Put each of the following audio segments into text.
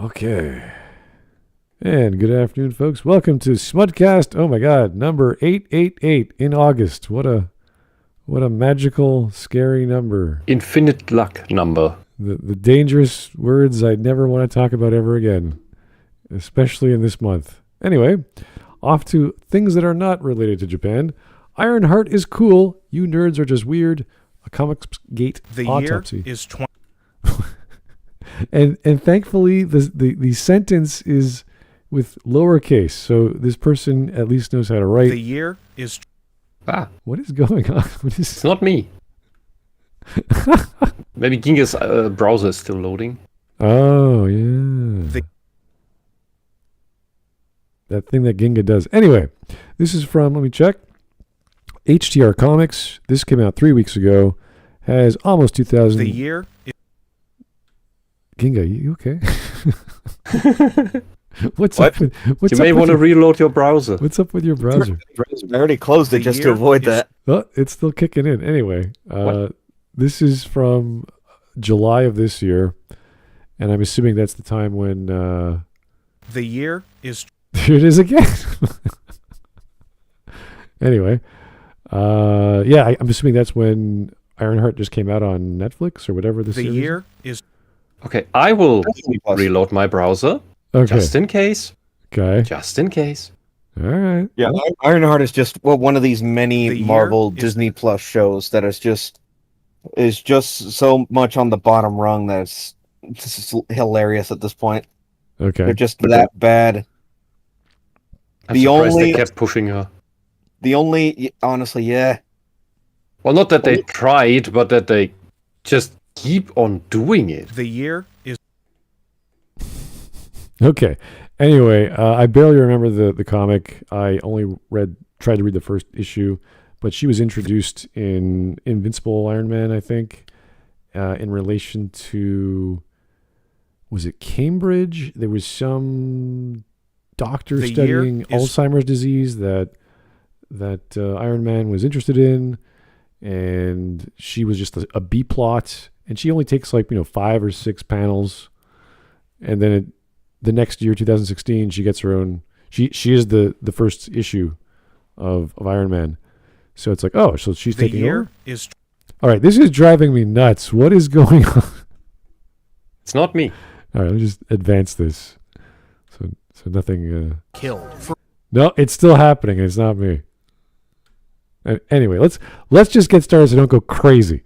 Okay. And good afternoon, folks. Welcome to Smudcast. Oh my God, number 888 in August. What a magical, scary number. Infinite luck number. The dangerous words I never want to talk about ever again, especially in this month. Anyway, off to things that are not related to Japan. Ironheart is cool. You nerds are just weird. A Comicsgate autopsy. The year is 20. And thankfully, the sentence is with lowercase, so this person at least knows how to write. The year is... What is going on? It's not me. Maybe Ginga's browser is still loading. Oh, yeah. That thing that Ginga does. Anyway, this is from, let me check, HTR Comics. This came out 3 weeks ago. Has almost 2,000. The year is... Ginga, you okay? What's What? up with, what's You up may with want to your, reload your browser. What's up with your browser? I already closed it The just to year avoid is- that. Oh, it's still kicking in. Anyway, this is from July of this year, and I'm assuming that's the time when... The year is... Here it is again. Anyway, yeah, I'm assuming that's when Ironheart just came out on Netflix or whatever the The series year is... Okay, I will Disney Plus. reload my browser. Okay. Just in case. Okay. Just in case. All right. Yeah, Ironheart is just one of these many The year Marvel is- Disney Plus shows that is just so much on the bottom rung that it's just hilarious at this point. Okay. They're just that bad. I'm The surprised only- they kept pushing her. Honestly, yeah. Well, not that they tried, but that they just keep on doing it. The year is... Okay. Anyway, I barely remember the comic. I only tried to read the first issue, but she was introduced in Invincible Iron Man, I think, in relation to, was it Cambridge? There was some doctor The year studying is- Alzheimer's disease that Iron Man was interested in, and she was just a B plot, and she only takes 5 or 6 panels, and then the next year, 2016, she gets her own. She is the first issue of Iron Man, so it's like, oh, so she's The taking year over. is... All right, this is driving me nuts. What is going on? It's not me. All right, let me just advance this, so nothing. Killed. For... No, it's still happening. And it's not me. Anyway, let's just get started so don't go crazy.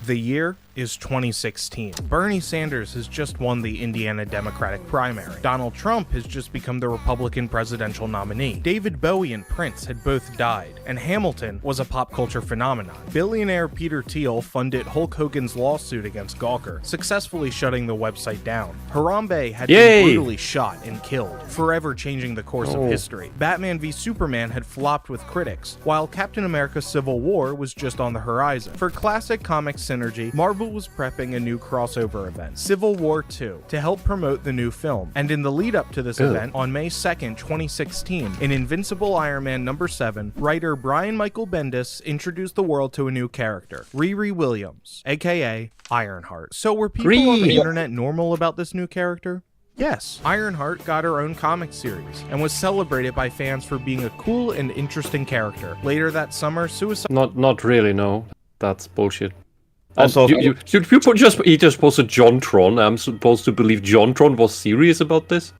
The year is 2016. Bernie Sanders has just won the Indiana Democratic primary. Donald Trump has just become the Republican presidential nominee. David Bowie and Prince had both died, and Hamilton was a pop culture phenomenon. Billionaire Peter Thiel funded Hulk Hogan's lawsuit against Gawker, successfully shutting the website down. Harambe had Yay! been brutally shot and killed, forever changing the course of history. Batman v Superman had flopped with critics, while Captain America Civil War was just on the horizon. For classic comics synergy, Marvel was prepping a new crossover event, Civil War 2, to help promote the new film. And in the lead up to this event, on May 2nd, 2016, in Invincible Iron Man number 7, writer Brian Michael Bendis introduced the world to a new character, Riri Williams, aka Ironheart. So were people on the Riri. internet normal about this new character? Yes, Ironheart got her own comic series and was celebrated by fans for being a cool and interesting character. Later that summer, Suicide... Not really, no. That's bullshit. Also- you just posted Jontron. I'm supposed to believe Jontron was serious about this?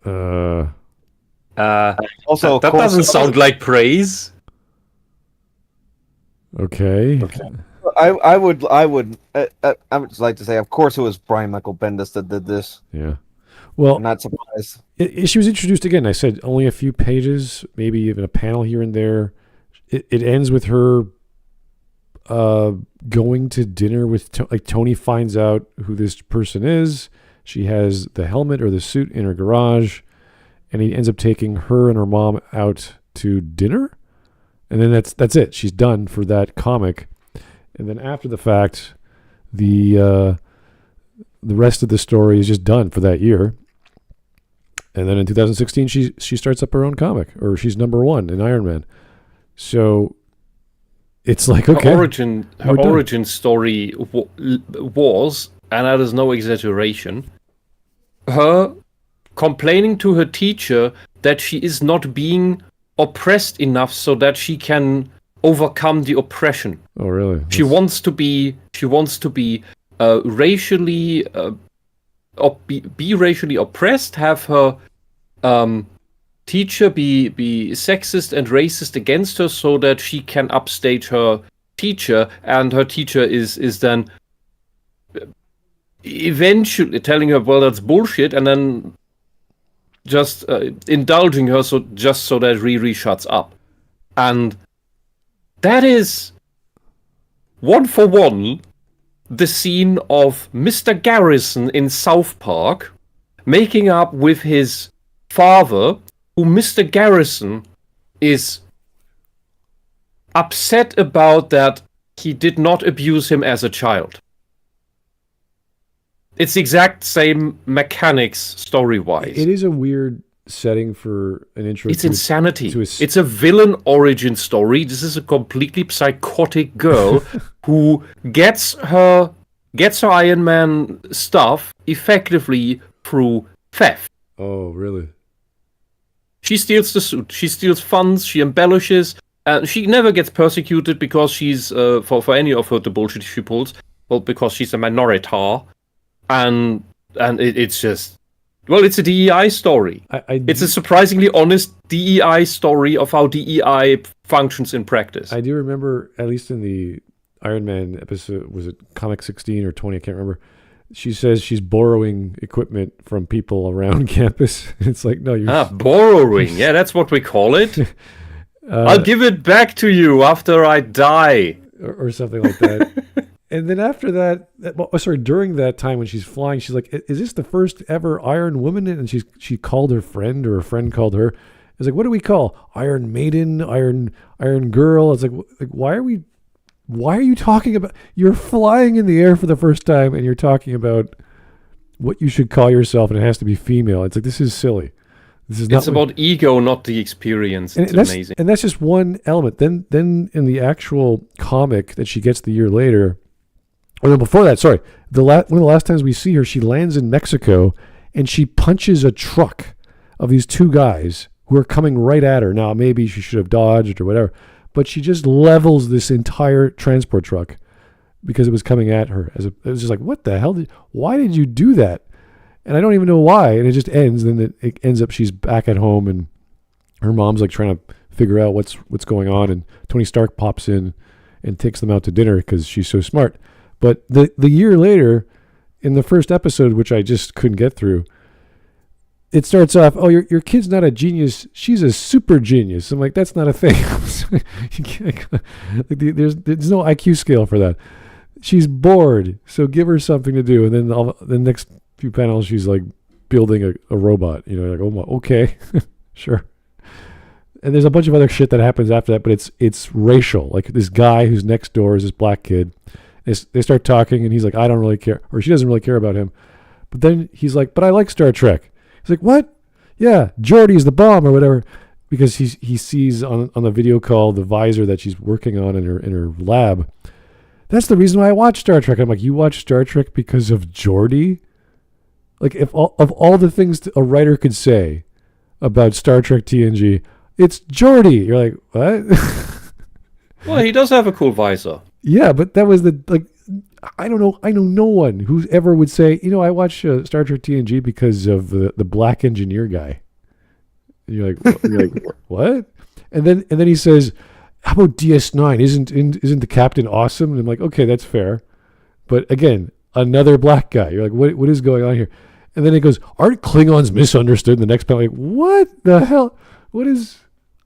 Uh, Also, that doesn't sound like praise. okay. I would just like to say, of course, it was Brian Michael Bendis that did this. Yeah. Well, I'm not surprised. she was introduced again. I said only a few pages, maybe even a panel here and there. It ends with her going to dinner with Tony finds out who this person is. She has the helmet or the suit in her garage, and he ends up taking her and her mom out to dinner, and then that's it. She's done for that comic, and then after the fact, the rest of the story is just done for that year. And then in 2016, she starts up her own comic, or she's number 1 in Iron Man. So it's like, okay, Her origin story was and that is no exaggeration, her complaining to her teacher that she is not being oppressed enough so that she can overcome the oppression. Oh, really? She wants to be racially be racially oppressed, have her teacher be sexist and racist against her so that she can upstage her teacher, and her teacher is then eventually telling her, well, that's bullshit, and then just indulging her so that Riri shuts up. And that is one for one the scene of Mr. Garrison in South Park making up with his father, who Mr. Garrison is upset about that he did not abuse him as a child. It's the exact same mechanics story-wise. It is a weird setting for an intro. It's insanity. It's a villain origin story. This is a completely psychotic girl who gets her Iron Man stuff effectively through theft. Oh, really? She steals the suit. She steals funds. She embellishes. And she never gets persecuted because she's for any of the bullshit she pulls. Well, because she's a minoritar. And it's just, well, it's a DEI story. It's a surprisingly honest DEI story of how DEI functions in practice. I do remember, at least in the Iron Man episode, was it Comic 16 or 20? I can't remember. She says she's borrowing equipment from people around campus. It's like, no, you're... borrowing. Yeah, that's what we call it. I'll give it back to you after I die. Or something like that. And then after that, during that time when she's flying, she's like, is this the first ever Iron Woman? And she called her friend, or a friend called her. It's like, what do we call? Iron Maiden, Iron Girl? It's like why are you talking about, you're flying in the air for the first time and you're talking about what you should call yourself, and it has to be female. It's like, this is silly. This is not. It's about ego, not the experience. It's amazing. And that's just one element. Then in the actual comic that she gets the year later, or no, before that, sorry. One of the last times we see her, she lands in Mexico and she punches a truck of these two guys who are coming right at her. Now, maybe she should have dodged or whatever, but she just levels this entire transport truck because it was coming at her. It was just like, what the hell? Why did you do that? And I don't even know why. And it just ends. And then it ends up she's back at home and her mom's like trying to figure out what's going on. And Tony Stark pops in and takes them out to dinner because she's so smart. But the year later, in the first episode, which I just couldn't get through, it starts off, oh, your kid's not a genius, she's a super genius. I'm like, that's not a thing. There's no IQ scale for that. She's bored, so give her something to do. And then the next few panels, she's like building a robot. Like, oh my, okay, sure. And there's a bunch of other shit that happens after that, but it's racial. Like, this guy who's next door is this black kid. They start talking, and he's like, I don't really care. Or she doesn't really care about him. But then he's like, but I like Star Trek. He's like, what? Yeah, Geordi's the bomb or whatever. Because he sees on the video call the visor that she's working on in her lab. That's the reason why I watch Star Trek. I'm like, you watch Star Trek because of Geordi? Like, of all the things a writer could say about Star Trek TNG, it's Geordi. You're like, what? Well, he does have a cool visor. Yeah, but that was I don't know. I know no one who ever would say, I watch Star Trek TNG because of the black engineer guy. And you're like, what? And then he says, how about DS9? Isn't the captain awesome? And I'm like, okay, that's fair. But again, another black guy. You're like, what is going on here? And then it goes, aren't Klingons misunderstood? In the next panel, like, what the hell? What is...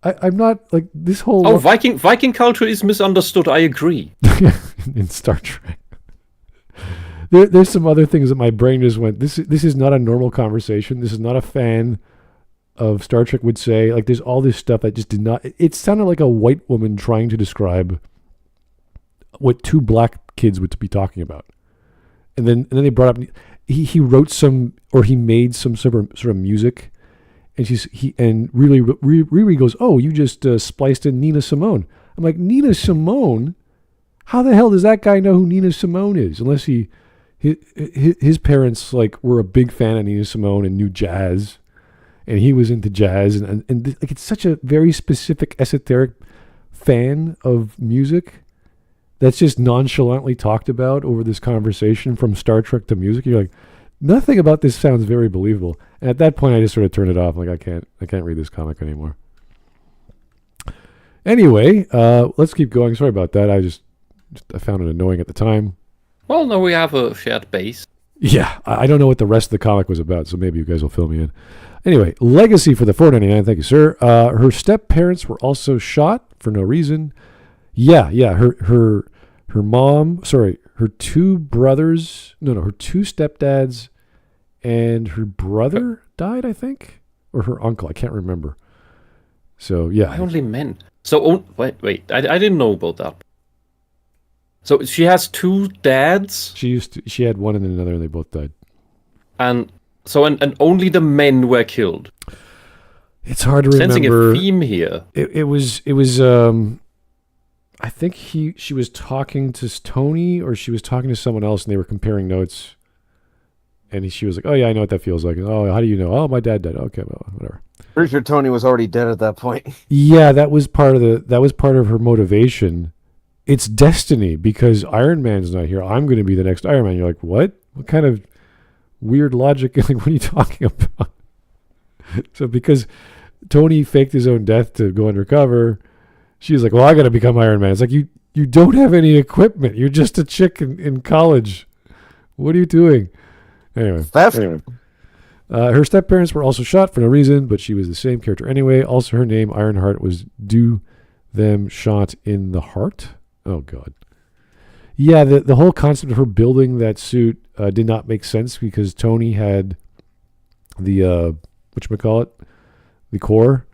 I'm not like this whole... Oh, Viking culture is misunderstood. I agree. In Star Trek. There's some other things that my brain just went, this is not a normal conversation. This is not a fan of Star Trek would say. Like, there's all this stuff that just did not... It sounded like a white woman trying to describe what two black kids would be talking about. And then they brought up... He wrote some... Or he made some sort of music... And Riri goes, oh, you just spliced in Nina Simone. I'm like, Nina Simone? How the hell does that guy know who Nina Simone is? Unless he his parents like were a big fan of Nina Simone and knew jazz, and he was into jazz, and like it's such a very specific esoteric fan of music that's just nonchalantly talked about over this conversation from Star Trek to music. You're like, nothing about this sounds very believable. And at that point, I just sort of turned it off. Like, I can't read this comic anymore. Anyway, let's keep going. Sorry about that. I found it annoying at the time. Well, now we have a shared base. Yeah, I don't know what the rest of the comic was about, so maybe you guys will fill me in. Anyway, Legacy for the $4.99. Thank you, sir. Her step-parents were also shot for no reason. Yeah. Her mom, sorry, her two brothers, her two stepdads and her brother died, I think, or her uncle. I can't remember. So, yeah. Why only men? So, wait, I didn't know about that. So she has two dads? She had one and then another, and they both died. And only the men were killed. It's hard to remember. Sensing a theme here. It was I think she was talking to Tony, or she was talking to someone else, and they were comparing notes. And she was like, "Oh yeah, I know what that feels like." Oh, how do you know? Oh, my dad died. Okay, well, whatever. Pretty sure Tony was already dead at that point. Yeah, that was part of her motivation. It's destiny because Iron Man's not here. I'm going to be the next Iron Man. You're like, what? What kind of weird logic? Like, what are you talking about? So because Tony faked his own death to go undercover, she's like, well, I got to become Iron Man. It's like, you don't have any equipment. You're just a chick in college. What are you doing? Anyway. Her step-parents were also shot for no reason, but she was the same character anyway. Also, her name, Ironheart, was due them shot in the heart. Oh, God. Yeah, the whole concept of her building that suit did not make sense because Tony had the, whatchamacallit, the core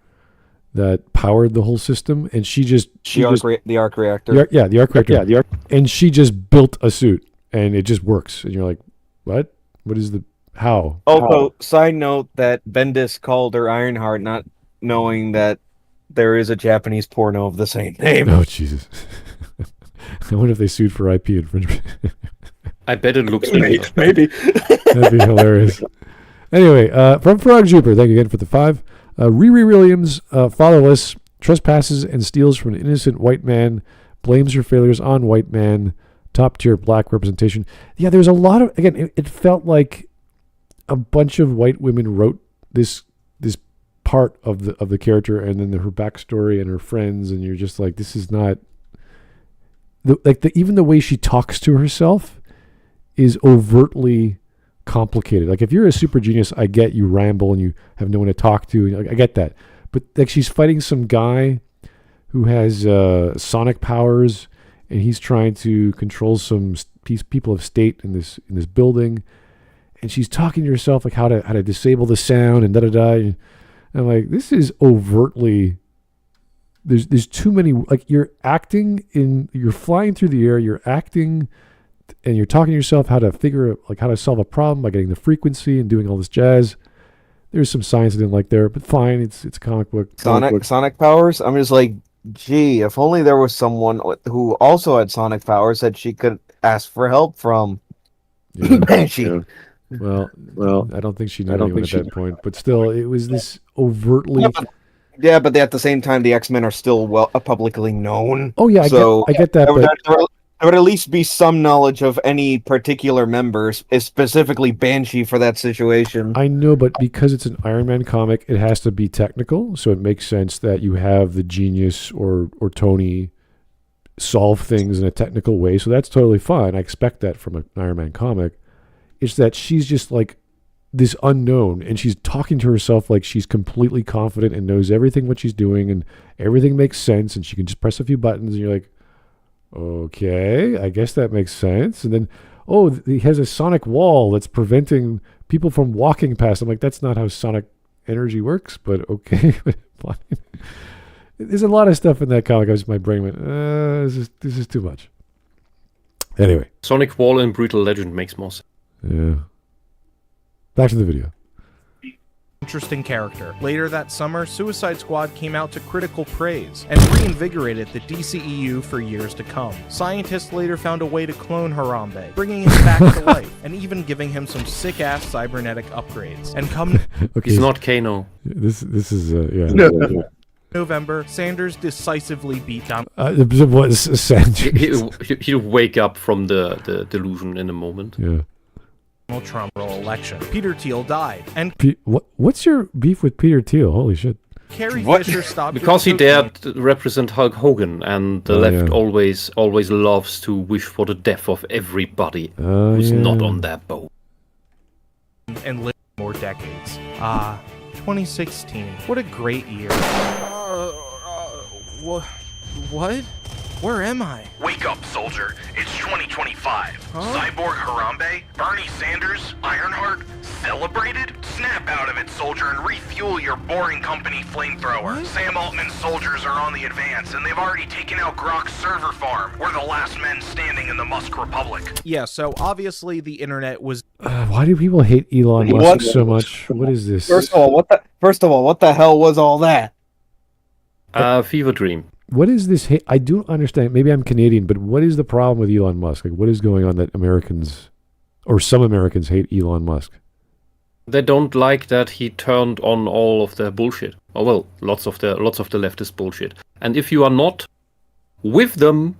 that powered the whole system, and the arc reactor. The arc reactor. And she just built a suit, and it just works. And you're like, what? What is how? Also, side note that Bendis called her Ironheart, not knowing that there is a Japanese porno of the same name. Oh, Jesus. I wonder if they sued for IP infringement. I bet it looks maybe. That'd be hilarious. Anyway, from Frog Jupiter, thank you again for the 5. Riri Williams, fatherless, trespasses and steals from an innocent white man, blames her failures on white man, top tier black representation. Yeah, there's a lot of, again, it felt like a bunch of white women wrote this part of the character, and then her backstory and her friends, and you're just like, this is not even the way she talks to herself is overtly complicated. Like, if you're a super genius, I get you ramble and you have no one to talk to. I get that, but like, she's fighting some guy who has sonic powers, and he's trying to control some people of state in this building, and she's talking to herself like how to disable the sound and da-da-da. And I'm like, this is overtly, there's too many, like, you're flying through the air, you're acting, and you're talking to yourself how to solve a problem by getting the frequency and doing all this jazz. There's some science I didn't like there, but fine, it's a comic book. Sonic powers? I'm just like, gee, if only there was someone who also had sonic powers that she could ask for help from. Yeah. Banshee. Yeah. Well, I don't think she knew anyone at that point, but still, it was this overtly. Yeah, but at the same time, the X-Men are still publicly known. Oh yeah, I get that. There would at least be some knowledge of any particular members, specifically Banshee for that situation. I know, but because it's an Iron Man comic, it has to be technical, so it makes sense that you have the genius or Tony solve things in a technical way. So that's totally fine. I expect that from an Iron Man comic. It's that she's just like this unknown, and she's talking to herself like she's completely confident and knows everything what she's doing, and everything makes sense, and she can just press a few buttons, and you're like, okay, I guess that makes sense. And then, he has a sonic wall that's preventing people from walking past. I'm like, that's not how sonic energy works, but okay. There's a lot of stuff in that comic. My brain went, this is too much. Anyway. Sonic Wall in Brutal Legend makes more sense. Yeah. Back to the video. interesting character. Later that summer, Suicide Squad came out to critical praise and reinvigorated the DCEU for years to come. Scientists later found a way to clone Harambe, bringing him back to life and even giving him some sick-ass cybernetic upgrades. And come Okay, He's not Kano. This is yeah. November, Sanders decisively beat down What is Sanders? He'll wake up from the delusion in a moment. Yeah. Donald Trump election. Peter Thiel died, and What's your beef with Peter Thiel? Holy shit. Carrie What? Fisher stopped Because he his dared to represent Hulk Hogan, and the Oh, left yeah. always loves to wish for the death of everybody who's Yeah. not on that boat. and lived more decades. 2016. What a great year. What? Where am I? Wake up, soldier. It's 2025. Huh? Cyborg Harambe, Bernie Sanders, Ironheart, celebrated? Snap out of it, soldier, and refuel your boring company flamethrower. What? Sam Altman's soldiers are on the advance, and they've already taken out Grok's server farm. We're the last men standing in the Musk Republic. Yeah, so obviously the internet was Why do people hate Elon Musk What? so much? What is this? First of all, what the hell was all that? Fever dream. What is this hate? I don't understand. Maybe I'm Canadian, but what is the problem with Elon Musk? Like, what is going on that Americans, or some Americans, hate Elon Musk? They don't like that he turned on all of their bullshit. Oh well, lots of the leftist bullshit. And if you are not with them,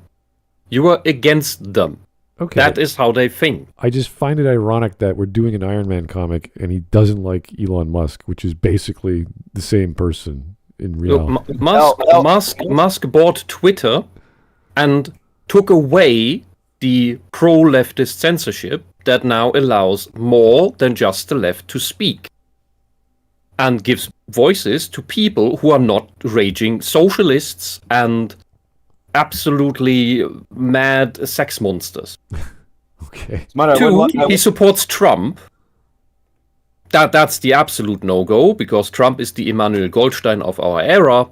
you are against them. Okay. That is how they think. I just find it ironic that we're doing an Iron Man comic and he doesn't like Elon Musk, which is basically the same person in Look, reality. Musk bought Twitter and took away the pro-leftist censorship that now allows more than just the left to speak, and gives voices to people who are not raging socialists and absolutely mad sex monsters. Okay. Two, he supports Trump. That's the absolute no-go, because Trump is the Emmanuel Goldstein of our era,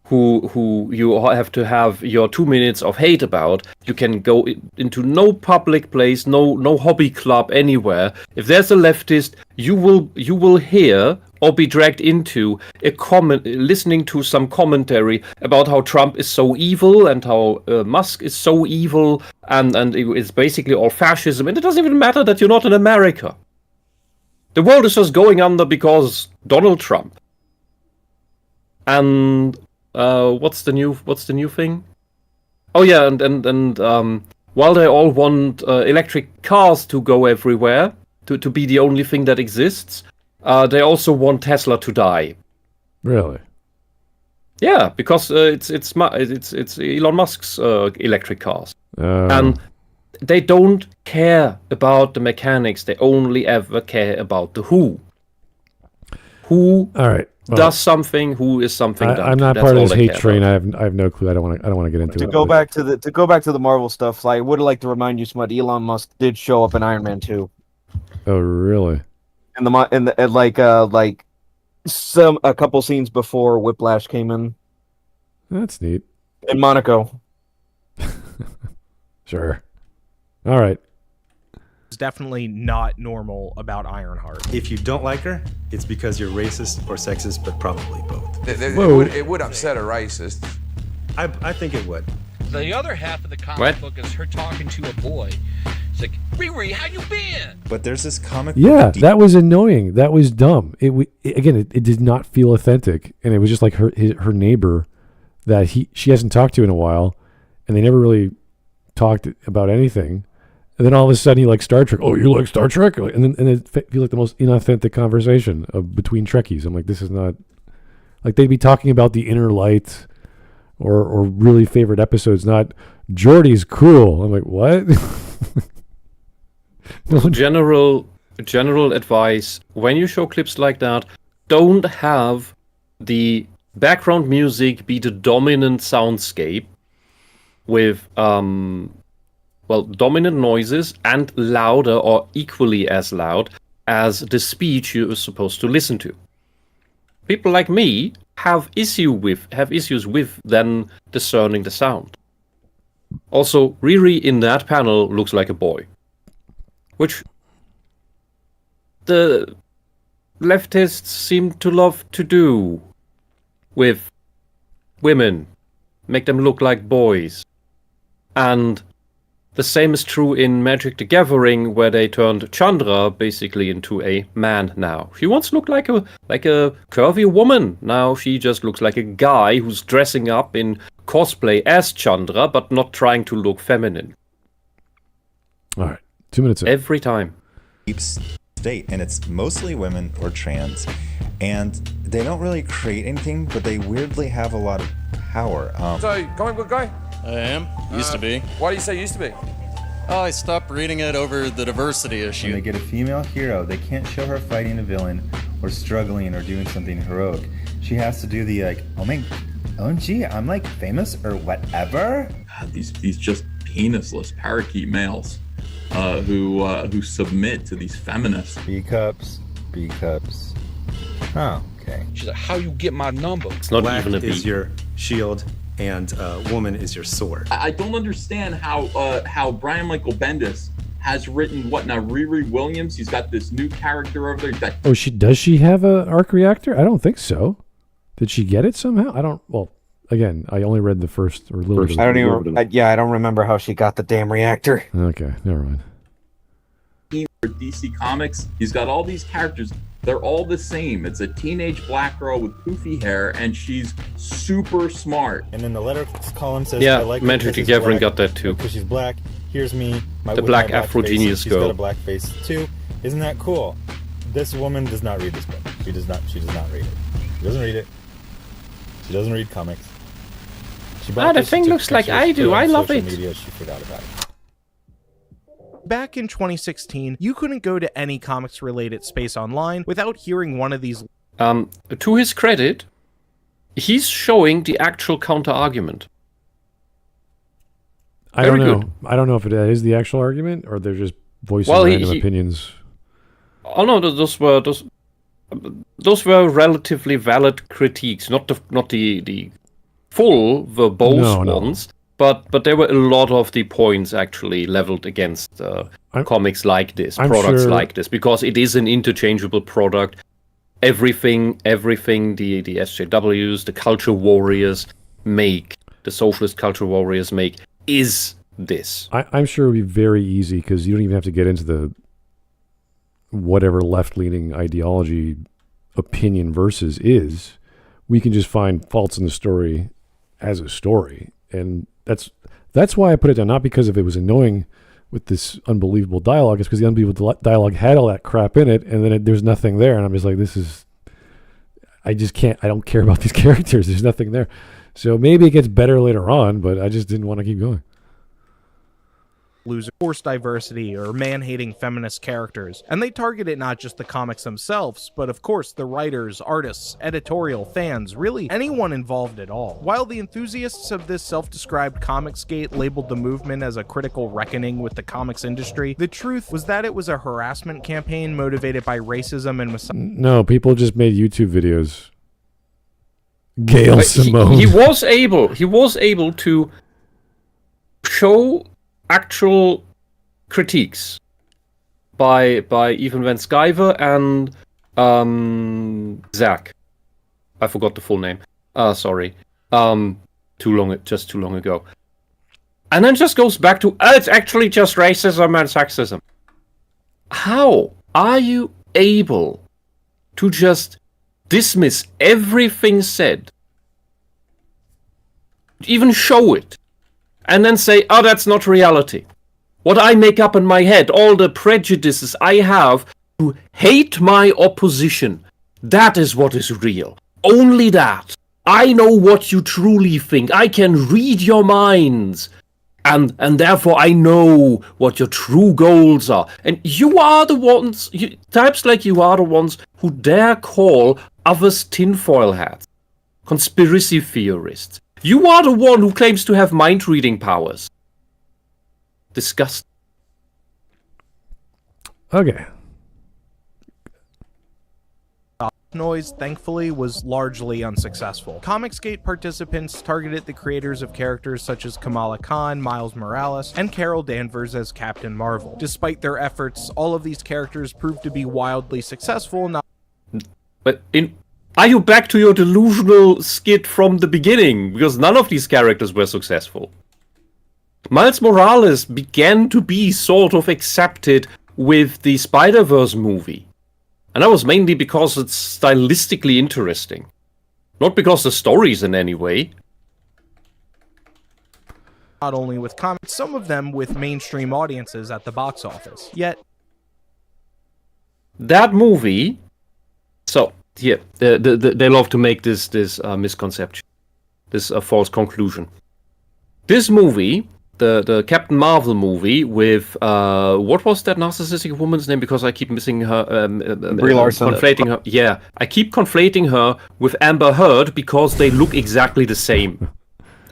who you have to have your 2 minutes of hate about. You can go into no public place, no hobby club anywhere. If there's a leftist, you will hear or be dragged into listening to some commentary about how Trump is so evil and how Musk is so evil, and it's basically all fascism. And it doesn't even matter that you're not in America. The world is just going under because Donald Trump. And what's the new thing? Oh yeah, and while they all want electric cars to go everywhere, to be the only thing that exists, they also want Tesla to die. Really? Yeah, because it's Elon Musk's electric cars, and they don't care about the mechanics. They only ever care about the who. Who All right. Well, does something? Who is something done? I'm not That's part of all this they hate care train. about. I have no clue. I don't want to get into To it. go but- back to the Marvel stuff, I would like to remind you, Smut, Elon Musk did show up in Iron Man 2. Oh, really? In a couple scenes before Whiplash came in That's neat. Monaco. Sure. All right. is definitely not normal about Ironheart. If you don't like her, it's because you're racist or sexist, but probably both. Whoa. It would upset a racist. I think it would. The other half of the comic What? book is her talking to a boy. It's like, Riri, how you been? But there's this comic Yeah, book that was annoying. That was dumb. It did not feel authentic, and it was just like her neighbor that she hasn't talked to in a while, and they never really talked about anything. And then all of a sudden, he likes Star Trek. Oh, you like Star Trek? And it feels like the most inauthentic conversation between Trekkies. I'm like, this is not like they'd be talking about the Inner Light or really favorite episodes, not Geordie's cool. I'm like, what? General advice: when you show clips like that, don't have the background music be the dominant soundscape with dominant noises and louder or equally as loud as the speech you're supposed to listen to. People like me have issues with then discerning the sound. Also, Riri in that panel looks like a boy. Which the leftists seem to love to do with women. Make them look like boys. And the same is true in Magic the Gathering, where they turned Chandra basically into a man now. She once looked like a curvy woman. Now she just looks like a guy who's dressing up in cosplay as Chandra, but not trying to look feminine. All right, 2 minutes in. Every time. Deep state, and it's mostly women or trans, and they don't really create anything, but they weirdly have a lot of power. So, comic book guy? I am. Used to be. Why do you say used to be? Oh, I stopped reading it over the diversity issue. When they get a female hero, they can't show her fighting a villain or struggling or doing something heroic. She has to do the OMG, I'm like famous or whatever. These just penisless parakeet males who submit to these feminists. B cups. Oh, okay. She's like, how you get my number? It's not Black even a is your shield, and woman is your sword. I don't understand how Brian Michael Bendis has written what now? Riri Williams. He's got this new character over there. Does she have a arc reactor? I don't think so. Did she get it somehow? I don't. Well, again, I only read the first or little bit. I don't remember how she got the damn reactor. Okay, never mind. For DC Comics, he's got all these characters. They're all the same. It's a teenage black girl with poofy hair, and she's super smart. And then the letter column says, Yeah, I like Magic the Gathering got that too. Because she's black. Here's me. The black Afro genius She's girl. got a black face too. Isn't that cool? This woman does not read this book. She does not read it. She doesn't read it. She doesn't read comics. The thing looks like I do. I love it. Media, she forgot about it. Back in 2016, you couldn't go to any comics-related space online without hearing one of these. To his credit, he's showing the actual counter-argument. I don't know. Good. I don't know if that is the actual argument or they're just voicing random opinions. Oh no, those were relatively valid critiques, not the full verbose ones. But there were a lot of the points actually leveled against comics like this, products like this, because it is an interchangeable product. Everything the SJWs, the culture warriors make, the socialist culture warriors make, is this. I'm sure it would be very easy because you don't even have to get into the whatever left-leaning ideology opinion versus is. We can just find faults in the story as a story, and that's why I put it down, not because if it was annoying with this unbelievable dialogue. It's because the unbelievable dialogue had all that crap in it, and then there's nothing there, and I'm just like, I don't care about these characters. There's nothing there. So maybe it gets better later on, but I just didn't want to keep going. Loser, forced diversity, or man-hating feminist characters. And they targeted not just the comics themselves, but of course the writers, artists, editorial, fans, really anyone involved at all. While the enthusiasts of this self-described Comicsgate labeled the movement as a critical reckoning with the comics industry, the truth was that it was a harassment campaign motivated by racism and misogyny. No, people just made YouTube videos. Gail Simone. He was able to show actual critiques by Evan Van Sciver and Zach. I forgot the full name. Sorry. Too long ago. And then just goes back to it's actually just racism and sexism. How are you able to just dismiss everything said, even show it, and then say, oh, that's not reality? What I make up in my head, all the prejudices I have to hate my opposition, that is what is real. Only that. I know what you truly think. I can read your minds. And therefore I know what your true goals are. And you are the ones, types like you are the ones who dare call others tinfoil hats, conspiracy theorists. You are the one who claims to have mind-reading powers. Disgusting. Okay. Noise, thankfully, was largely unsuccessful. Comicsgate participants targeted the creators of characters such as Kamala Khan, Miles Morales, and Carol Danvers as Captain Marvel. Despite their efforts, all of these characters proved to be wildly successful, not But are you back to your delusional skit from the beginning? Because none of these characters were successful. Miles Morales began to be sort of accepted with the Spider-Verse movie. And that was mainly because it's stylistically interesting. Not because the story's in any way. Not only with comics, some of them with mainstream audiences at the box office. Yet, that movie... So, here, they love to make this misconception. This false conclusion. This movie... The Captain Marvel movie with what was that narcissistic woman's name? Because I keep missing her. Brie Larson. Conflating her. Yeah, I keep conflating her with Amber Heard because they look exactly the same,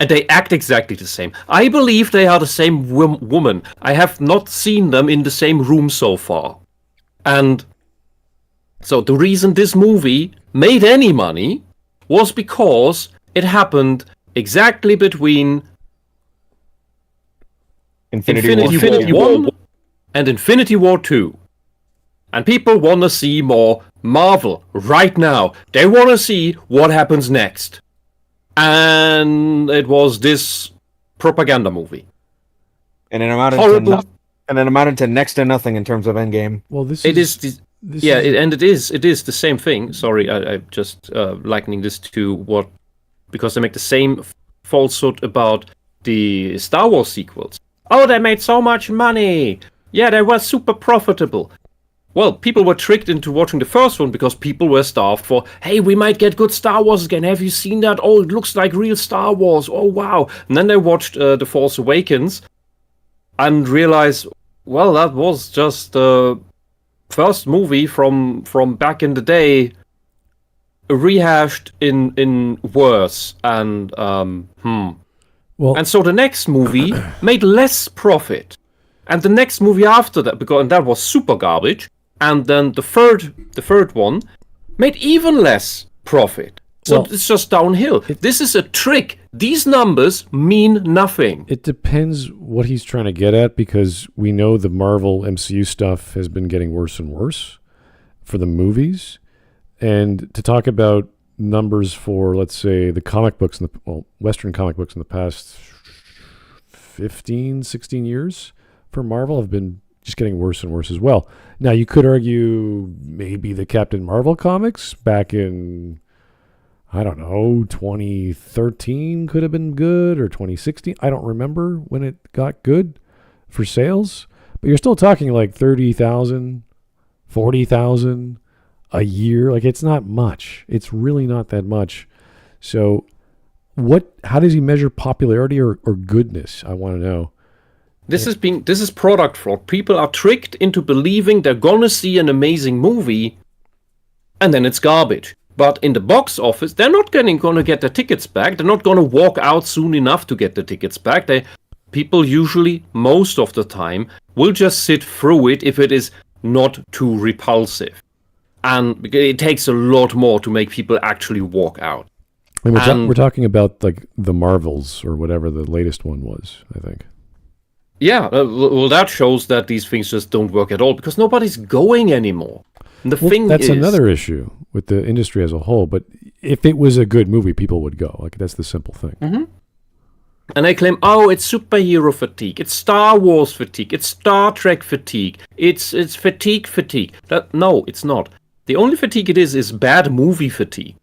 and they act exactly the same. I believe they are the same woman. I have not seen them in the same room so far, and so the reason this movie made any money was because it happened exactly between Infinity War 1 and Infinity War 2. And people want to see more Marvel right now. They want to see what happens next. And it was this propaganda movie. And it amounted to next to nothing in terms of Endgame. Well, it is the same thing. Sorry, I'm just likening this to what, because they make the same falsehood about the Star Wars sequels. Oh, they made so much money. Yeah, they were super profitable. Well, people were tricked into watching the first one because people were starved for, hey, we might get good Star Wars again. Have you seen that? Oh, it looks like real Star Wars. Oh, wow. And then they watched The Force Awakens and realized, well, that was just the first movie from back in the day, rehashed in worse. And, Well, and so the next movie made less profit, and the next movie after that, and that was super garbage, and then the third one made even less profit. So it's just downhill. This is a trick. These numbers mean nothing. It depends what he's trying to get at, because we know the Marvel MCU stuff has been getting worse and worse for the movies, and to talk about numbers for, let's say, the comic books, Western comic books in the past 15, 16 years for Marvel have been just getting worse and worse as well. Now, you could argue maybe the Captain Marvel comics back in, I don't know, 2013 could have been good, or 2016. I don't remember when it got good for sales, but you're still talking like 30,000, 40,000 a year. Like, it's not much. It's really not that much. So how does he measure popularity or goodness? I want to know. This is product fraud. People are tricked into believing they're gonna see an amazing movie, and then it's garbage. But in the box office, they're not gonna get their tickets back. They're not gonna walk out soon enough to get the tickets back. People usually, most of the time, will just sit through it if it is not too repulsive. And it takes a lot more to make people actually walk out. And we're talking about like the Marvels or whatever the latest one was, I think. Yeah, well, that shows that these things just don't work at all because nobody's going anymore. And that's another issue with the industry as a whole. But if it was a good movie, people would go. Like, that's the simple thing. Mm-hmm. And they claim, oh, it's superhero fatigue, it's Star Wars fatigue, it's Star Trek fatigue, it's fatigue. No, it's not. The only fatigue it is bad movie fatigue.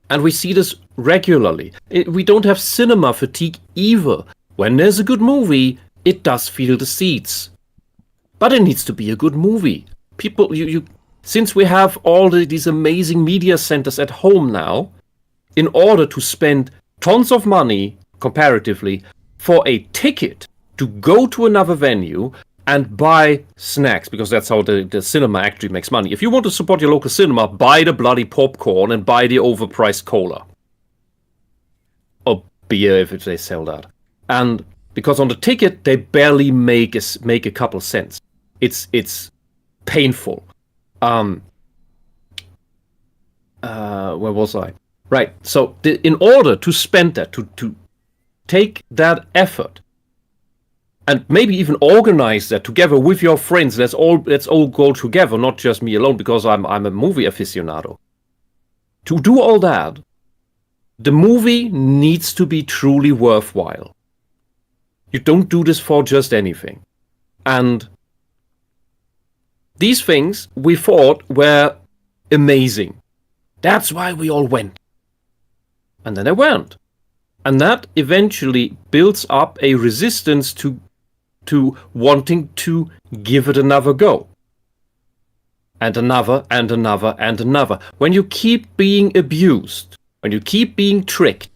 And we see this regularly. We don't have cinema fatigue either. When there's a good movie, it does feel the seats. But it needs to be a good movie. People, since we have all these amazing media centers at home now, in order to spend tons of money, comparatively, for a ticket to go to another venue and buy snacks, because that's how the cinema actually makes money. If you want to support your local cinema, buy the bloody popcorn and buy the overpriced cola. Or beer if they sell that. And because on the ticket, they barely make a couple cents. It's painful. Where was I? Right, so in order to spend that, to take that effort, and maybe even organize that together with your friends. Let's all go together, not just me alone, because I'm a movie aficionado. To do all that, the movie needs to be truly worthwhile. You don't do this for just anything. And these things we thought were amazing. That's why we all went. And then they weren't. And that eventually builds up a resistance to wanting to give it another go. And another, and another, and another. When you keep being abused, when you keep being tricked,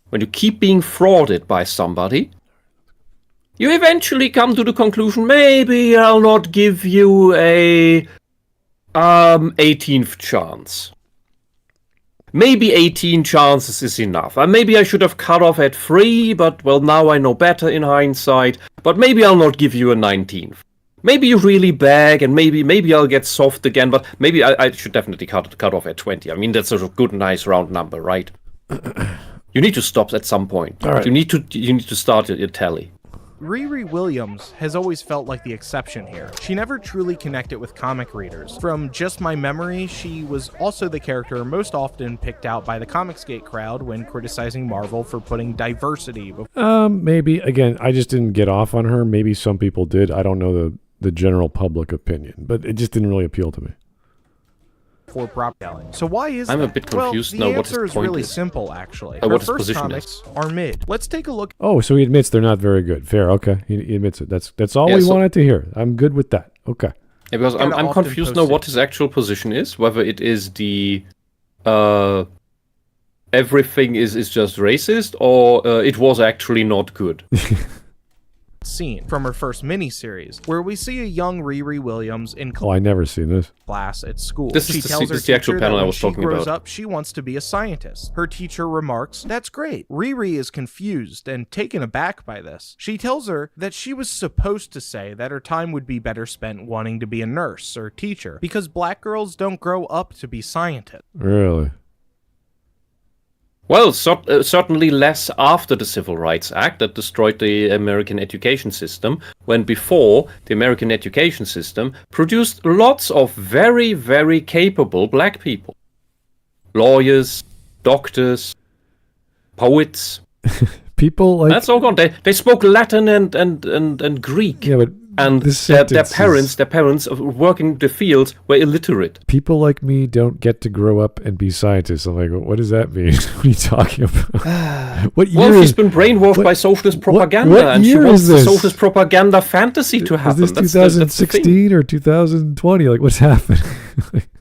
when you keep being frauded by somebody, you eventually come to the conclusion, maybe I'll not give you a 18th chance. Maybe 18 chances is enough. Maybe I should have cut off at 3, but well, now I know better in hindsight. But maybe I'll not give you a 19th. Maybe you really beg, and maybe I'll get soft again, but maybe I should definitely cut off at 20. I mean, that's a good, nice round number, right? You need to stop at some point. All right. You need to start your tally. Riri Williams has always felt like the exception here. She never truly connected with comic readers. From just my memory, she was also the character most often picked out by the Comicsgate crowd when criticizing Marvel for putting diversity before. Maybe, again, I just didn't get off on her. Maybe some people did. I don't know the general public opinion, but it just didn't really appeal to me. For prop telling. So why is I'm that? a bit confused well, now what his the answer is point really is. simple, actually. What Her his first position comics are mid. Let's take a look. Oh, so he admits they're not very good. Fair, okay. He admits it. That's all Yeah, we so- wanted to hear. I'm good with that. Okay. Yeah, because And I'm often confused now posted. what his actual position is, whether it is the everything is just racist, or it was actually not good. Scene from her first miniseries, where we see a young Riri Williams in Oh, I never seen this. class at school. This is She the tells her this is the actual teacher panel that I when was she talking grows about. up, she wants to be a scientist. Her teacher remarks, "That's great." Riri is confused and taken aback by this. She tells her that she was supposed to say that her time would be better spent wanting to be a nurse or teacher, because black girls don't grow up to be scientists. Really? Well, certainly less after the Civil Rights Act that destroyed the American education system, when before the American education system produced lots of very, very capable black people. Lawyers, doctors, poets. People like... That's all gone. They spoke Latin and Greek. Yeah, but and this their sentence parents working the fields were illiterate. people like me don't get to grow up and be scientists. I'm like, what does that mean? What are you talking about? What year Well, is... she's been brainwashed by socialist propaganda, what and she year wants is the this? socialist propaganda fantasy to happen. Is this That's the thing. 2016 or 2020? Like, what's happening?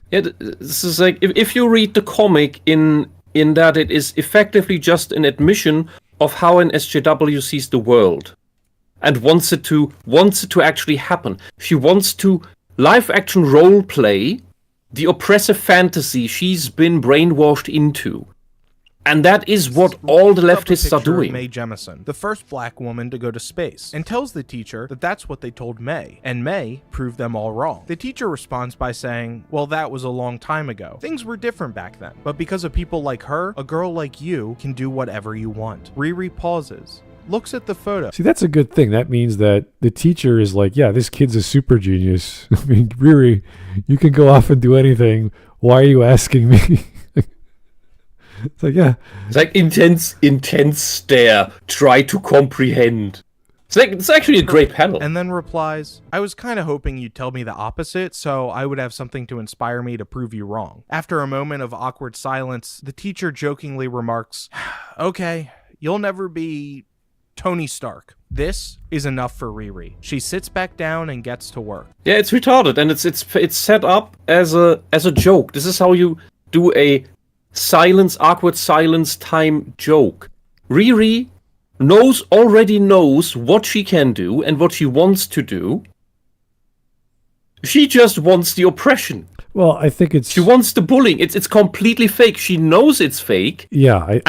Yeah, this is like if you read the comic in that it is effectively just an admission of how an SJW sees the world, and wants it to actually happen. She wants to live action role play the oppressive fantasy she's been brainwashed into. And that is what all the leftists are doing. Mae Jemison, the first black woman to go to space, and tells the teacher that that's what they told Mae, and Mae proved them all wrong. The teacher responds by saying, "Well, that was a long time ago. Things were different back then, but because of people like her, a girl like you can do whatever you want." Riri pauses, looks at the photo. See, that's a good thing. That means that the teacher is like, yeah, this kid's a super genius. I mean, Riri, you can go off and do anything. Why are you asking me? It's like, yeah. It's like intense stare. Try to comprehend. It's actually a great panel. And then replies, "I was kind of hoping you'd tell me the opposite, so I would have something to inspire me to prove you wrong." After a moment of awkward silence, the teacher jokingly remarks, "Okay, you'll never be Tony Stark." This is enough for Riri. She sits back down and gets to work. Yeah, it's retarded, and it's set up as a joke. This is how you do a awkward silence time joke. Riri already knows what she can do and what she wants to do. She just wants the oppression. Well, I think She wants the bullying. It's completely fake. She knows it's fake. Yeah,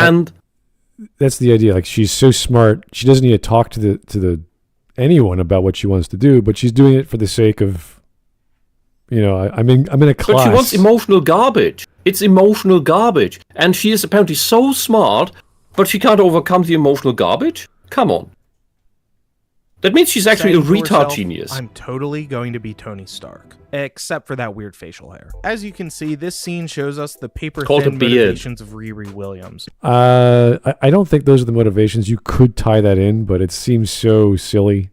that's the idea. Like, she's so smart, she doesn't need to talk to the anyone about what she wants to do, but she's doing it for the sake of, I'm in a class. But she wants emotional garbage. It's emotional garbage, and she is apparently so smart, but she can't overcome the emotional garbage. Come on. That means she's actually a saying to retard herself, genius. I'm totally going to be Tony Stark. Except for that weird facial hair. As you can see, this scene shows us the paper-thin motivations of Riri Williams. I don't think those are the motivations. You could tie that in, but it seems so silly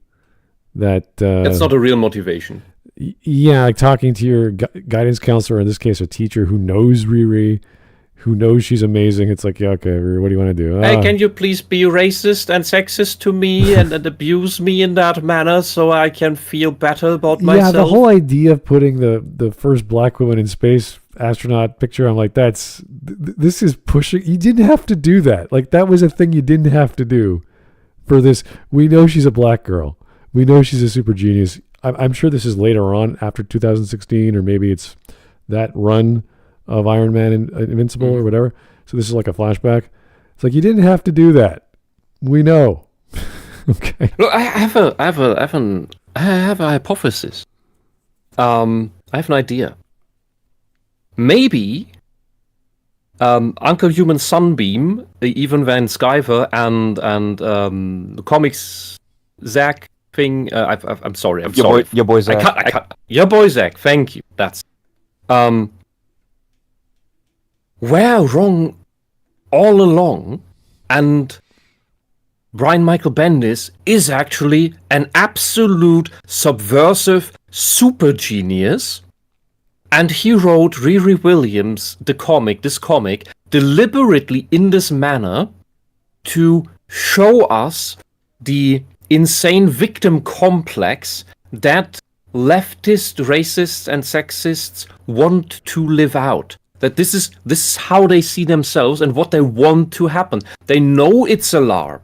that... That's not a real motivation. Yeah, like talking to your guidance counselor, in this case a teacher who knows Riri, who knows she's amazing. It's like, yeah, okay, Riri, what do you want to do? Hey, can you please be racist and sexist to me and abuse me in that manner so I can feel better about myself? Yeah, the whole idea of putting the first black woman in space astronaut picture, I'm like, this is pushing. You didn't have to do that. Like, that was a thing you didn't have to do for this. We know she's a black girl. We know she's a super genius. I'm sure this is later on after 2016, or maybe it's that run of Iron Man and Invincible or whatever. So this is like a flashback. It's like, you didn't have to do that. We know. Okay. Look, I have a hypothesis. I have an idea. Maybe Uncle Human Sunbeam, even Van Sciver, and the comics Zach thing. I'm sorry. Your boy Zach. Your boy Zach. Thank you. That's were wrong all along, and Brian Michael Bendis is actually an absolute subversive super genius, and he wrote Riri Williams, this comic, deliberately in this manner to show us the insane victim complex that leftist, racists, and sexists want to live out. That this is how they see themselves and what they want to happen. They know it's a LARP,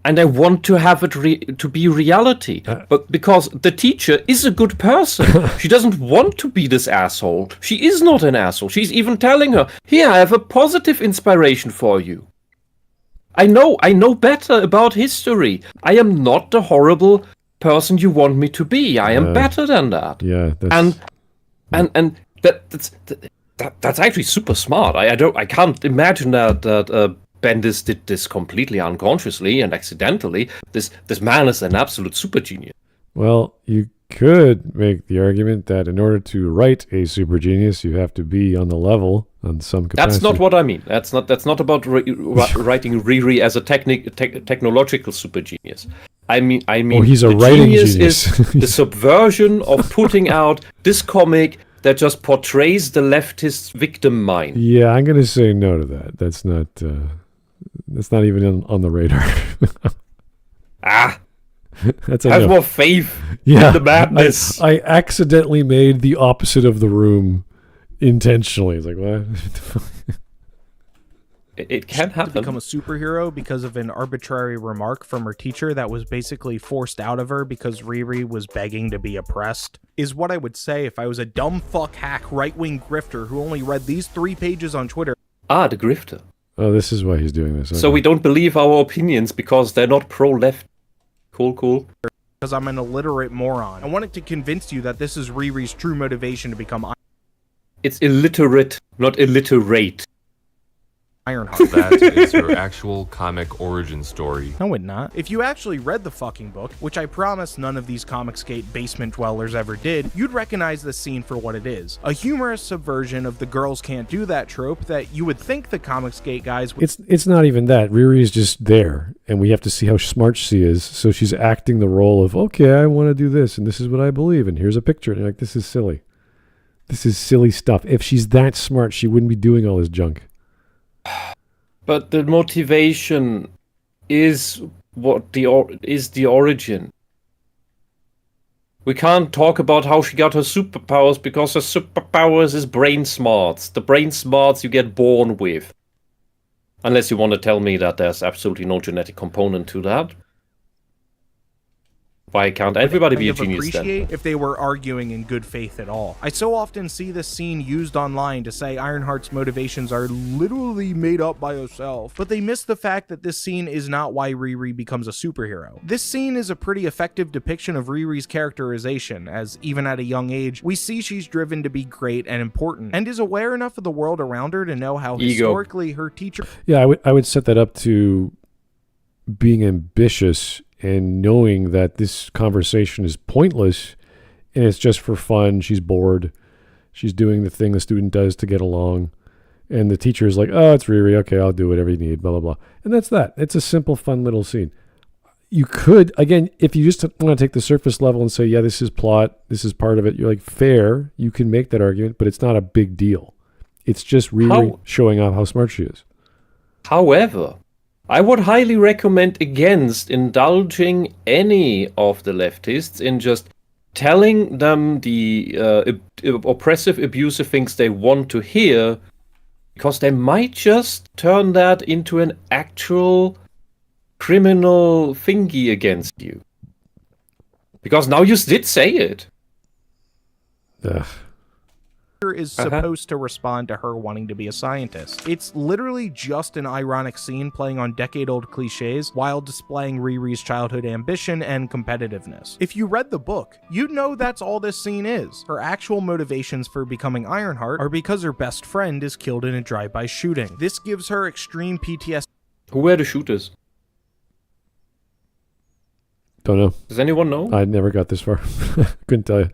and they want to have it to be reality. But because the teacher is a good person, she doesn't want to be this asshole. She is not an asshole. She's even telling her, "Here, I have a positive inspiration for you. I know better about history. I am not the horrible person you want me to be. I am better than that." Yeah, and that's actually super smart. I can't imagine that Bendis did this completely unconsciously and accidentally. This man is an absolute super genius. Well, you could make the argument that in order to write a super genius, you have to be on the level on some capacity. That's not what I mean. That's not about writing Riri as a technological super genius. I mean, he's a writing genius. Is the subversion of putting out this comic that just portrays the leftist victim mind. Yeah, I'm going to say no to that. That's not even on the radar. That's have more faith in the madness. I accidentally made the opposite of the room intentionally. It's like, what? It can happen. To become a superhero because of an arbitrary remark from her teacher that was basically forced out of her because Riri was begging to be oppressed, is what I would say if I was a dumb fuck hack right-wing grifter who only read these 3 pages on Twitter. Ah, the grifter. Oh, this is why he's doing this. Okay. So we don't believe our opinions because they're not pro-left. Cool. Because I'm an illiterate moron. I wanted to convince you that this is Riri's true motivation to become It's illiterate, not illiterate. Ironheart. That is her actual comic origin story. No, it not. If you actually read the fucking book, which I promise none of these Comicsgate basement dwellers ever did, you'd recognize this scene for what it is. A humorous subversion of the girls can't do that trope that you would think the Comicsgate guys would... It's not even that. Riri is just there, and we have to see how smart she is. So she's acting the role of, okay, I want to do this, and this is what I believe, and here's a picture. And you're like, this is silly. This is silly stuff. If she's that smart, she wouldn't be doing all this junk. But the motivation is the origin. We can't talk about how she got her superpowers because her superpowers is brain smarts. The brain smarts you get born with. Unless you want to tell me that there's absolutely no genetic component to that. Why can't everybody be a genius then? If they were arguing in good faith at all. I so often see this scene used online to say Ironheart's motivations are literally made up by herself, but they miss the fact that this scene is not why Riri becomes a superhero. This scene is a pretty effective depiction of Riri's characterization, as even at a young age, we see she's driven to be great and important, and is aware enough of the world around her to know how historically her teacher... Yeah, I would set that up to being ambitious and knowing that this conversation is pointless and it's just for fun. She's bored. She's doing the thing the student does to get along. And the teacher is like, oh, it's Riri. Okay, I'll do whatever you need, blah, blah, blah. And that's that. It's a simple, fun little scene. You could, again, if you just want to take the surface level and say, yeah, this is plot, this is part of it, you're like, fair, you can make that argument, but it's not a big deal. It's just Riri showing off how smart she is. However, I would highly recommend against indulging any of the leftists in just telling them the oppressive, abusive things they want to hear, because they might just turn that into an actual criminal thingy against you. Because now you did say it. Ugh. Is supposed to respond to her wanting to be a scientist. It's literally just an ironic scene playing on decade-old cliches while displaying Riri's childhood ambition and competitiveness. If you read the book, you'd know that's all this scene is. Her actual motivations for becoming Ironheart are because her best friend is killed in a drive-by shooting. This gives her extreme PTSD. Who were the shooters? Don't know. Does anyone know? I never got this far. Couldn't tell you.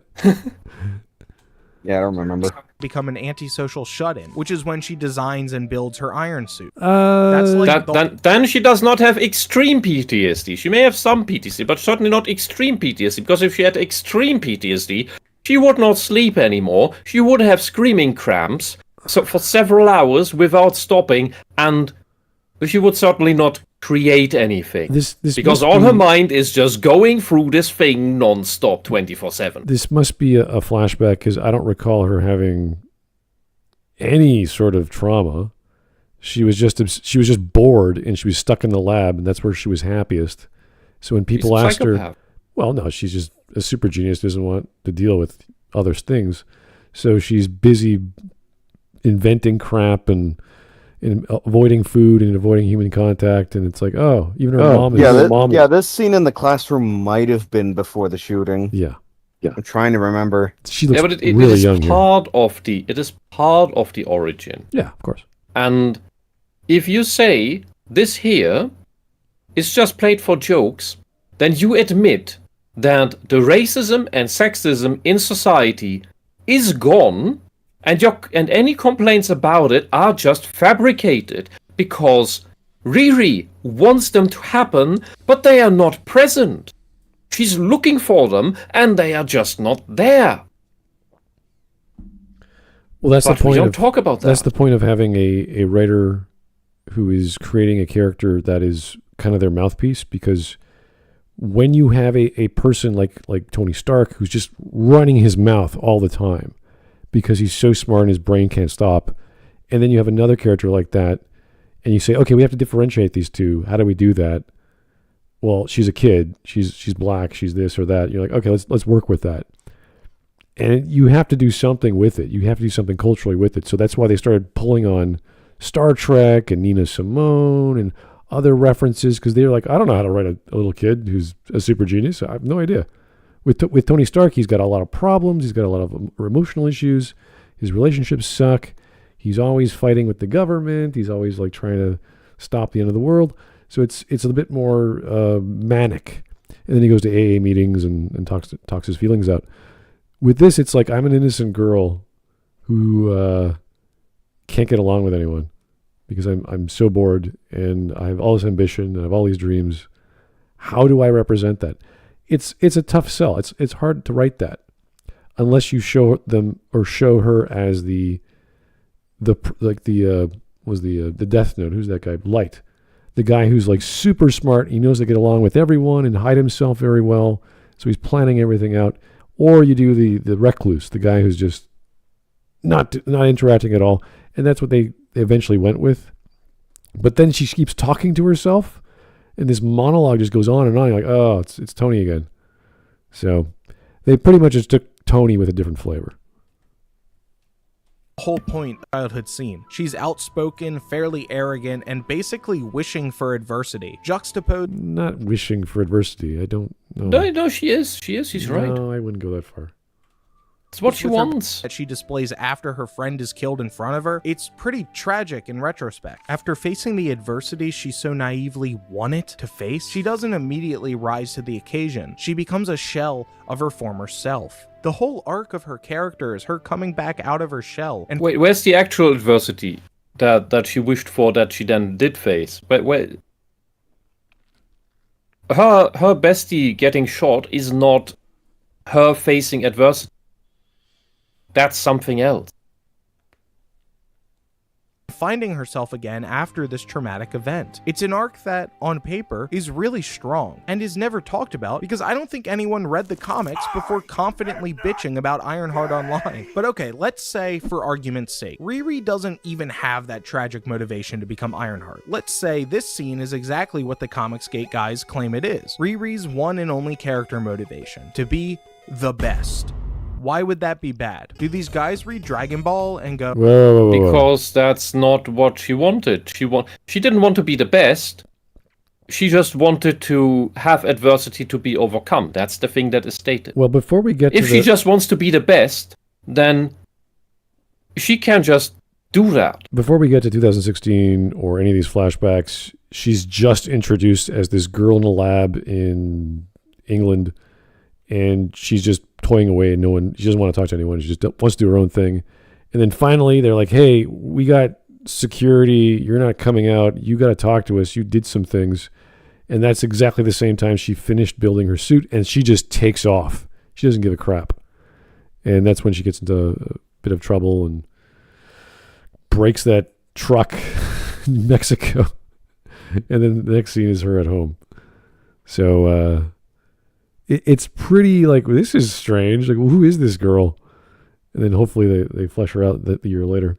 Yeah, I don't remember. Become an antisocial shut-in, which is when she designs and builds her iron suit. That's like then she does not have extreme PTSD. She may have some PTSD, but certainly not extreme PTSD, because if she had extreme PTSD, she would not sleep anymore. She would have screaming cramps for several hours without stopping, and she would certainly not create anything. This because all her mind is just going through this thing non-stop 24/7. This must be a flashback, because I don't recall her having any sort of trauma. She was just bored, and she was stuck in the lab, and that's where she was happiest. So when people asked her, well, no, she's just a super genius, doesn't want to deal with other things. So she's busy inventing crap and avoiding food and avoiding human contact, and it's like, oh, even her mom is this scene in the classroom might have been before the shooting. Yeah. I'm trying to remember. She looks but it really is young part of the origin. Yeah, of course. And if you say this here is just played for jokes, then you admit that the racism and sexism in society is gone. And any complaints about it are just fabricated because Riri wants them to happen, but they are not present. She's looking for them, and they are just not there. Well, that's but the point. We don't talk about that. That's the point of having a writer who is creating a character that is kind of their mouthpiece, because when you have a person like Tony Stark who's just running his mouth all the time, because he's so smart and his brain can't stop. And then you have another character like that, and you say, okay, we have to differentiate these two. How do we do that? Well, she's a kid. She's black. She's this or that. You're like, okay, let's work with that. And you have to do something with it. You have to do something culturally with it. So that's why they started pulling on Star Trek and Nina Simone and other references, because they're like, I don't know how to write a little kid who's a super genius. I have no idea. With Tony Stark, he's got a lot of problems. He's got a lot of emotional issues. His relationships suck. He's always fighting with the government. He's always like trying to stop the end of the world. So it's a bit more manic. And then he goes to AA meetings and talks his feelings out. With this, it's like, I'm an innocent girl who can't get along with anyone because I'm so bored and I have all this ambition and I have all these dreams. How do I represent that? It's a tough sell. It's hard to write that unless you show them or show her as the Death Note. Who's that guy? Light, the guy who's like super smart. He knows to get along with everyone and hide himself very well. So he's planning everything out. Or you do the recluse, the guy who's just not interacting at all, and that's what they eventually went with. But then she keeps talking to herself. And this monologue just goes on and on. You're like, oh, it's Tony again. So they pretty much just took Tony with a different flavor. Whole point childhood scene. She's outspoken, fairly arrogant, and basically wishing for adversity. Juxtaposed. Not wishing for adversity. I don't know. No, she is. She's right. No, I wouldn't go that far. It's what she wants. That she displays after her friend is killed in front of her. It's pretty tragic in retrospect. After facing the adversity she so naively wanted to face, she doesn't immediately rise to the occasion. She becomes a shell of her former self. The whole arc of her character is her coming back out of her shell. And wait, where's the actual adversity that she wished for that she then did face? Wait. Her bestie getting shot is not her facing adversity. That's something else. Finding herself again after this traumatic event. It's an arc that, on paper, is really strong and is never talked about because I don't think anyone read the comics before confidently bitching about Ironheart online. But okay, let's say, for argument's sake, Riri doesn't even have that tragic motivation to become Ironheart. Let's say this scene is exactly what the Comicsgate guys claim it is. Riri's one and only character motivation, to be the best. Why would that be bad? Do these guys read Dragon Ball and go, Whoa. Because that's not what she wanted. She didn't want to be the best. She just wanted to have adversity to be overcome. That's the thing that is stated. Well, before we get if she just wants to be the best, then she can't just do that. Before we get to 2016 or any of these flashbacks, she's just introduced as this girl in a lab in England, and she's just toying away, and she doesn't want to talk to anyone. She just wants to do her own thing. And then finally they're like, hey, we got security. You're not coming out. You got to talk to us. You did some things. And that's exactly the same time she finished building her suit, and she just takes off. She doesn't give a crap. And that's when she gets into a bit of trouble and breaks that truck in Mexico. And then the next scene is her at home. So, it's pretty like, this is strange. Like, well, who is this girl? And then hopefully they flesh her out the year later.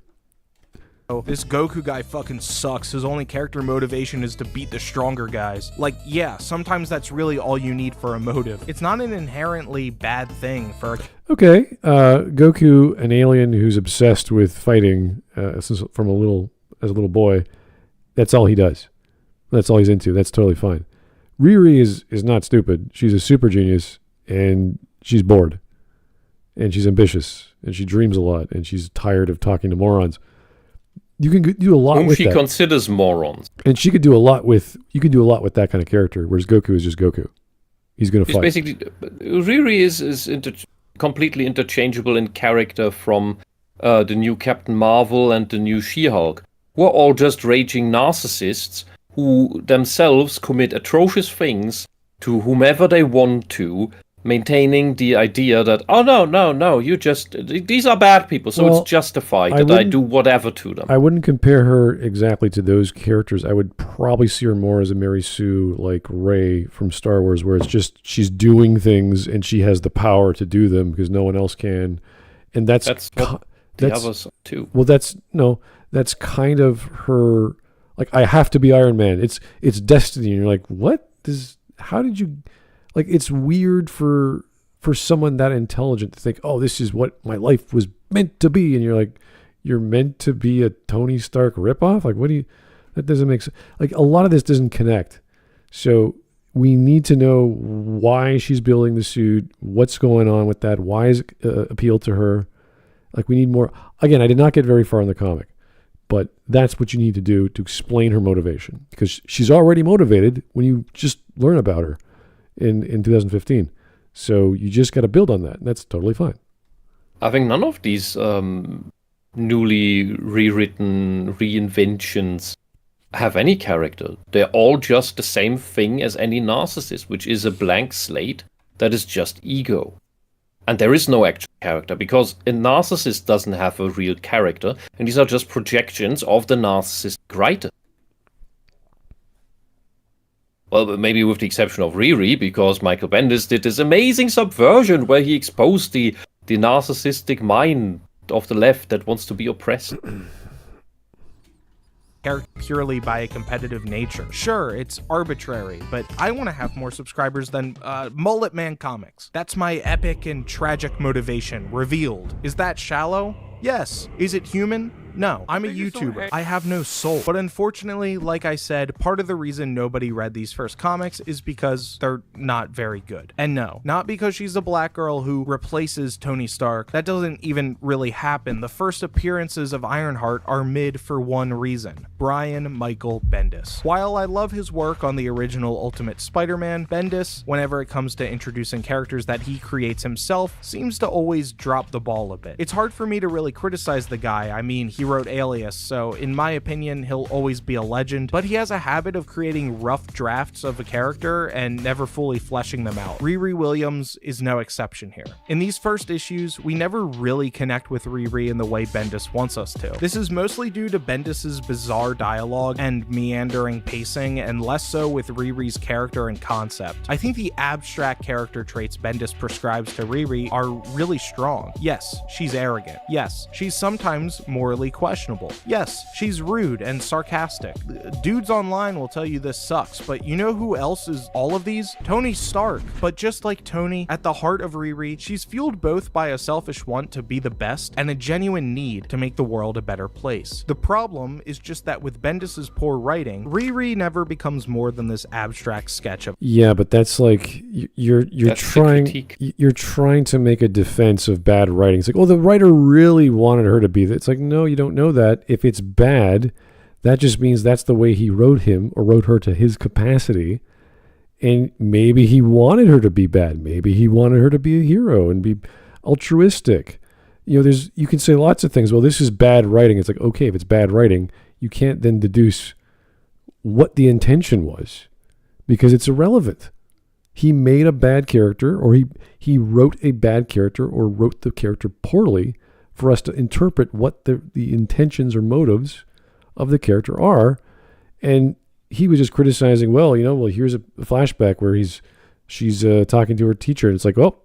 oh, this Goku guy fucking sucks. His only character motivation is to beat the stronger guys. Like, yeah, sometimes that's really all you need for a motive. It's not an inherently bad thing for... Okay, Goku, an alien who's obsessed with fighting as a little boy, that's all he does. That's all he's into. That's totally fine. Riri is not stupid. She's a super genius, and she's bored, and she's ambitious, and she dreams a lot, and she's tired of talking to morons. You can do a lot whom with she that. considers morons, and she could do a lot with. You could do a lot with that kind of character. Whereas Goku is just Goku. He's going to fight. Basically, Riri is completely interchangeable in character from the new Captain Marvel and the new She-Hulk, who are all just raging narcissists who themselves commit atrocious things to whomever they want to, maintaining the idea that, oh, no, these are bad people, so it's justified that I do whatever to them. I wouldn't compare her exactly to those characters. I would probably see her more as a Mary Sue, like Rey from Star Wars, where it's just she's doing things and she has the power to do them because no one else can. And that's what the others too. Well, that's kind of her... Like, I have to be Iron Man. It's destiny. And you're like, what? How did you... Like, it's weird for someone that intelligent to think, oh, this is what my life was meant to be. And you're like, you're meant to be a Tony Stark ripoff? Like, that doesn't make sense. Like, a lot of this doesn't connect. So we need to know why she's building the suit, what's going on with that, why is it appeal to her. Like, we need more. Again, I did not get very far in the comic. But that's what you need to do to explain her motivation, because she's already motivated when you just learn about her in 2015. So you just got to build on that. And that's totally fine. I think none of these newly rewritten reinventions have any character. They're all just the same thing as any narcissist, which is a blank slate that is just ego. And there is no actual character, because a narcissist doesn't have a real character, and these are just projections of the narcissistic writer. Well, maybe with the exception of Riri, because Michael Bendis did this amazing subversion where he exposed the narcissistic mind of the left that wants to be oppressed. Purely by a competitive nature. Sure, it's arbitrary, but I want to have more subscribers than Mullet Man Comics. That's my epic and tragic motivation revealed. Is that shallow? Yes. Is it human? No, I'm a YouTuber. I have no soul. But unfortunately, like I said, part of the reason nobody read these first comics is because they're not very good. And no, not because she's a black girl who replaces Tony Stark. That doesn't even really happen. The first appearances of Ironheart are mid for one reason: Brian Michael Bendis. While I love his work on the original Ultimate Spider-Man, Bendis, whenever it comes to introducing characters that he creates himself, seems to always drop the ball a bit. It's hard for me to really criticize the guy. I mean, he wrote Alias, so in my opinion, he'll always be a legend, but he has a habit of creating rough drafts of a character and never fully fleshing them out. Riri Williams is no exception here. In these first issues, we never really connect with Riri in the way Bendis wants us to. This is mostly due to Bendis's bizarre dialogue and meandering pacing, and less so with Riri's character and concept. I think the abstract character traits Bendis prescribes to Riri are really strong. Yes, she's arrogant. Yes, she's sometimes morally questionable. Yes, she's rude and sarcastic. Dudes online will tell you this sucks, but you know who else is all of these? Tony Stark. But just like Tony, at the heart of Riri, she's fueled both by a selfish want to be the best and a genuine need to make the world a better place. The problem is just that with Bendis's poor writing, Riri never becomes more than this abstract sketch of— Yeah, but that's like you're trying to make a defense of bad writing. It's like, oh, the writer really wanted her to be that. It's like, no, you don't know that. If it's bad, that just means that's the way he wrote him or wrote her to his capacity. And maybe he wanted her to be bad. Maybe he wanted her to be a hero and be altruistic. You know, you can say lots of things. Well, this is bad writing. It's like, okay, if it's bad writing, you can't then deduce what the intention was because it's irrelevant. He made a bad character, or he wrote a bad character, or wrote the character poorly for us to interpret what the intentions or motives of the character are. And he was just criticizing, well, here's a flashback where she's talking to her teacher, and it's like, well,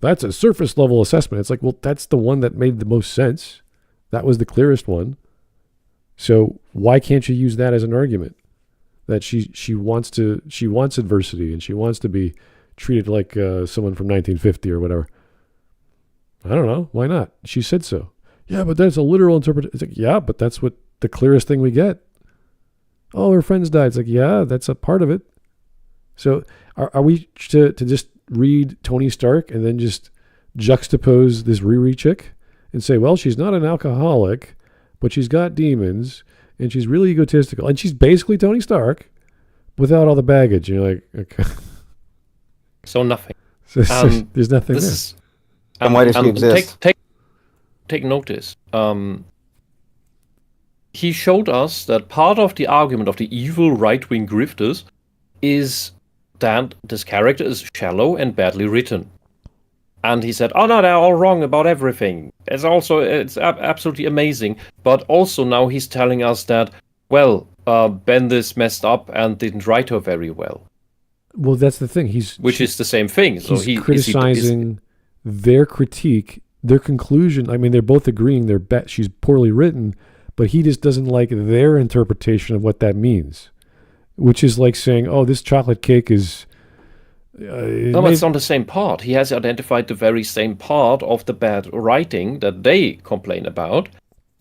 that's a surface level assessment. It's like, well, that's the one that made the most sense. That was the clearest one. So why can't you use that as an argument? That she wants adversity, and she wants to be treated like someone from 1950 or whatever. I don't know. Why not? She said so. Yeah, but that's a literal interpretation. It's like, yeah, but that's what the clearest thing we get. Oh, her friends died. It's like, yeah, that's a part of it. So are we to just read Tony Stark and then just juxtapose this Riri chick and say, well, she's not an alcoholic, but she's got demons, and she's really egotistical, and she's basically Tony Stark without all the baggage. You're like, okay. So nothing. There's nothing there. And why does she exist? Take notice. He showed us that part of the argument of the evil right-wing grifters is that this character is shallow and badly written. And he said, oh no, they're all wrong about everything. It's absolutely amazing. But also now he's telling us that, well, Bendis messed up and didn't write her very well. Well, that's the thing. Which is the same thing. So he's criticizing their critique, their conclusion. I mean, they're both agreeing she's poorly written, but he just doesn't like their interpretation of what that means, which is like saying, oh, this chocolate cake is... no, it's on the same part. He has identified the very same part of the bad writing that they complain about.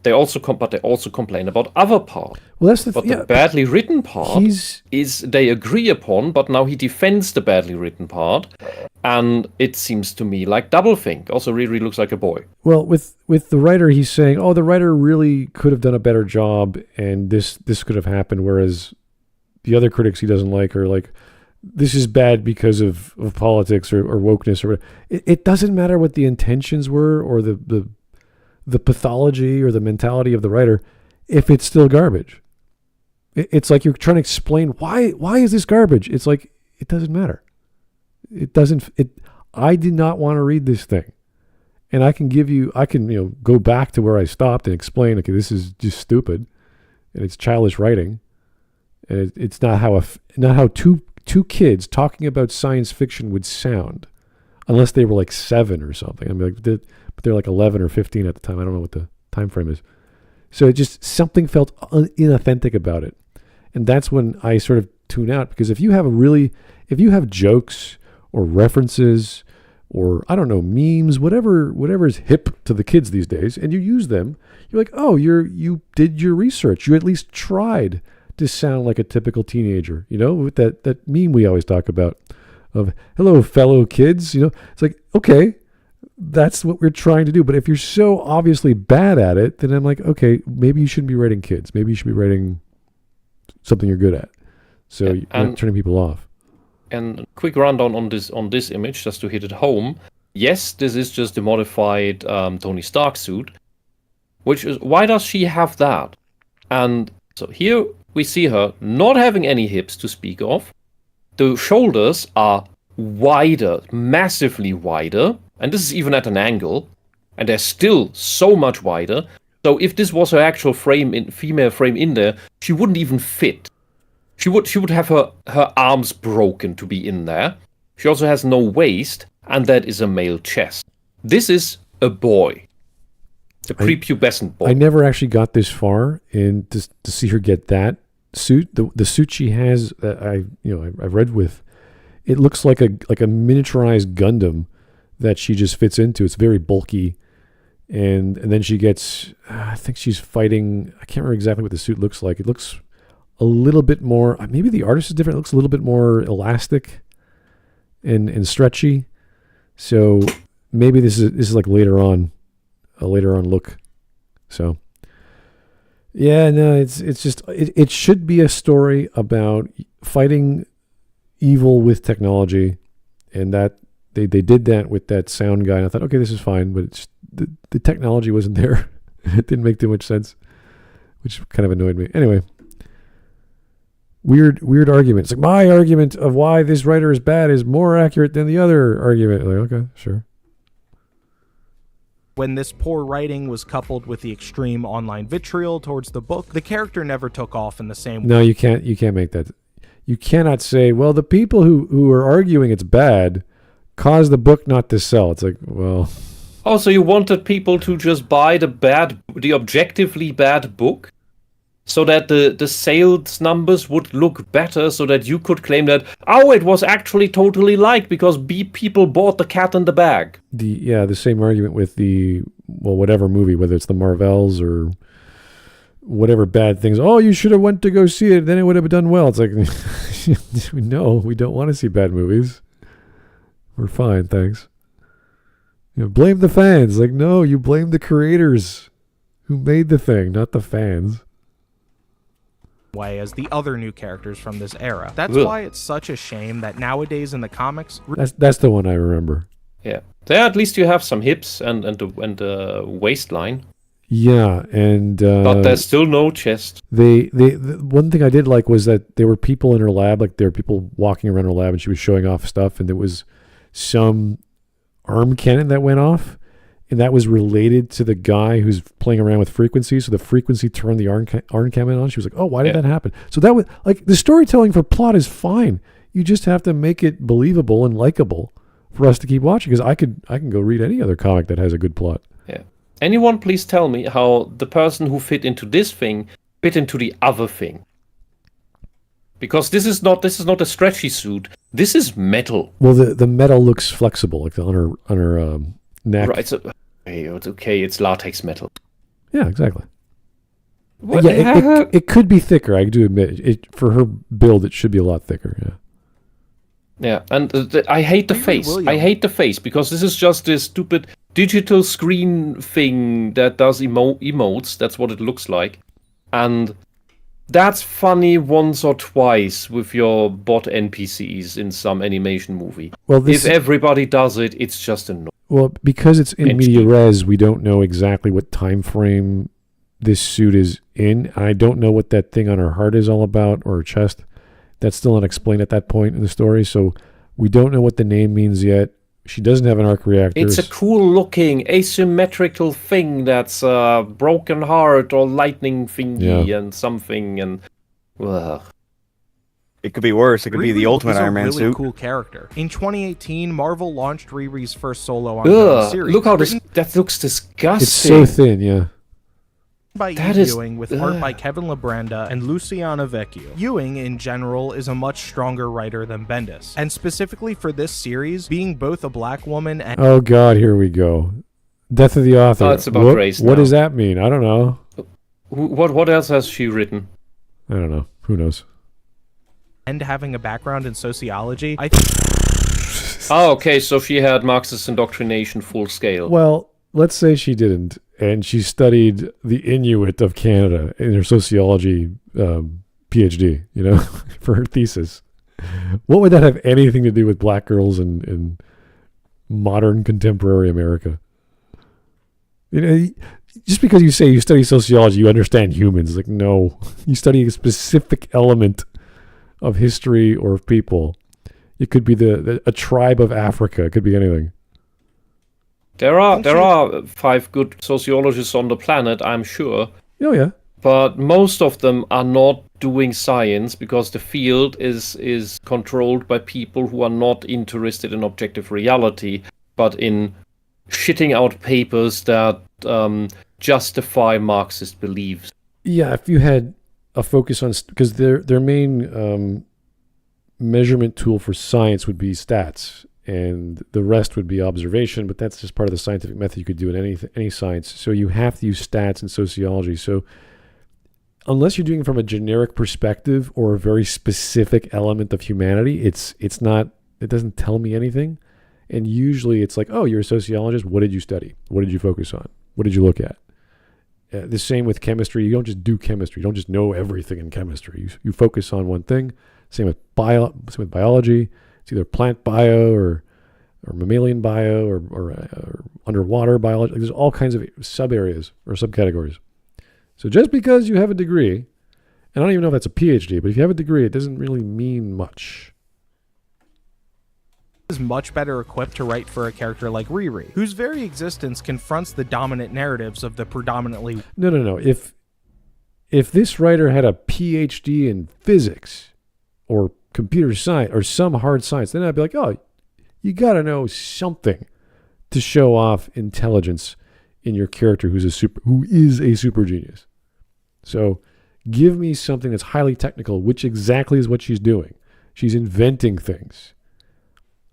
They also complain about other part. Well, that's the the badly written part is they agree upon, but now he defends the badly written part, and it seems to me like doublethink. Also, Riri looks like a boy. Well, with the writer, he's saying, oh, the writer really could have done a better job, and this could have happened. Whereas the other critics he doesn't like are like, this is bad because of politics or wokeness or whatever. It doesn't matter what the intentions were or the pathology or the mentality of the writer if it's still garbage. It's like you're trying to explain why is this garbage? It's like, it doesn't matter. I did not want to read this thing. And I can go back to where I stopped and explain, okay, this is just stupid and it's childish writing. And it's not how two kids talking about science fiction would sound, unless they were like 7 or something. I mean, but they're like 11 or 15 at the time. I don't know what the time frame is. So it just, something felt inauthentic about it. And that's when I sort of tune out, because if you have jokes or references or I don't know, memes, whatever is hip to the kids these days, and you use them, you're like, oh, you did your research. You at least tried to sound like a typical teenager, with that meme we always talk about of hello fellow kids, it's like, okay, that's what we're trying to do. But if you're so obviously bad at it, then I'm like, okay, maybe you shouldn't be writing kids. Maybe you should be writing something you're good at. So you're not turning people off. And quick rundown on this image, just to hit it home. Yes, this is just the modified Tony Stark suit. Which is, why does she have that? And so here we see her not having any hips to speak of. The shoulders are wider, massively wider. And this is even at an angle. And they're still so much wider. So if this was her actual female frame in there, she wouldn't even fit. She would have her arms broken to be in there. She also has no waist, and that is a male chest. This is a boy. A prepubescent boy. I never actually got this far in to see her get that suit. The suit she has that I've read with, it looks like a miniaturized Gundam that she just fits into. It's very bulky. And then she gets, I think she's fighting, I can't remember exactly what the suit looks like. It looks a little bit more, maybe the artist is different. It looks a little bit more elastic and stretchy. So maybe this is like later on look. So yeah, no, it's just, it should be a story about fighting evil with technology, and that they did that with that sound guy. And I thought, okay, this is fine, but it's the technology wasn't there. It didn't make too much sense, which kind of annoyed me. Anyway, weird arguments. Like my argument of why this writer is bad is more accurate than the other argument. Like, okay, sure. When this poor writing was coupled with the extreme online vitriol towards the book, the character never took off in the same way. No, you can't make that. You cannot say, well, the people who are arguing it's bad caused the book not to sell. It's like, well. Oh, so you wanted people to just buy the objectively bad book, so that the sales numbers would look better, so that you could claim that, oh, it was actually totally liked because people bought The Cat in the Bag. The same argument with whatever movie, whether it's the Marvels or whatever bad things. Oh, you should have went to go see it, then it would have done well. It's like, no, we don't want to see bad movies. We're fine, thanks. Blame the fans. Like, no, you blame the creators who made the thing, not the fans. Way as the other new characters from this era. That's why it's such a shame that nowadays in the comics. That's the one I remember. Yeah, there at least you have some hips and the waistline. Yeah, and but there's still no chest. The one thing I did like was that there were people in her lab, like there were people walking around her lab, and she was showing off stuff, and there was some arm cannon that went off, and that was related to the guy who's playing around with frequency. So the frequency turned the arm cannon on. She was like, "Oh, why did that happen?" So that was like, the storytelling for plot is fine. You just have to make it believable and likable for us to keep watching. Because I can go read any other comic that has a good plot. Yeah. Anyone, please tell me how the person who fit into this thing fit into the other thing. Because this is not a stretchy suit. This is metal. Well, the metal looks flexible, like on her neck. Right. So, it's okay. It's latex metal. Yeah, exactly. What? Yeah, it could be thicker. I do admit it. For her build, it should be a lot thicker. Yeah. Yeah, and I hate the face. I hate the face because this is just this stupid digital screen thing that does emotes. That's what it looks like, and that's funny once or twice with your bot NPCs in some animation movie. Well, if everybody does it, it's just annoying. Well, because it's in media res, we don't know exactly what time frame this suit is in. I don't know what that thing on her heart is all about, or her chest. That's still not explained at that point in the story, so we don't know what the name means yet. She doesn't have an arc reactor. It's a cool-looking, asymmetrical thing that's a broken heart or lightning thingy and something, and it could be worse. It could be the ultimate Iron Man suit. Really cool character. In 2018, Marvel launched Riri's first solo ongoing series. Look how that looks disgusting. It's so thin, yeah. by Ewing with art by Kevin Labranda and Luciana Vecchio. Ewing, in general, is a much stronger writer than Bendis, and specifically for this series, being both a black woman and... Oh God, here we go. Death of the author. Oh, it's about race now. What does that mean? I don't know. What else has she written? I don't know. Who knows? And having a background in sociology, Oh, okay, so she had Marxist indoctrination full scale. Well, let's say she didn't, and she studied the Inuit of Canada in her sociology PhD, for her thesis. What would that have anything to do with black girls in modern contemporary America? Just because you say you study sociology, you understand humans. Like, no, you study a specific element of history or of people. It could be a tribe of Africa. It could be anything. There are 5 good sociologists on the planet, I'm sure. Oh yeah. But most of them are not doing science because the field is controlled by people who are not interested in objective reality, but in shitting out papers that justify Marxist beliefs. Yeah, if you had a focus on, because their main measurement tool for science would be stats, and the rest would be observation, but that's just part of the scientific method you could do in any science. So you have to use stats in sociology. So unless you're doing it from a generic perspective or a very specific element of humanity, it doesn't tell me anything. And usually it's like, oh, you're a sociologist. What did you study? What did you focus on? What did you look at? The same with chemistry. You don't just do chemistry. You don't just know everything in chemistry. You focus on one thing. Same with biology. It's either plant bio or mammalian bio or underwater biology. There's all kinds of sub areas or subcategories. So just because you have a degree, and I don't even know if that's a PhD, but if you have a degree, it doesn't really mean much. Is much better equipped to write for a character like Riri, whose very existence confronts the dominant narratives of the predominantly... No. If this writer had a PhD in physics or computer science or some hard science, then I'd be like, oh, you got to know something to show off intelligence in your character who is a super genius. So give me something that's highly technical, which exactly is what she's doing. She's inventing things.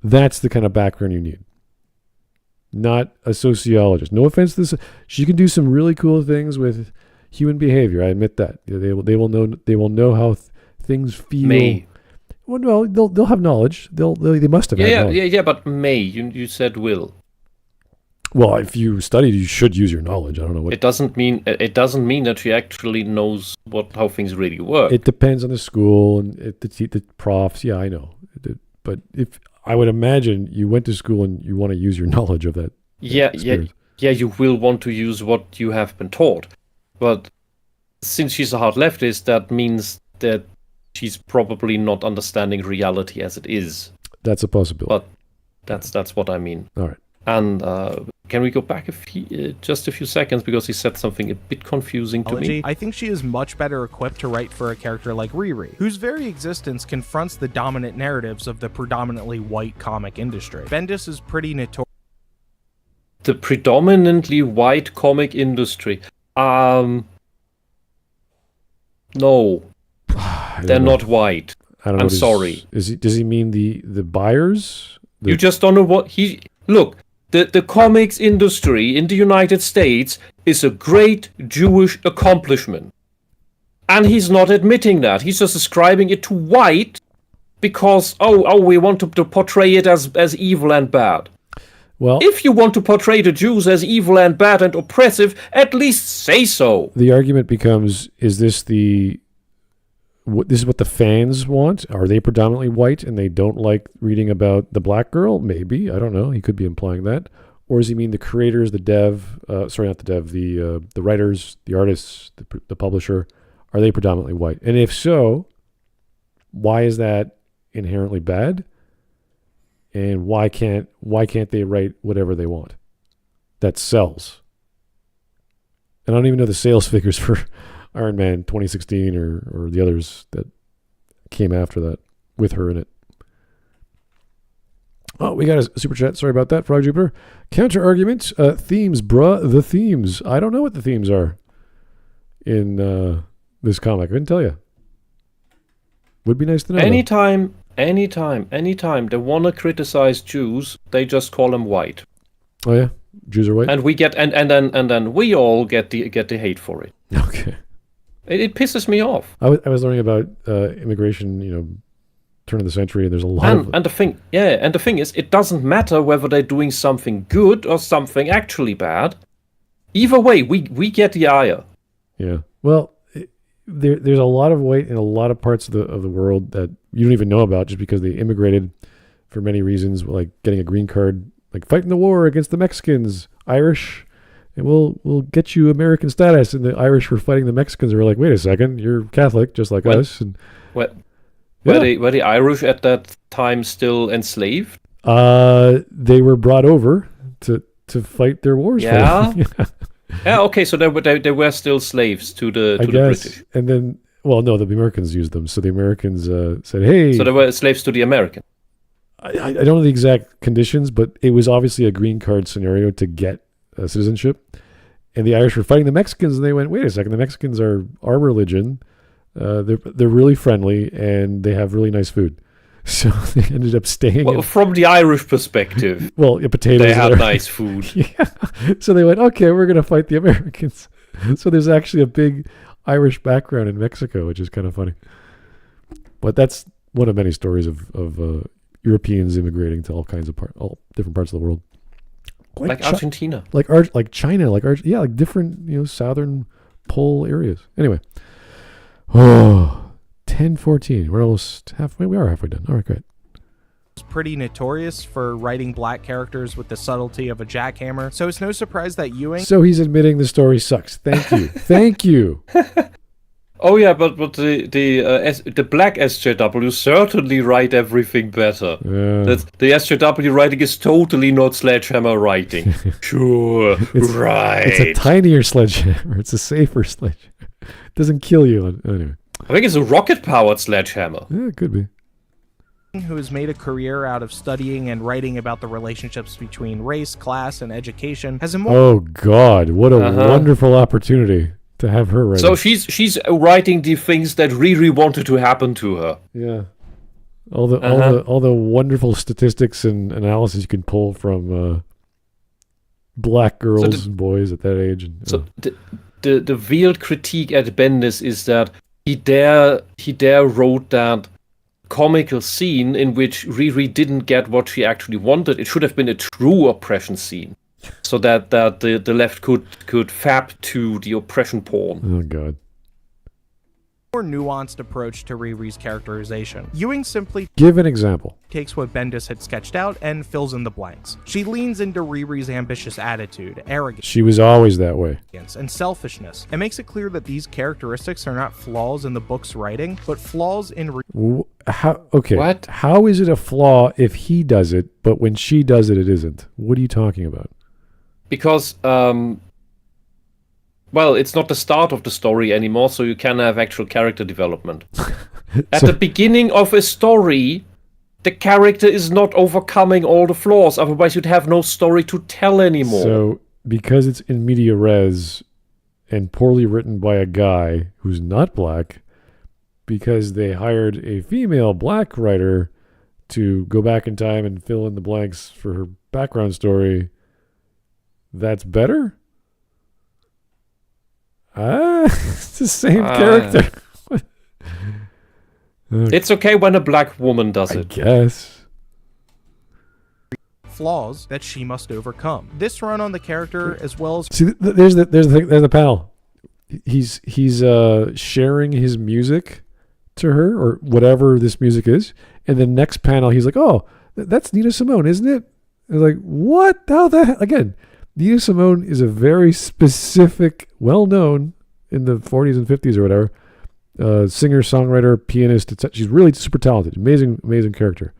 That's the kind of background you need. Not a sociologist. No offense to this. She can do some really cool things with human behavior. I admit that. They will know how things feel. Well, they'll have knowledge. They must have had knowledge. Yeah, but you said will. Well, if you studied, you should use your knowledge. I don't know what. It doesn't mean that she actually knows how things really work. It depends on the school and the profs. Yeah, I know. But if I would imagine you went to school and you want to use your knowledge of that. Yeah, you will want to use what you have been taught. But since she's a hard leftist, that means that she's probably not understanding reality as it is. That's a possibility. But that's what I mean. All right. And can we go back just a few seconds, because he said something a bit confusing to me. I think she is much better equipped to write for a character like Riri, whose very existence confronts the dominant narratives of the predominantly white comic industry. Bendis is pretty notorious. The predominantly white comic industry. No. They're not white. I don't know. I'm sorry. Does he mean the buyers? You just don't know what he... Look, the comics industry in the United States is a great Jewish accomplishment. And he's not admitting that. He's just ascribing it to white because, we want to portray it as evil and bad. Well, if you want to portray the Jews as evil and bad and oppressive, at least say so. The argument becomes, is this this is what the fans want? Are they predominantly white and they don't like reading about the black girl? Maybe. I don't know. He could be implying that. Or does he mean the creators, the writers, the artists, the publisher, are they predominantly white? And if so, why is that inherently bad? And why can't they write whatever they want that sells? And I don't even know the sales figures for Iron Man 2016 or the others that came after that with her in it. Oh, we got a super chat. Sorry about that, Frog Jupiter. Counter argument. Themes, bruh. The themes. I don't know what the themes are. in this comic. I couldn't tell you. Would be nice to know. Anytime they want to criticize Jews, they just call them white. Oh yeah, Jews are white. And we get and then we all get the hate for it. Okay. It pisses me off. I was learning about immigration, turn of the century, and there's a lot and the thing is, it doesn't matter whether they're doing something good or something actually bad. Either way, we get the ire. Yeah. Well, there's a lot of white in a lot of parts of the world that you don't even know about just because they immigrated for many reasons, like getting a green card, like fighting the war against the Mexicans, Irish. And we'll get you American status. And the Irish were fighting the Mexicans. They were like, wait a second, you're Catholic just like us. And were the Irish at that time still enslaved? They were brought over to fight their wars. Yeah. Yeah. Okay, so they were still slaves to the British. And then, well, no, the Americans used them. So the Americans said, hey. So they were slaves to the American. I don't know the exact conditions, but it was obviously a green card scenario to get citizenship. And the Irish were fighting the Mexicans, and they went, wait a second, the Mexicans are our religion. They're really friendly, and they have really nice food. So they ended up staying. Well, from the Irish perspective, potatoes. They had nice food. Yeah. So they went, okay, we're going to fight the Americans. So there's actually a big Irish background in Mexico, which is kind of funny. But that's one of many stories of Europeans immigrating to all different parts of the world. Like Argentina, like China, like different southern pole areas. Anyway, 10:14. We're almost halfway. We are halfway done. All right, great. Was pretty notorious for writing black characters with the subtlety of a jackhammer, so it's no surprise that Ewing. So he's admitting the story sucks. Thank you, thank you. Oh yeah, but the black SJW certainly write everything better. Yeah. The SJW writing is totally not sledgehammer writing. Sure, right. It's a tinier sledgehammer. It's a safer sledgehammer. It doesn't kill you. Anyway. I think it's a rocket-powered sledgehammer. Yeah, it could be. Who has made a career out of studying and writing about the relationships between race, class, and education, has Oh God, what a wonderful opportunity to have her write. So she's writing the things that Riri wanted to happen to her. Yeah. All the wonderful statistics and analysis you can pull from black girls and boys at that age. And, so the veiled critique at Bendis is that he dare wrote that comical scene in which Riri didn't get what she actually wanted. It should have been a true oppression scene, so that the left could fap to the oppression porn. Oh God. More nuanced approach to Riri's characterization. Ewing simply give an example. Takes what Bendis had sketched out and fills in the blanks. She leans into Riri's ambitious attitude, arrogance. She was always that way. And selfishness. It makes it clear that these characteristics are not flaws in the book's writing, but flaws in What? How is it a flaw if he does it, but when she does it, it isn't? What are you talking about? Because well, it's not the start of the story anymore, so you can have actual character development. At the beginning of a story, the character is not overcoming all the flaws, otherwise you'd have no story to tell anymore. So, because it's in media res and poorly written by a guy who's not black, because they hired a female black writer to go back in time and fill in the blanks for her background story, that's better? It's the same character. It's okay when a black woman does it. I guess. Flaws that she must overcome. This run on the character as well as there's the panel. He's sharing his music to her or whatever this music is, and the next panel he's like, "Oh, that's Nina Simone, isn't it?" I was like, "What? How the hell?" Again, Nina Simone is a very specific, well-known in the 40s and 50s or whatever, singer, songwriter, pianist, etc. She's really super talented, amazing character.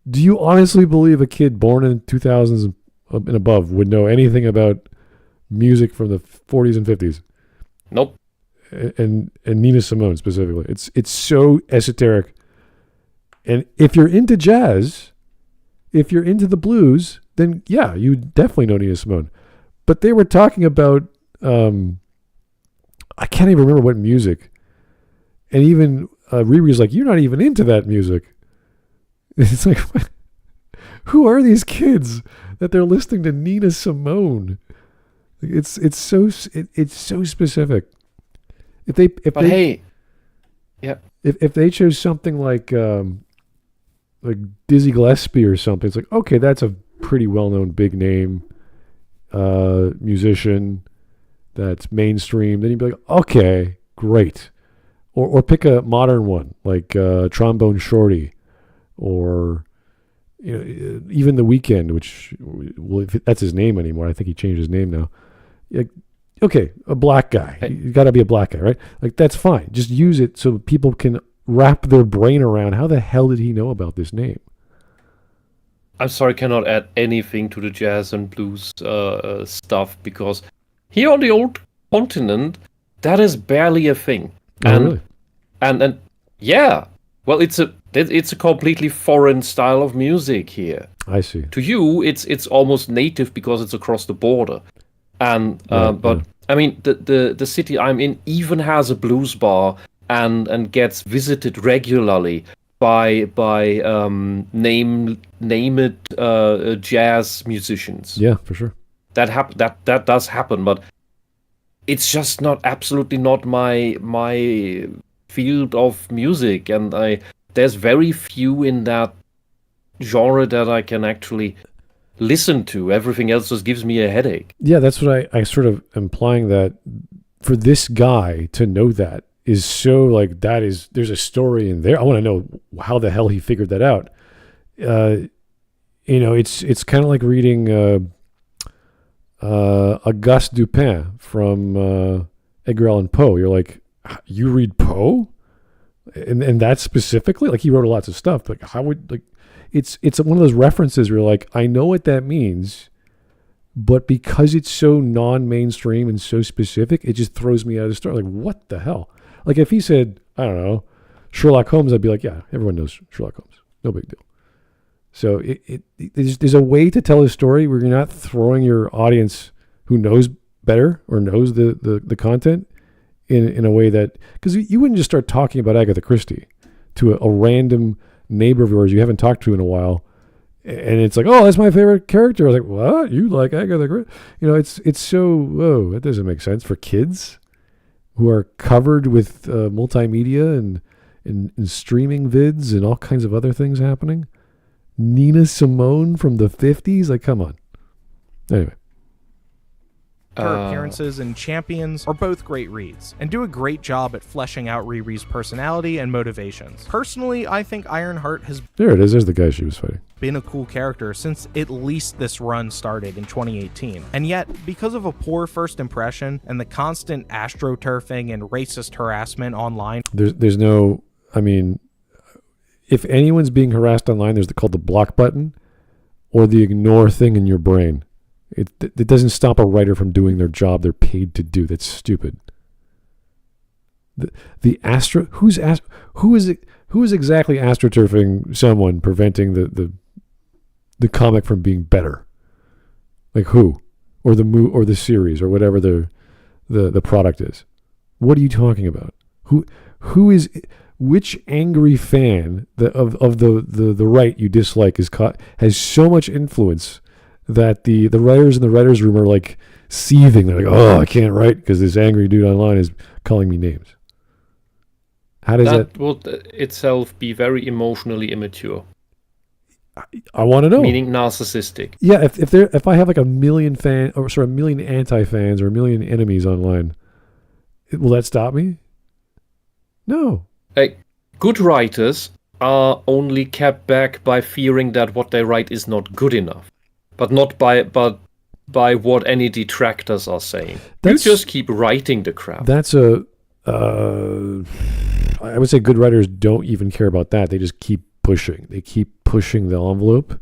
Do you honestly believe a kid born in 2000s and above would know anything about music from the 40s and 50s? Nope. And Nina Simone specifically. It's so esoteric. And if you're into jazz, if you're into the blues, then yeah, you definitely know Nina Simone. But they were talking about I can't even remember what music. And even Riri's like, you're not even into that music. It's like, who are these kids that they're listening to Nina Simone? It's so specific. If they chose something like Dizzy Gillespie or something, it's like, okay, that's a pretty well-known big name musician that's mainstream. Then you'd be like, okay, great. Or pick a modern one like Trombone Shorty, or even The Weeknd, which, well, if that's his name anymore, I think he changed his name now. Like, okay, a black guy. You got to be a black guy, right? Like, that's fine. Just use it so people can wrap their brain around how the hell did he know about this name. I'm sorry, cannot add anything to the jazz and blues stuff, because here on the old continent, that is barely a thing. Really? And yeah, well, it's a completely foreign style of music here. I see. To you, it's almost native because it's across the border, and but I mean, the city I'm in even has a blues bar and gets visited regularly by name it jazz musicians. Yeah, for sure. That does happen, but it's just absolutely not my field of music, and there's very few in that genre that I can actually listen to. Everything else just gives me a headache. Yeah, that's what I sort of implying, that for this guy to know that is so like, there's a story in there. I want to know how the hell he figured that out. It's kind of like reading Auguste Dupin from Edgar Allan Poe. You're like, you read Poe? And that specifically? Like, he wrote lots of stuff, but how would, like, it's one of those references where you're like, I know what that means, but because it's so non-mainstream and so specific, it just throws me out of the story. Like, what the hell? Like, if he said, I don't know, Sherlock Holmes, I'd be like, yeah, everyone knows Sherlock Holmes. No big deal. So there's a way to tell a story where you're not throwing your audience who knows better or knows the content in a way that, because you wouldn't just start talking about Agatha Christie to a random neighbor of yours you haven't talked to in a while, and it's like, oh, that's my favorite character. I was like, what? You like Agatha Christie? It's so, whoa, that doesn't make sense for kids who are covered with multimedia and streaming vids and all kinds of other things happening. Nina Simone from the 50s? Like, come on. Anyway. Her appearances in Champions are both great reads, and do a great job at fleshing out Riri's personality and motivations. Personally, I think Ironheart has There it is. There's the guy she was fighting. Been a cool character since at least this run started in 2018. And yet, because of a poor first impression and the constant astroturfing and racist harassment online... There's no... I mean, if anyone's being harassed online, there's called the block button or the ignore thing in your brain. It doesn't stop a writer from doing their job they're paid to do. That's stupid. The astro who is exactly astroturfing someone, preventing the comic from being better? Like who? Or the series or whatever the product is. What are you talking about? Who is, which angry fan of the right you dislike has so much influence that the writers in the writers' room are like seething. They're like, oh, I can't write because this angry dude online is calling me names. How does that would itself be very emotionally immature? I want to know. Meaning narcissistic. Yeah, if I have like a million anti-fans or a million enemies online, will that stop me? No. Good writers are only kept back by fearing that what they write is not good enough. But not by what any detractors are saying. You just keep writing the crap. That's I would say good writers don't even care about that. They just keep pushing. They keep pushing the envelope,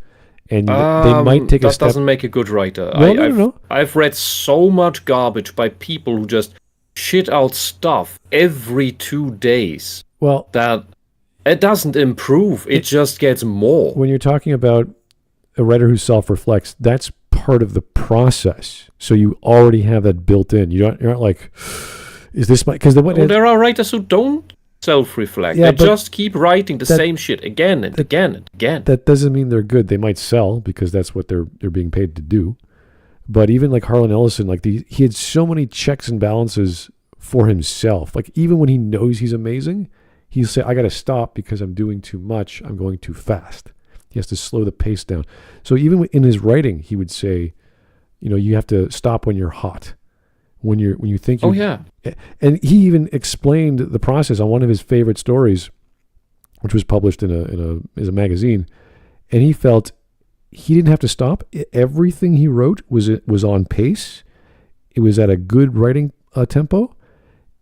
and they might take a step. That doesn't make a good writer. No. I've read so much garbage by people who just shit out stuff every 2 days. Well, that it doesn't improve. It just gets more. When you're talking about a writer who self-reflects, that's part of the process. So you already have that built in. You're not like, Is this my... Because there are writers who don't self-reflect. Yeah, they just keep writing the same shit again and again and again. That doesn't mean they're good. They might sell because that's what they're being paid to do. But even like Harlan Ellison, like he had so many checks and balances for himself. Like even when he knows he's amazing, he'll say, I got to stop because I'm doing too much. I'm going too fast. He has to slow the pace down. So even in his writing, he would say, you have to stop when you're hot. When you think you... Oh, yeah. And he even explained the process on one of his favorite stories, which was published in a magazine. And he felt he didn't have to stop. Everything he wrote was on pace. It was at a good writing tempo.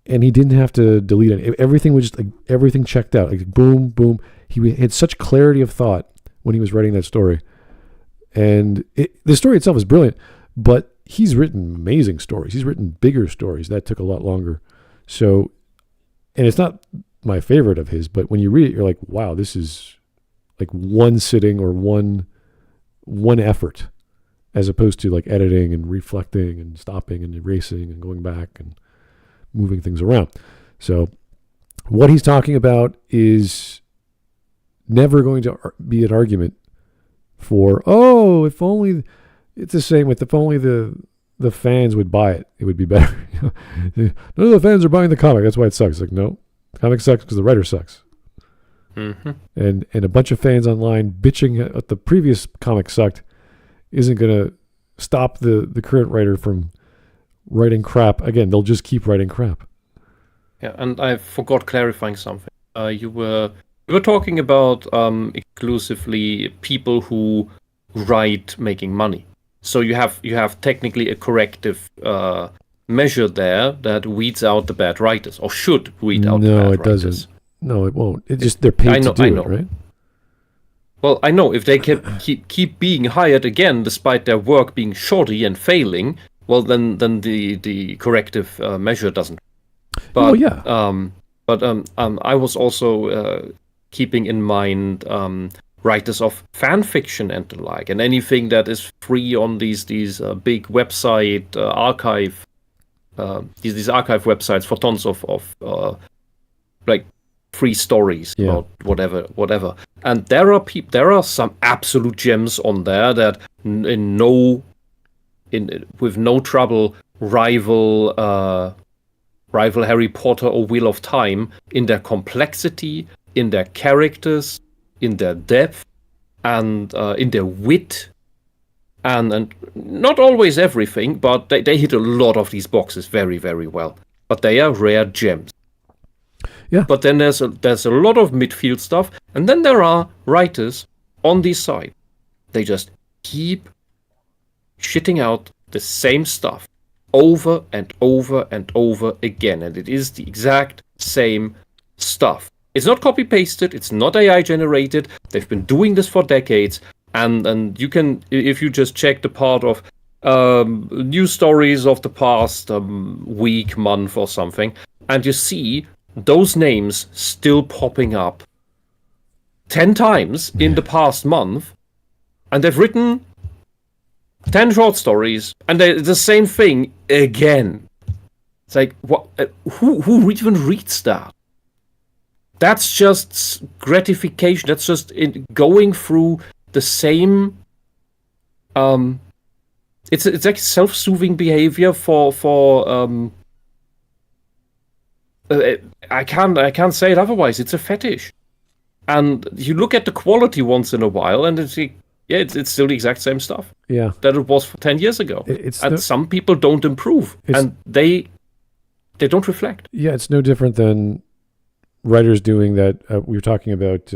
And he didn't have to delete it. Everything was just like, everything checked out. Like boom, boom. He had such clarity of thought when he was writing that story. And the story itself is brilliant, but he's written amazing stories. He's written bigger stories. That took a lot longer. So, and it's not my favorite of his, but when you read it, you're like, wow, this is like one sitting or one effort, as opposed to like editing and reflecting and stopping and erasing and going back and moving things around. So what he's talking about is never going to be an argument for, if only... It's the same with if only the fans would buy it, it would be better. None of the fans are buying the comic. That's why it sucks. Like, no, the comic sucks because the writer sucks. Mm-hmm. And a bunch of fans online bitching at the previous comic sucked isn't going to stop the current writer from writing crap. Again, they'll just keep writing crap. Yeah, and I forgot clarifying something. You were talking about exclusively people who write making money. So you have technically a corrective measure there that weeds out the bad writers, or should weed out the bad writers. No, it doesn't. No, it won't. It just they're paid to do it, right? Well, I know if they keep being hired again despite their work being shoddy and failing, well then the corrective measure doesn't. But I was also keeping in mind writers of fan fiction and the like, and anything that is free on these big website archive, these archive websites for tons of like free stories about whatever. And there are some absolute gems on there that with no trouble rival Harry Potter or Wheel of Time in their complexity, in their characters, in their depth, and in their wit, and not always everything, but they hit a lot of these boxes very, very well. But they are rare gems. Yeah. But then there's a lot of midfield stuff, and then there are writers on this side. They just keep shitting out the same stuff over and over and over again, and it is the exact same stuff. It's not copy-pasted, it's not AI generated, they've been doing this for decades, and you can, if you just check the part of news stories of the past week, month or something, and you see those names still popping up 10 times in the past month, and they've written 10 short stories, and they're the same thing again. It's like, what? Who even reads that? That's just gratification. That's just going through the same. It's like self-soothing behavior for. I can't say it otherwise. It's a fetish, and you look at the quality once in a while, and it's still the exact same stuff. Yeah, that it was 10 years ago. Some people don't improve, and they don't reflect. Yeah, it's no different than writers doing that. We were talking about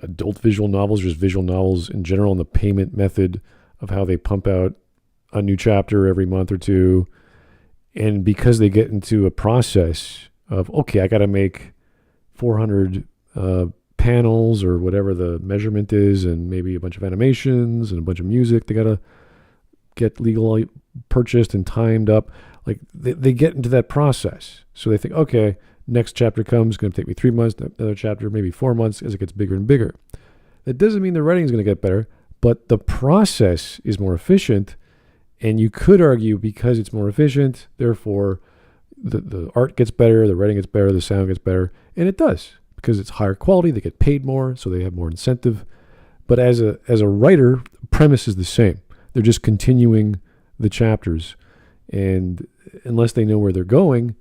adult visual novels, just visual novels in general, and the payment method of how they pump out a new chapter every month or two. And because they get into a process of, okay, I got to make 400 panels or whatever the measurement is, and maybe a bunch of animations and a bunch of music they got to get legally purchased and timed up. Like they get into that process. So they think, okay, next chapter comes, going to take me 3 months, another chapter, maybe 4 months as it gets bigger and bigger. That doesn't mean the writing is going to get better, but the process is more efficient. And you could argue because it's more efficient, therefore the art gets better, the writing gets better, the sound gets better, and it does because it's higher quality. They get paid more, so they have more incentive. But as a writer, premise is the same. They're just continuing the chapters, and unless they know where they're going,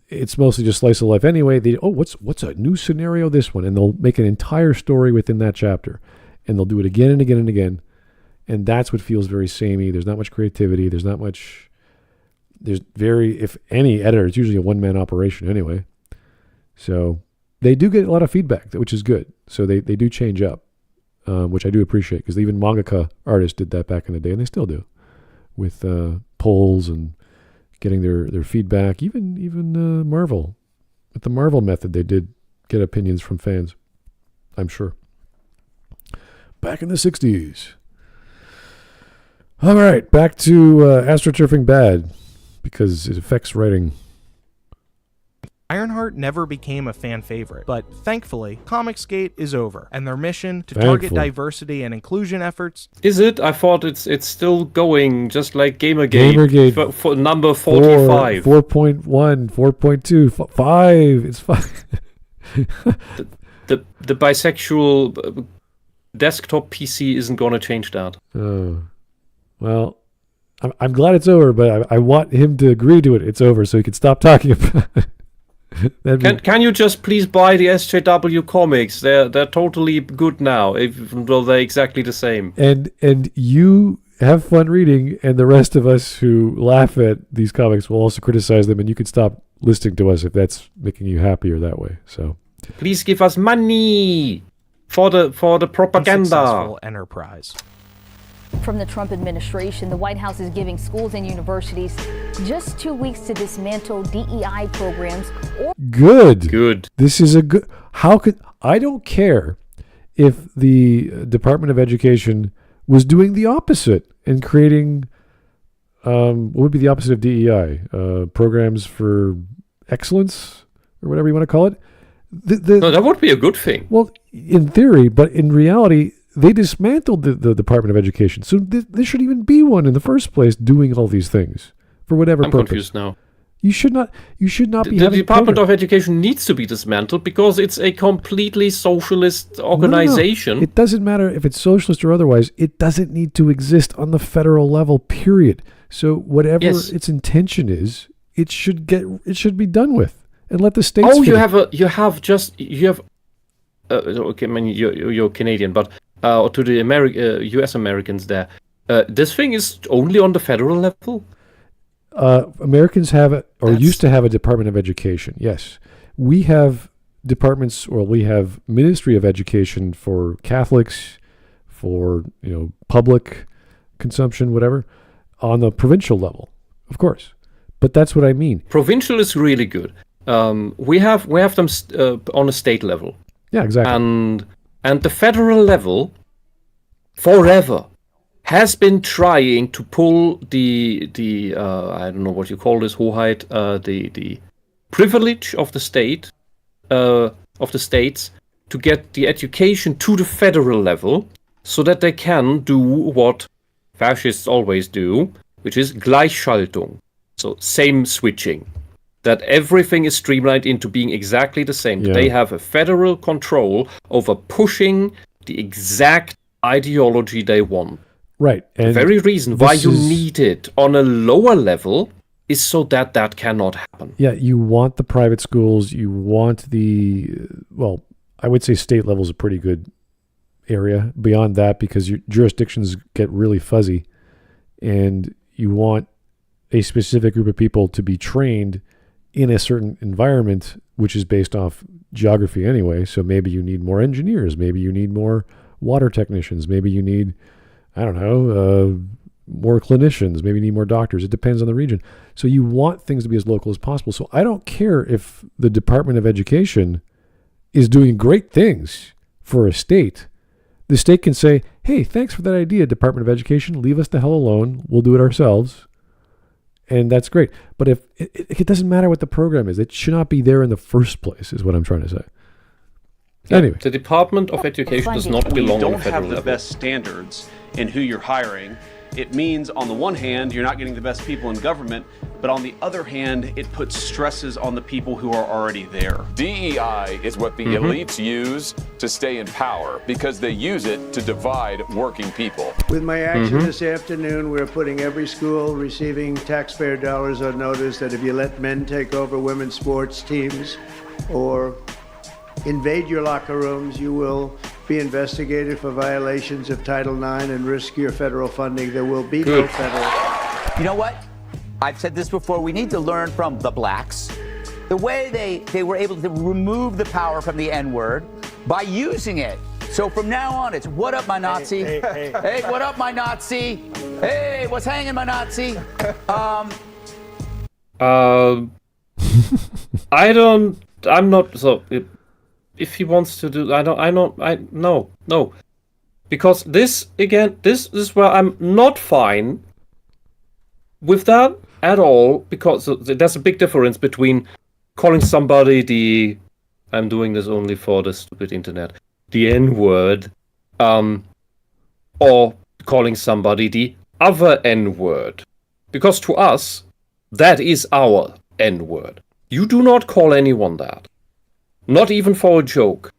it's mostly just slice of life anyway. What's a new scenario this one, and they'll make an entire story within that chapter, and they'll do it again and again and again, and that's what feels very samey. There's not much creativity. There's if any editor, it's usually a one-man operation anyway. So they do get a lot of feedback, which is good. So they do change up, which I do appreciate, because even mangaka artists did that back in the day, and they still do, with polls and getting their feedback. Even Marvel, with the Marvel method, they did get opinions from fans, I'm sure. Back in the 60s. All right, back to AstroTurfing Bad, because it affects writing. Ironheart never became a fan favorite, but thankfully, Comicsgate is over, and their mission to target diversity and inclusion efforts... Is it? I thought it's still going, just like Gamergate for number 45. 4.1, 4.2, 5, it's 5. the bisexual desktop PC isn't going to change that. Oh. Well, I'm glad it's over, but I want him to agree to it. It's over, so he can stop talking about it. Can you just please buy the SJW comics? They're totally good now, even though they're exactly the same. And you have fun reading, and the rest of us who laugh at these comics will also criticize them, and you can stop listening to us if that's making you happier that way. So please give us money for the propaganda. Successful enterprise. From the Trump administration, the White House is giving schools and universities just 2 weeks to dismantle DEI programs. Good. This is a good... I don't care if the Department of Education was doing the opposite and creating... what would be the opposite of DEI? Programs for excellence, or whatever you want to call it? No, that would be a good thing. Well, in theory, but in reality... They dismantled the Department of Education, so there should even be one in the first place doing all these things for whatever purpose. I'm confused now. You should not be. The Department of Education needs to be dismantled because it's a completely socialist organization. No. It doesn't matter if it's socialist or otherwise. It doesn't need to exist on the federal level. Period. So whatever its intention is, it should be done with, and let the states. Oh, you have. Okay, I mean you're Canadian, but. To the U.S. Americans there, this thing is only on the federal level? Americans have it, or used to have a Department of Education, yes. We have departments, or we have Ministry of Education for Catholics, for public consumption, whatever, on the provincial level, of course. But that's what I mean. Provincial is really good. We have them on a state level. Yeah, exactly. And the federal level, forever, has been trying to pull the I don't know what you call this, Hoheit, the privilege of the state, of the states, to get the education to the federal level, so that they can do what fascists always do, which is Gleichschaltung, so same switching. That everything is streamlined into being exactly the same. Yeah. They have a federal control over pushing the exact ideology they want. Right. And the very reason why you need it on a lower level is so that cannot happen. Yeah, you want the private schools, you want I would say state level is a pretty good area. Beyond that, because your jurisdictions get really fuzzy, and you want a specific group of people to be trained in a certain environment, which is based off geography anyway. So maybe you need more engineers, maybe you need more water technicians, maybe you need, more clinicians, maybe you need more doctors. It depends on the region. So you want things to be as local as possible. So I don't care if the Department of Education is doing great things for a state. The state can say, hey, thanks for that idea, Department of Education. Leave us the hell alone. We'll do it ourselves. And that's great. But if it doesn't matter what the program is, it should not be there in the first place, is what I'm trying to say. Anyway. The Department of Education does not belong on the federal level. You don't have the best standards in who you're hiring. It means, on the one hand, you're not getting the best people in government, but on the other hand, it puts stresses on the people who are already there. DEI is what the elites use to stay in power because they use it to divide working people. With my action this afternoon, we're putting every school receiving taxpayer dollars on notice that if you let men take over women's sports teams or invade your locker rooms, you will be investigated for violations of Title IX and risk your federal funding. There will be no federal. You know what? I've said this before. We need to learn from the blacks. The way they were able to remove the power from the N-word by using it. So from now on, it's what up, my Nazi? Hey, what up, my Nazi? Hey, what's hanging, my Nazi? I'm not, so, if he wants to do, no. Because this is where I'm not fine with that at all, because there's a big difference between calling somebody I'm doing this only for the stupid internet, the N-word, or calling somebody the other N-word. Because to us, that is our N-word. You do not call anyone that. Not even for a joke.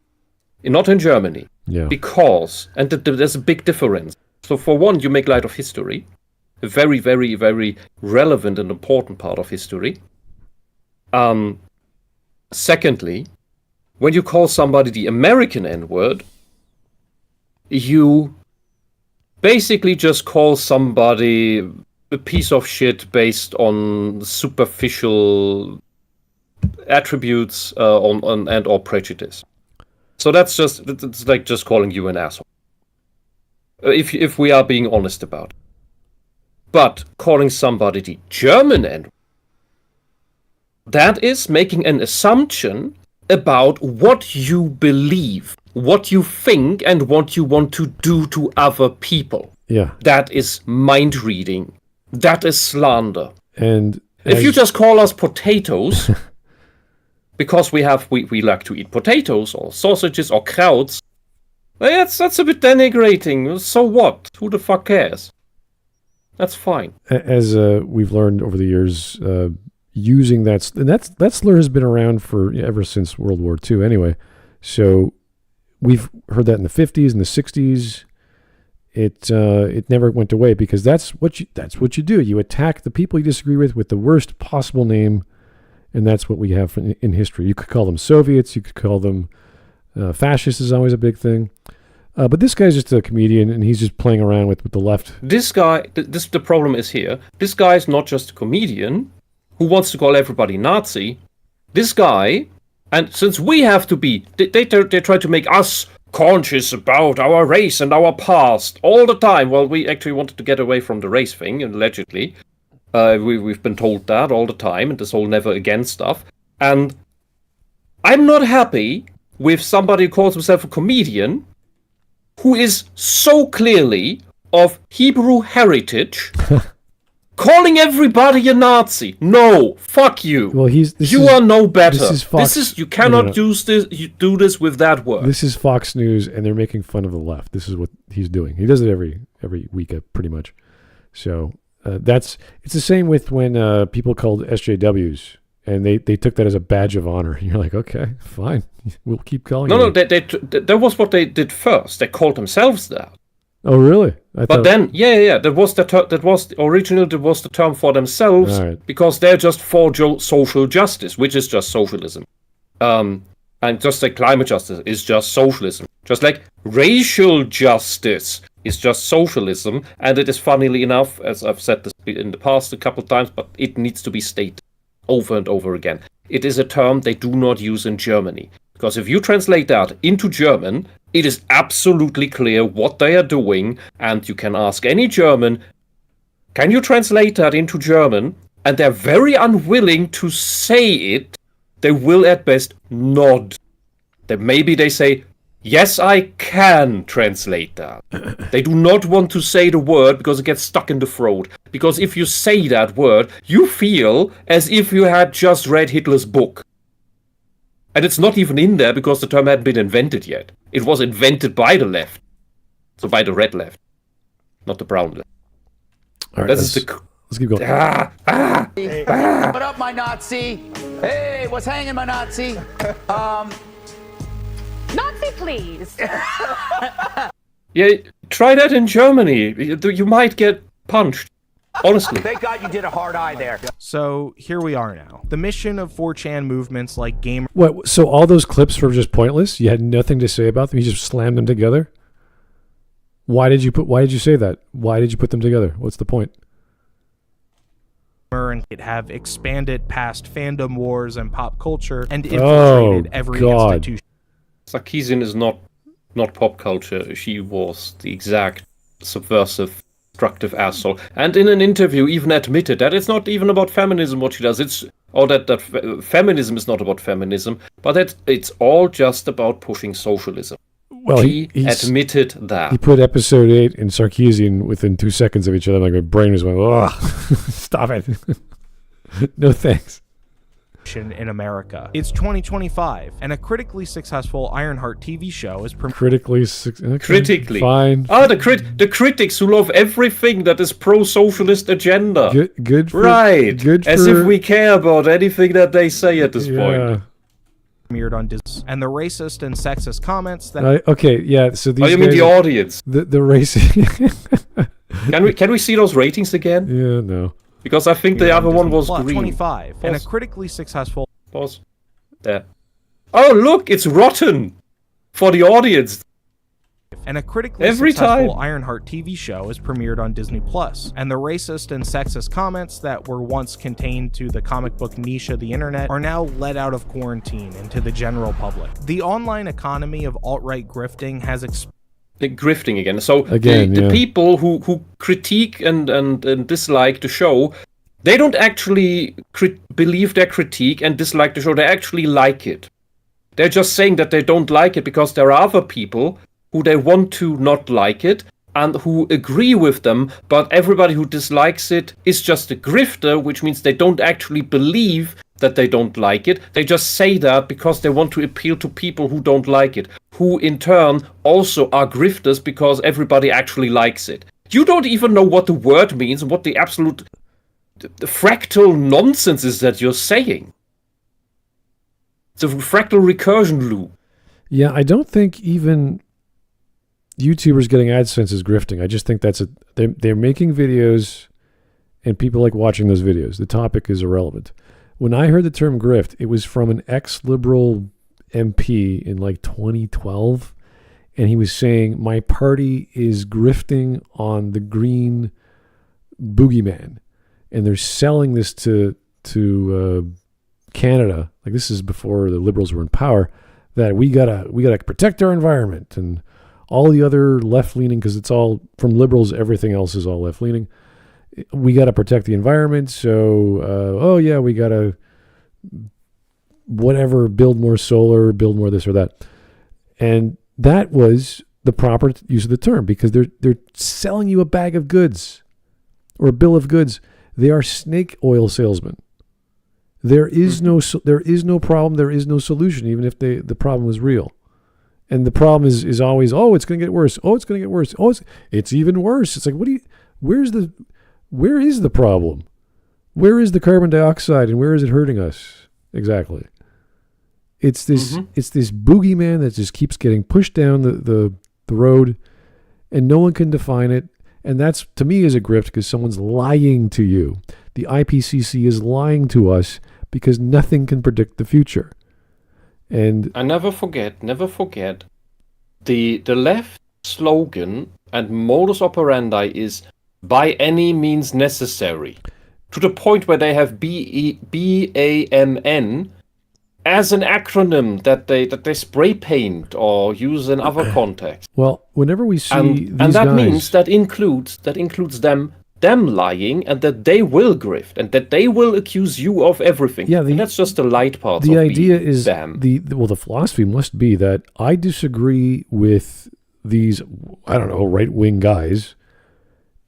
Not in Germany. Yeah. Because, and there's a big difference. So for one, you make light of history. A very, very, very relevant and important part of history. Secondly, when you call somebody the American N-word, you basically just call somebody a piece of shit based on superficial attributes and or prejudice. So it's like just calling you an asshole. If we are being honest about it. But calling somebody the German N-word, that is making an assumption about what you believe, what you think, and what you want to do to other people. Yeah. That is mind reading. That is slander. And if you just call us potatoes, because we like to eat potatoes or sausages or krauts, that's a bit denigrating. So what? Who the fuck cares? That's fine. As we've learned over the years, using that slur has been around for ever since World War II anyway. So we've heard that in the 50s and the 60s. It never went away because that's what you do. You attack the people you disagree with the worst possible name, and that's what we have in history. You could call them Soviets. You could call them fascists is always a big thing. But this guy's just a comedian, and he's just playing around with the left. This guy, the problem is here. This guy is not just a comedian who wants to call everybody Nazi. This guy, and since we have to be, they try to make us conscious about our race and our past all the time. Well, we actually wanted to get away from the race thing, allegedly. We've been told that all the time, and this whole never again stuff. And I'm not happy with somebody who calls himself a comedian who is so clearly of Hebrew heritage, calling everybody a Nazi. No, fuck you. Well, you are no better. This is Fox. You cannot do this with that word. This is Fox News, and they're making fun of the left. This is what he's doing. He does it every week, pretty much. So it's the same with when people called SJWs. And they took that as a badge of honor. And you're like, okay, fine. We'll keep calling you. No, that was what they did first. They called themselves that. Oh, really? Then, that was the term for themselves, right, because they're just for social justice, which is just socialism. And just like climate justice is just socialism. Just like racial justice is just socialism. And it is, funnily enough, as I've said this in the past a couple of times, but it needs to be stated over and over again. It is a term they do not use in Germany. Because if you translate that into German, it is absolutely clear what they are doing, and you can ask any German, can you translate that into German? And they're very unwilling to say it. They will at best nod. Maybe they say, yes, I can translate that. They do not want to say the word because it gets stuck in the throat. Because if you say that word, you feel as if you had just read Hitler's book. And it's not even in there because the term hadn't been invented yet. It was invented by the left. So by the red left. Not the brown left. All right, Let's keep going. What up, my Nazi? Hey, what's hanging, my Nazi? Nazi, please. Yeah, try that in Germany. You might get punched. Honestly. Thank God you did a hard eye there. So here we are now. The mission of 4chan movements like Gamer... What? So all those clips were just pointless? You had nothing to say about them? You just slammed them together? Why did you say that? Why did you put them together? What's the point? And it have expanded past fandom wars and pop culture and infiltrated every institution. Sarkeesian is not pop culture. She was the exact subversive, destructive asshole. And in an interview, even admitted that it's not even about feminism what she does. That feminism is not about feminism, but that it's all just about pushing socialism. Well, he admitted that. He put episode 8 and Sarkeesian within 2 seconds of each other. Like my brain was going, ugh, stop it. No thanks. In America. It's 2025, and a critically successful Ironheart TV show is critically. Fine. The critics who love everything that is pro-socialist agenda. Good for, right. Good As for, if we care about anything that they say at this point. Premiered on Disney, and the racist and sexist comments that. So these. You mean the audience? The racist. Can we see those ratings again? Yeah, no. Because I think the other one was green. 25, and a critically successful. Pause. There. Oh, look, it's rotten for the audience. And a critically successful Ironheart TV show is premiered on Disney+, and the racist and sexist comments that were once contained to the comic book niche of the internet are now let out of quarantine into the general public. The online economy of alt-right grifting has grifting again. So the people who critique and dislike the show, they don't actually believe their critique and dislike the show. They actually like it. They're just saying that they don't like it because there are other people who they want to not like it and who agree with them, but everybody who dislikes it is just a grifter, which means they don't actually believe that they don't like it. They just say that because they want to appeal to people who don't like it, who in turn also are grifters because everybody actually likes it. You don't even know what the word means and what the absolute fractal nonsense is that you're saying. It's a fractal recursion loop. Yeah, I don't think even YouTubers getting AdSense is grifting. I just think they're making videos and people like watching those videos. The topic is irrelevant. When I heard the term grift, it was from an ex-liberal MP in like 2012, and he was saying, my party is grifting on the green boogeyman, and they're selling this to Canada. Like, this is before the Liberals were in power, that we gotta protect our environment, and all the other left-leaning, because it's all, from Liberals, everything else is all left-leaning. We got to protect the environment, so, we got to, whatever, build more solar, build more this or that. And that was the proper use of the term, because they're selling you a bag of goods or a bill of goods. They are snake oil salesmen. There is no problem, there is no solution, even if the problem was real. And the problem is always, it's going to get worse. Oh, it's going to get worse. Oh, it's even worse. It's like, where is the problem? Where is the carbon dioxide and where is it hurting us? Exactly. It's this boogeyman that just keeps getting pushed down the road and no one can define it. And that's, to me, is a grift because someone's lying to you. The IPCC is lying to us because nothing can predict the future. And I never forget, the left slogan and modus operandi is by any means necessary, to the point where they have BAMN as an acronym that they spray paint or use in other contexts. Well, whenever we see and that means that includes them lying, and that they will grift, and that they will accuse you of everything. Yeah, and that's just the light part. The idea is the philosophy must be that I disagree with these, I don't know, right-wing guys,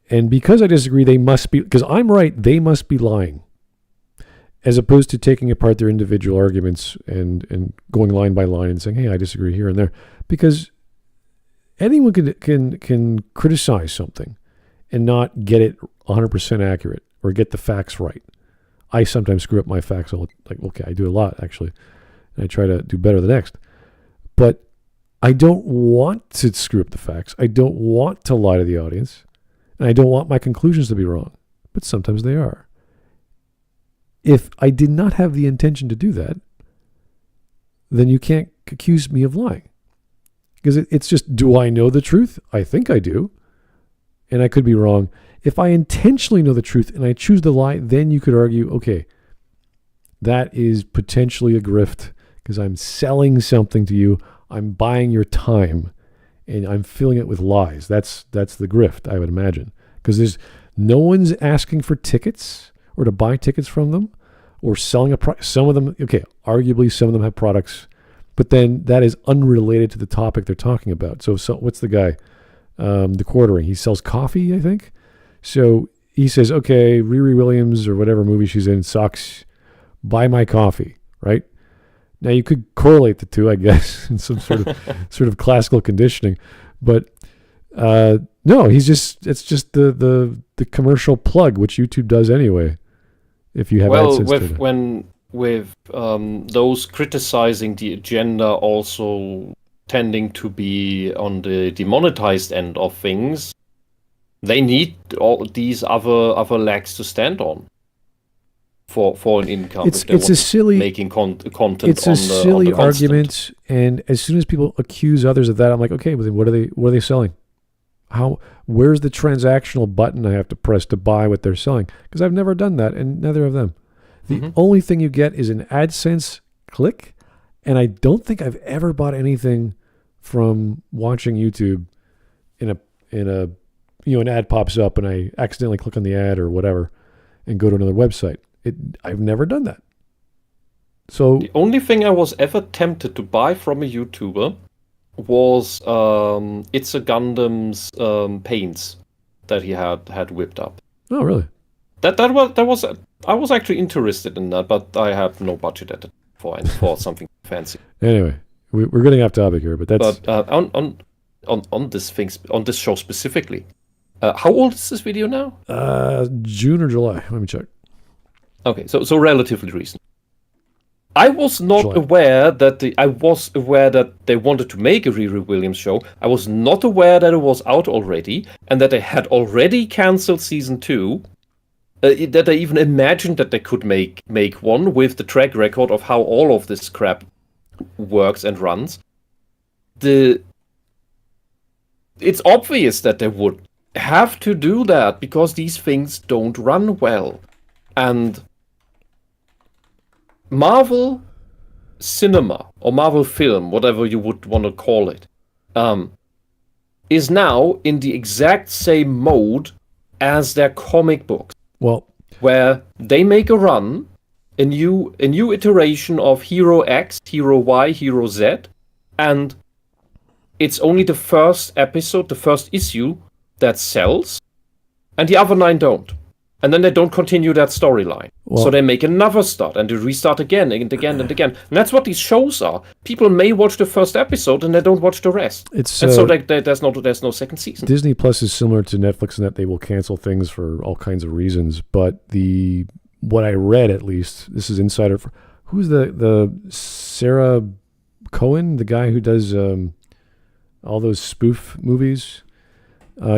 and because I disagree, they must be, because I'm right, they must be lying, as opposed to taking apart their individual arguments and going line by line and saying, hey, I disagree here and there, because anyone can criticize something. and not get it 100% accurate or get the facts right. I sometimes screw up my facts. I do a lot, actually. And I try to do better the next. But I don't want to screw up the facts. I don't want to lie to the audience. And I don't want my conclusions to be wrong. But sometimes they are. If I did not have the intention to do that, then you can't accuse me of lying. Because it's just, do I know the truth? I think I do. And I could be wrong. If I intentionally know the truth and I choose to lie, then you could argue, okay, that is potentially a grift because I'm selling something to you. I'm buying your time and I'm filling it with lies. That's the grift, I would imagine. Because there's no one's asking for tickets or to buy tickets from them or selling a product. Some of them, okay, arguably some of them have products, but then that is unrelated to the topic they're talking about. So what's the guy? The Quartering. He sells coffee, I think. So he says, okay, Riri Williams or whatever movie she's in sucks. Buy my coffee, right? Now you could correlate the two, I guess, in some sort of classical conditioning, but no, it's just the commercial plug, which YouTube does anyway. If you have AdSense to with those criticizing the agenda also tending to be on the demonetized end of things, they need all these other legs to stand on for an income. It's a silly making content. It's a silly argument, and as soon as people accuse others of that, I'm like, okay, well then what are they selling? Where's the transactional button I have to press to buy what they're selling? Because I've never done that, and neither of them. The only thing you get is an AdSense click, and I don't think I've ever bought anything from watching YouTube in a an ad pops up and I accidentally click on the ad or whatever and go to another website. I've never done that. So the only thing I was ever tempted to buy from a YouTuber was It's a Gundam's paints that he had whipped up. Oh, really? That was I was actually interested in that, but I have no budget for something fancy. Anyway, we're getting off topic here, but that's on this show specifically. How old is this video now? June or July? Let me check. Okay, so relatively recent. I was not aware that they wanted to make a Riri Williams show. I was not aware that it was out already and that they had already cancelled season 2. That they even imagined that they could make one with the track record of how all of this crap works and runs. It's obvious that they would have to do that because these things don't run well. And Marvel cinema or Marvel film, whatever you would want to call it, is now in the exact same mode as their comic books. Well, where they make a run, a new iteration of Hero X, Hero Y, Hero Z, and it's only the first episode, the first issue that sells, and the other 9 don't. And then they don't continue that storyline. So they make another start, and they restart again and again and again. And that's what these shows are. People may watch the first episode, and they don't watch the rest. So there's no second season. Disney Plus is similar to Netflix in that they will cancel things for all kinds of reasons. But what I read, at least, this is insider. Who's the Sarah Cohen, the guy who does all those spoof movies?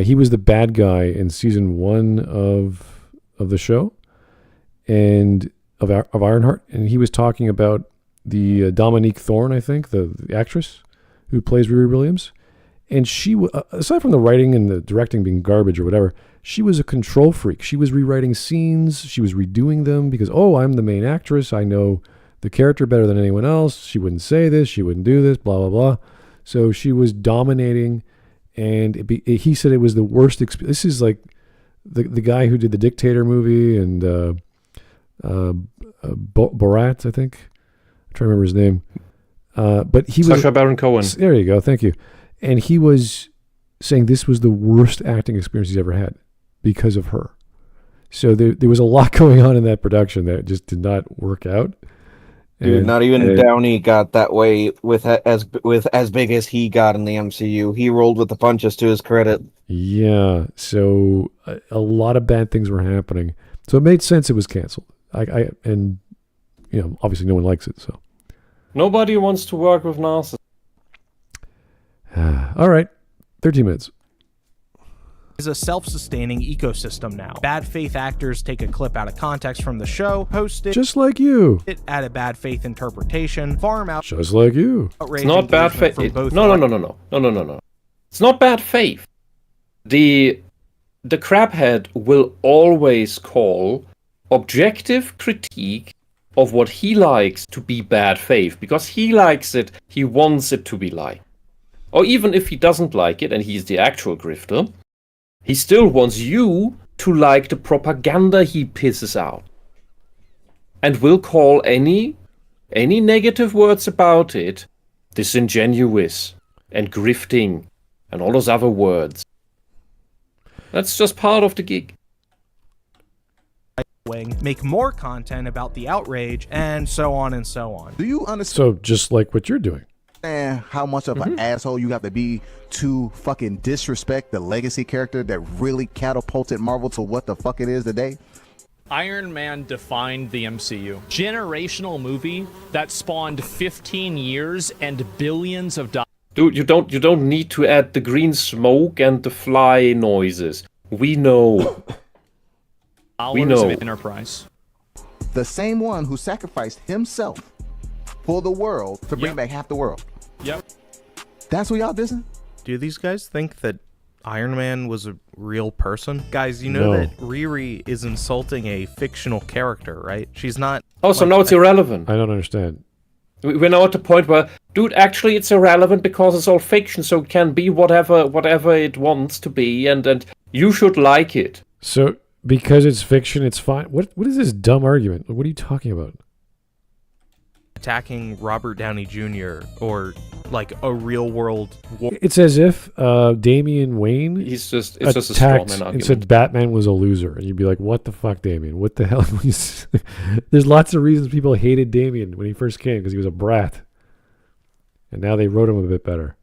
He was the bad guy in season 1 of the show and of Ironheart, and he was talking about the Dominique Thorne, I think, the actress who plays Riri Williams, and she, aside from the writing and the directing being garbage or whatever, she was a control freak. She was rewriting scenes, she was redoing them because, I'm the main actress, I know the character better than anyone else, she wouldn't say this, she wouldn't do this, blah, blah, blah. So she was dominating, and he said it was the worst experience. This is like the guy who did the Dictator movie and Borat, I think. I'm trying to remember his name. But he was Sacha Baron Cohen. There you go. Thank you. And he was saying this was the worst acting experience he's ever had because of her. So there was a lot going on in that production that just did not work out. Dude, not even Downey got that way with as big as he got in the MCU. He rolled with the punches, to his credit. Yeah, so a lot of bad things were happening. So it made sense it was canceled. And obviously no one likes it, so. Nobody wants to work with narcissists. All right, 13 minutes. Is a self-sustaining ecosystem now. Bad faith actors take a clip out of context from the show, post it, Just like you. add a bad faith interpretation, farm out. Just like you. It's not bad faith. No. It's not bad faith. The crabhead will always call objective critique of what he likes to be bad faith because he likes it. He wants it to be like. Or even if he doesn't like it and he's the actual grifter, he still wants you to like the propaganda he pisses out. And will call any negative words about it disingenuous and grifting and all those other words. That's just part of the gig. Make more content about the outrage and so on and so on. Do you understand? So just like what you're doing. How much of an asshole you have to be to fucking disrespect the legacy character that really catapulted Marvel to what the fuck it is today? Iron Man defined the MCU. Generational movie that spawned 15 years and billions of dollars. Dude, you don't need to add the green smoke and the fly noises. We know. We know. Of enterprise. The same one who sacrificed himself for the world to bring back half the world. Yep. That's what y'all dissing? Do these guys think that Iron Man was a real person? Guys, you know that Riri is insulting a fictional character, right? She's not... Oh, so now it's irrelevant. I don't understand. We're now at the point where, dude, actually it's irrelevant because it's all fiction, so it can be whatever it wants to be, and you should like it. So, because it's fiction, it's fine. What is this dumb argument? What are you talking about? Attacking Robert Downey Jr. or like a real world war. It's as if Damian Wayne it's just a straw man argument. And said Batman was a loser, and you'd be like, "What the fuck, Damian? What the hell?" There's lots of reasons people hated Damian when he first came because he was a brat, and now they wrote him a bit better.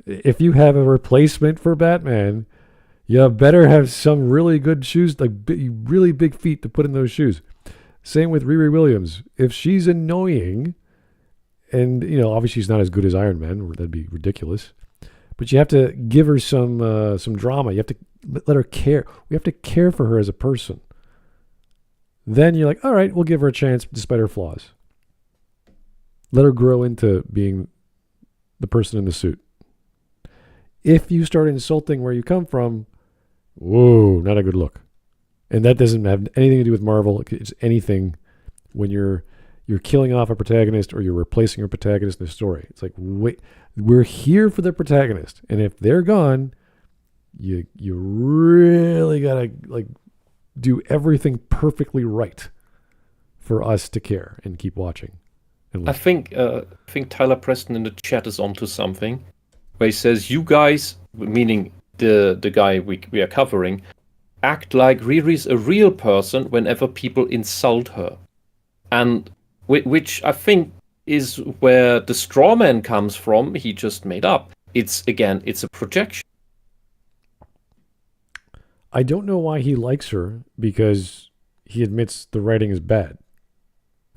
If you have a replacement for Batman, you better have some really good shoes, like really big feet to put in those shoes. Same with Riri Williams. If she's annoying, and obviously she's not as good as Iron Man, or that'd be ridiculous. But you have to give her some drama. You have to let her care. We have to care for her as a person. Then you're like, all right, we'll give her a chance despite her flaws. Let her grow into being the person in the suit. If you start insulting where you come from, whoa, not a good look. And that doesn't have anything to do with Marvel. It's anything when you're killing off a protagonist or you're replacing a protagonist in the story. It's like, wait, we're here for the protagonist, and if they're gone, you really gotta do everything perfectly right for us to care and keep watching. I think Tyler Preston in the chat is onto something, where he says, "You guys," meaning the guy we are covering, act like Riri's a real person whenever people insult her. And which I think is where the straw man comes from, he just made up. It's a projection. I don't know why he likes her, because he admits the writing is bad.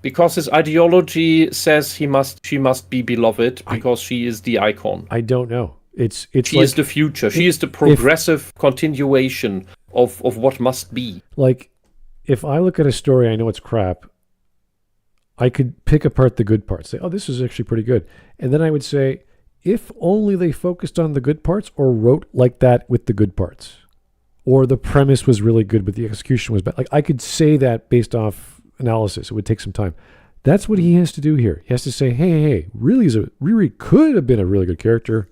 Because his ideology says she must be beloved because she is the icon. I don't know. She is the future. She is the progressive continuation of what must be. Like, if I look at a story, I know it's crap, I could pick apart the good parts. Say, oh, this is actually pretty good. And then I would say, if only they focused on the good parts or wrote like that with the good parts. Or the premise was really good, but the execution was bad. Like, I could say that based off analysis. It would take some time. That's what he has to do here. He has to say, hey, Riri could have been a really good character,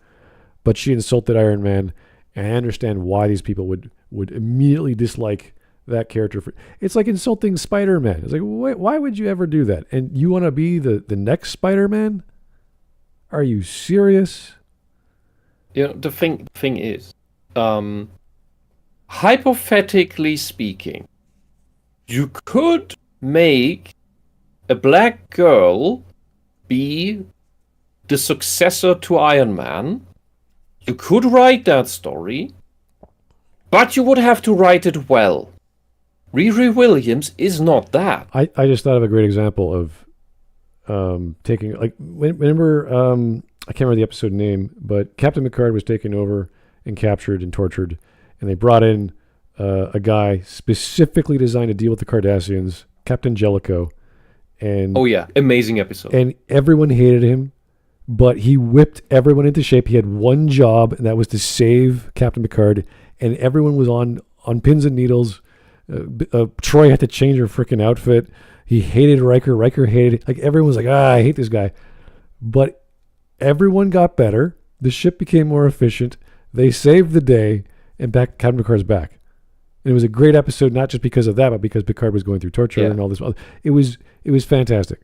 but she insulted Iron Man, and I understand why these people would immediately dislike that character. It's like insulting Spider-Man. It's like, why would you ever do that? And you want to be the next Spider-Man? Are you serious? The thing is, hypothetically speaking, you could make a black girl be the successor to Iron Man, you could write that story, but you would have to write it well. Riri Williams is not that. I just thought of a great example of taking, like, remember, I can't remember the episode name, but Captain Picard was taken over and captured and tortured, and they brought in a guy specifically designed to deal with the Cardassians, Captain Jellicoe. And oh yeah, amazing episode. And everyone hated him, but he whipped everyone into shape. He had one job, and that was to save Captain Picard, and everyone was on pins and needles. Troy had to change her freaking outfit. He hated Riker. Riker hated it. Like, everyone was like, I hate this guy. But everyone got better. The ship became more efficient. They saved the day, and Captain Picard's back. And it was a great episode, not just because of that, but because Picard was going through torture and all this. It was fantastic.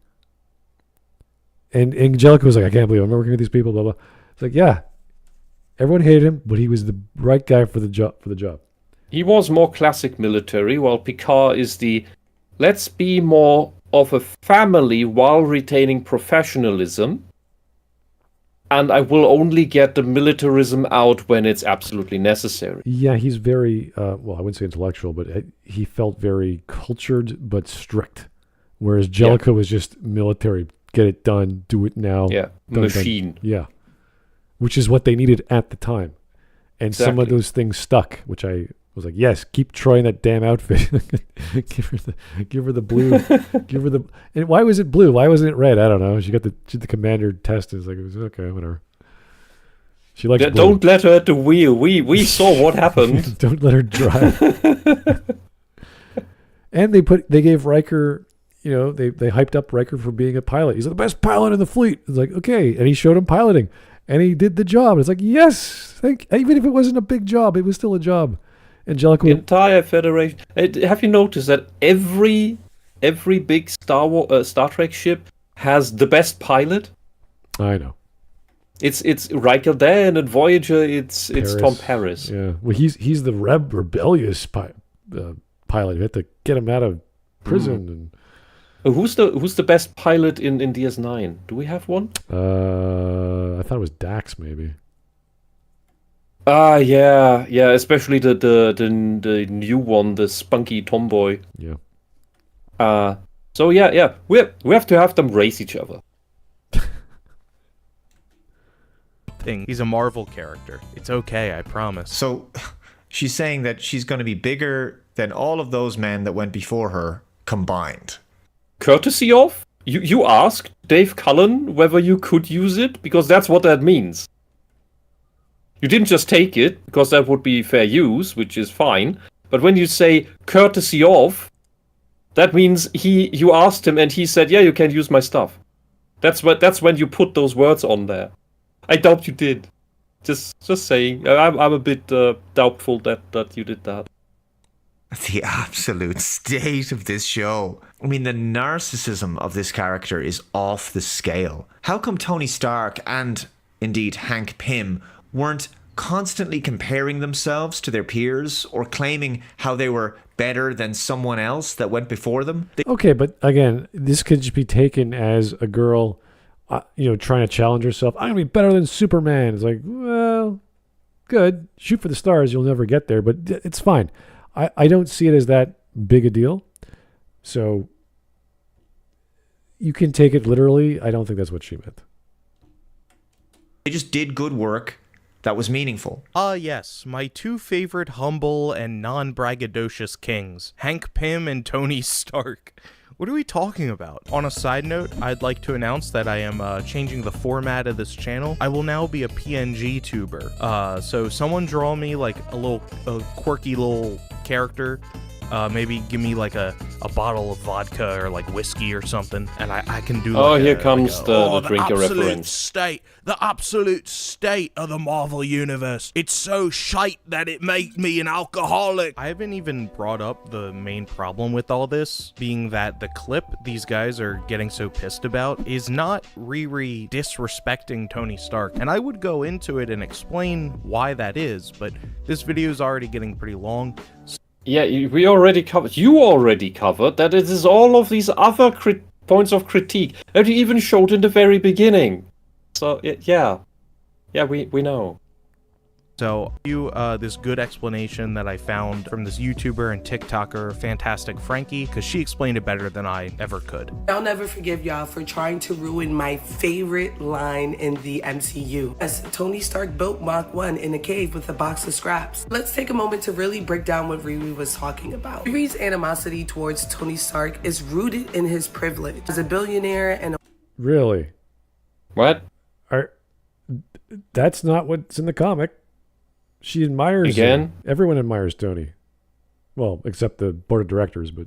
And Angelica was like, I can't believe I'm working with these people, blah, blah. It's like, yeah, everyone hated him, but he was the right guy for the job. He was more classic military, while Picard is the let's be more of a family while retaining professionalism. And I will only get the militarism out when it's absolutely necessary. Yeah, he's very, well, I wouldn't say intellectual, but he felt very cultured but strict. Whereas Jellicoe was just military, get it done, do it now. Yeah, machine. Done. Yeah, which is what they needed at the time. And some of those things stuck, which I was like, yes, keep trying that damn outfit. give her the blue. Give her the. And why was it blue? Why wasn't it red? I don't know. She got the commander test. It's like, it was okay, whatever. She likes blue. Don't let her at the wheel. We saw what happened. Don't let her drive. And they gave Riker, they hyped up Riker for being a pilot. He's the best pilot in the fleet. It's like, okay, and he showed him piloting, and he did the job. It's like, yes, even if it wasn't a big job, it was still a job. Angelica, entire Federation. Have you noticed that every big Star Trek ship has the best pilot? I know. It's Riker Dan and Voyager. It's Tom Paris. Yeah. Well, he's the rebellious pilot. You have to get him out of prison. And who's the best pilot in DS9? Do we have one? I thought it was Dax, maybe. Yeah, especially the new one, the spunky tomboy. Yeah. So yeah, we have to have them race each other. He's a Marvel character. It's okay, I promise. So, she's saying that she's going to be bigger than all of those men that went before her combined. Courtesy of? You asked Dave Cullen whether you could use it, because that's what that means. You didn't just take it, because that would be fair use, which is fine. But when you say courtesy of, that means you asked him and he said, yeah, you can use my stuff. That's when you put those words on there. I doubt you did. Just saying. I'm a bit doubtful that you did that. The absolute state of this show. I mean, the narcissism of this character is off the scale. How come Tony Stark and, indeed, Hank Pym weren't constantly comparing themselves to their peers or claiming how they were better than someone else that went before them? Okay, but again, this could just be taken as a girl, trying to challenge herself. I'm going to be better than Superman. It's like, well, good. Shoot for the stars. You'll never get there, but it's fine. I don't see it as that big a deal. So you can take it literally. I don't think that's what she meant. They just did good work that was meaningful. Yes, my two favorite humble and non-braggadocious kings, Hank Pym and Tony Stark. What are we talking about? On a side note, I'd like to announce that I am changing the format of this channel. I will now be a PNG tuber. So someone draw me like a quirky little character. Maybe give me like a bottle of vodka or like whiskey or something, and I can do. Here comes the drinker reference. The absolute state of the Marvel universe. It's so shite that it made me an alcoholic. I haven't even brought up the main problem with all this, being that the clip these guys are getting so pissed about is not Riri disrespecting Tony Stark, and I would go into it and explain why that is, but this video is already getting pretty long. Yeah, you already covered that it is all of these other points of critique that he even showed in the very beginning. So yeah, we know. So, this good explanation that I found from this YouTuber and TikToker, Fantastic Frankie, because she explained it better than I ever could. I'll never forgive y'all for trying to ruin my favorite line in the MCU. As Tony Stark built Mach 1 in a cave with a box of scraps. Let's take a moment to really break down what Riri was talking about. Riri's animosity towards Tony Stark is rooted in his privilege. As a billionaire and a... Really? What? That's not what's in the comic. She admires Again? him. Everyone admires Tony. Well, except the board of directors, but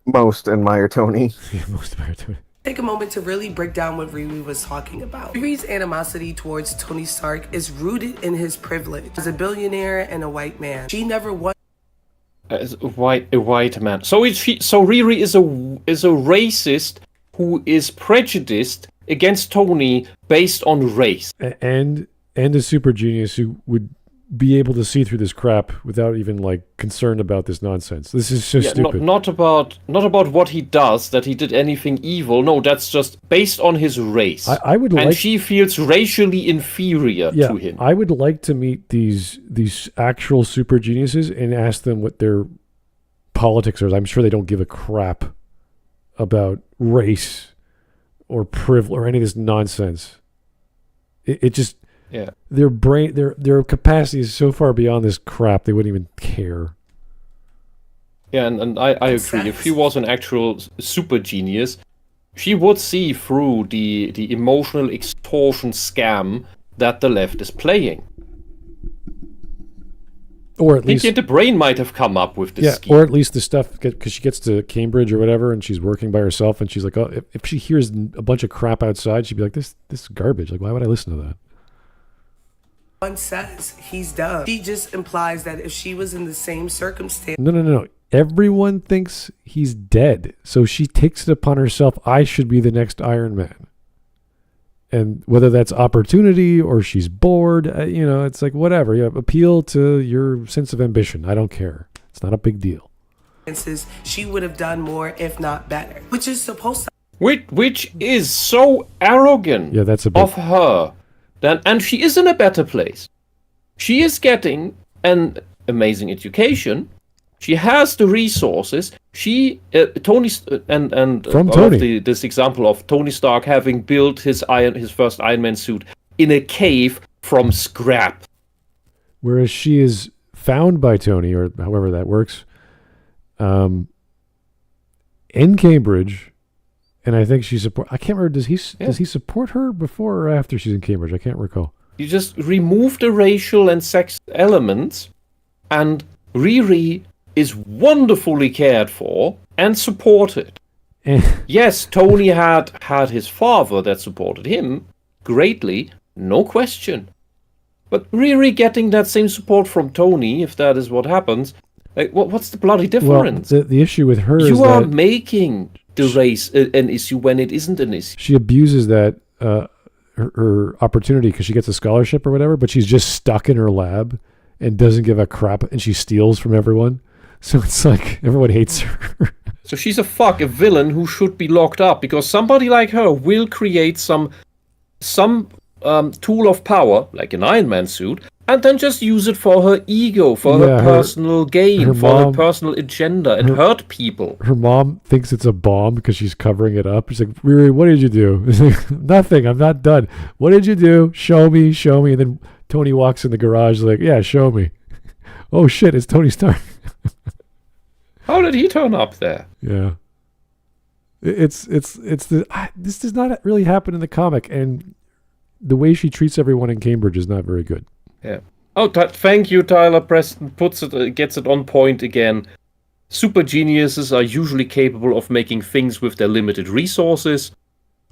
Most admire Tony. Yeah, most admire Tony. Take a moment to really break down what Riri was talking about. Riri's animosity towards Tony Stark is rooted in his privilege. As a billionaire and a white man, she never won. As a white man. So Riri is a racist who is prejudiced against Tony based on race. And a super genius who would be able to see through this crap without even concerned about this nonsense. This is so stupid. Not about what he does, that he did anything evil. No, that's just based on his race. I would and she feels racially inferior to him. I would like to meet these actual super geniuses and ask them what their politics are. I'm sure they don't give a crap about race or privilege or any of this nonsense. It just their brain, their capacity is so far beyond this crap they wouldn't even care. Yeah, and I agree. If he was an actual super genius, she would see through the emotional extortion scam that the left is playing. Or at least the brain might have come up with this scheme. Or at least the stuff, because she gets to Cambridge or whatever, and she's working by herself, and she's like, oh, if she hears a bunch of crap outside, she'd be like, this is garbage. Why would I listen to that? One says he's dumb. She just implies that if she was in the same circumstance. No. Everyone thinks he's dead, so she takes it upon herself. I should be the next Iron Man. And whether that's opportunity or she's bored, it's like whatever. Appeal to your sense of ambition. I don't care. It's not a big deal. She would have done more, if not better, which is supposed to. Which is so arrogant. Yeah, that's a bit of her. And she is in a better place. She is getting an amazing education. She has the resources. Tony from Tony. This example of Tony Stark having built his first Iron Man suit in a cave from scrap. Whereas she is found by Tony, or however that works, in Cambridge, and I think I can't remember. Does he support her before or after she's in Cambridge? I can't recall. You just remove the racial and sex elements, and Riri is wonderfully cared for and supported. Yes, Tony had his father that supported him greatly, no question. But Riri getting that same support from Tony, if that is what happens, what's the bloody difference? Well, the issue with her is you are making the race an issue when it isn't an issue. She abuses that her opportunity because she gets a scholarship or whatever, but she's just stuck in her lab and doesn't give a crap, and she steals from everyone. So it's like everyone hates her. So she's a villain who should be locked up because somebody like her will create some tool of power, like an Iron Man suit, and then just use it for her ego, for her personal gain, her personal agenda, and hurt people. Her mom thinks it's a bomb because she's covering it up. She's like, Riri, what did you do? It's like, nothing, I'm not done. What did you do? Show me. And then Tony walks in the garage like, yeah, show me. Oh shit, it's Tony Stark. How did he turn up there? Yeah. This does not really happen in the comic, and the way she treats everyone in Cambridge is not very good. Yeah. Oh, thank you, Tyler Preston. Gets it on point again. Super geniuses are usually capable of making things with their limited resources.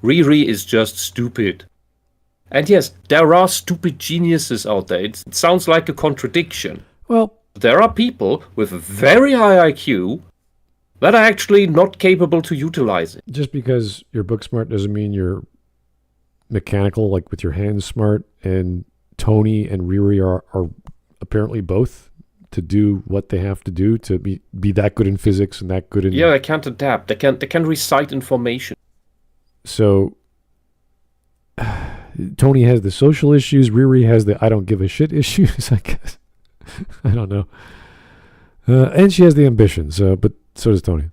Riri is just stupid. And yes, there are stupid geniuses out there. It sounds like a contradiction. Well, there are people with very high IQ that are actually not capable to utilize it. Just because you're book smart doesn't mean you're mechanical, like with your hands smart, and Tony and Riri are apparently both to do what they have to do to be that good in physics and that good in... Yeah, they can't adapt. They can recite information. So Tony has the social issues. Riri has the I don't give a shit issues, I guess. I don't know. And she has the ambitions, but so does Tony.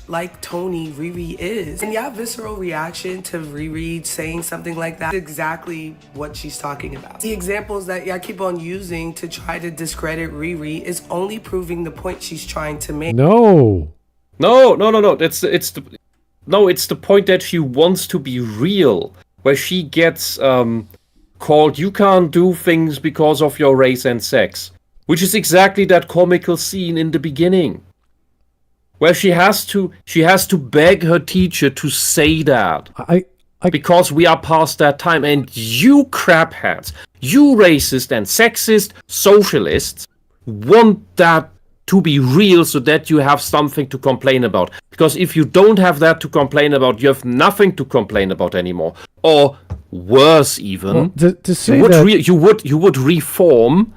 Like Tony, Riri is. And y'all visceral reaction to Riri saying something like that is exactly what she's talking about. The examples that y'all keep on using to try to discredit Riri is only proving the point she's trying to make. No. It's the point that she wants to be real, where she gets called, you can't do things because of your race and sex, which is exactly that comical scene in the beginning, where she has to beg her teacher to say that. Because we are past that time, and you crapheads, you racist and sexist socialists want that to be real so that you have something to complain about. Because if you don't have that to complain about, you have nothing to complain about anymore. Or worse even, to say you would reform,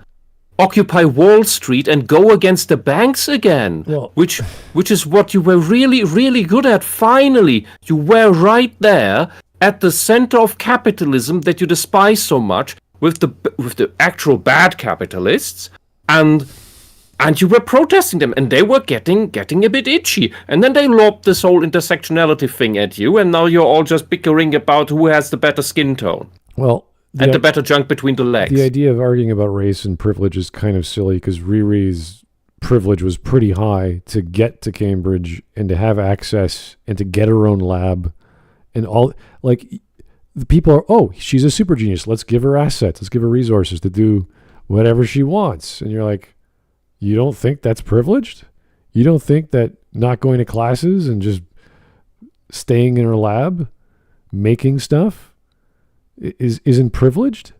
Occupy Wall Street and go against the banks again, which is what you were really, really good at. Finally, you were right there at the center of capitalism that you despise so much, with the actual bad capitalists, and you were protesting them, and they were getting a bit itchy, and then they lobbed this whole intersectionality thing at you, and now you're all just bickering about who has the better skin tone. Well. And the better junk between the legs. The idea of arguing about race and privilege is kind of silly, because Riri's privilege was pretty high to get to Cambridge and to have access and to get her own lab and all. Like, the people are, oh, she's a super genius. Let's give her assets. Let's give her resources to do whatever she wants. And you're like, you don't think that's privileged? You don't think that not going to classes and just staying in her lab, making stuff, isn't privileged?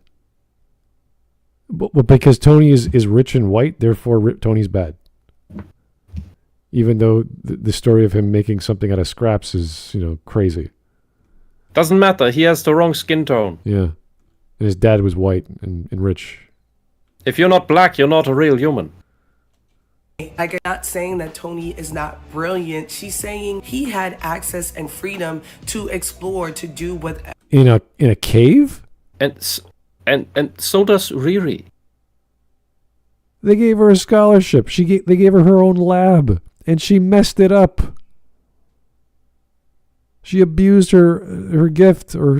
But because Tony is rich and white, therefore Tony's bad. Even though the story of him making something out of scraps is, crazy. Doesn't matter. He has the wrong skin tone. Yeah. And his dad was white and rich. If you're not black, you're not a real human. Like, I'm not saying that Tony is not brilliant. She's saying he had access and freedom to explore, to do what. In a cave? And so does Riri. They gave her a scholarship. They gave her own lab, and she messed it up. She abused her gift or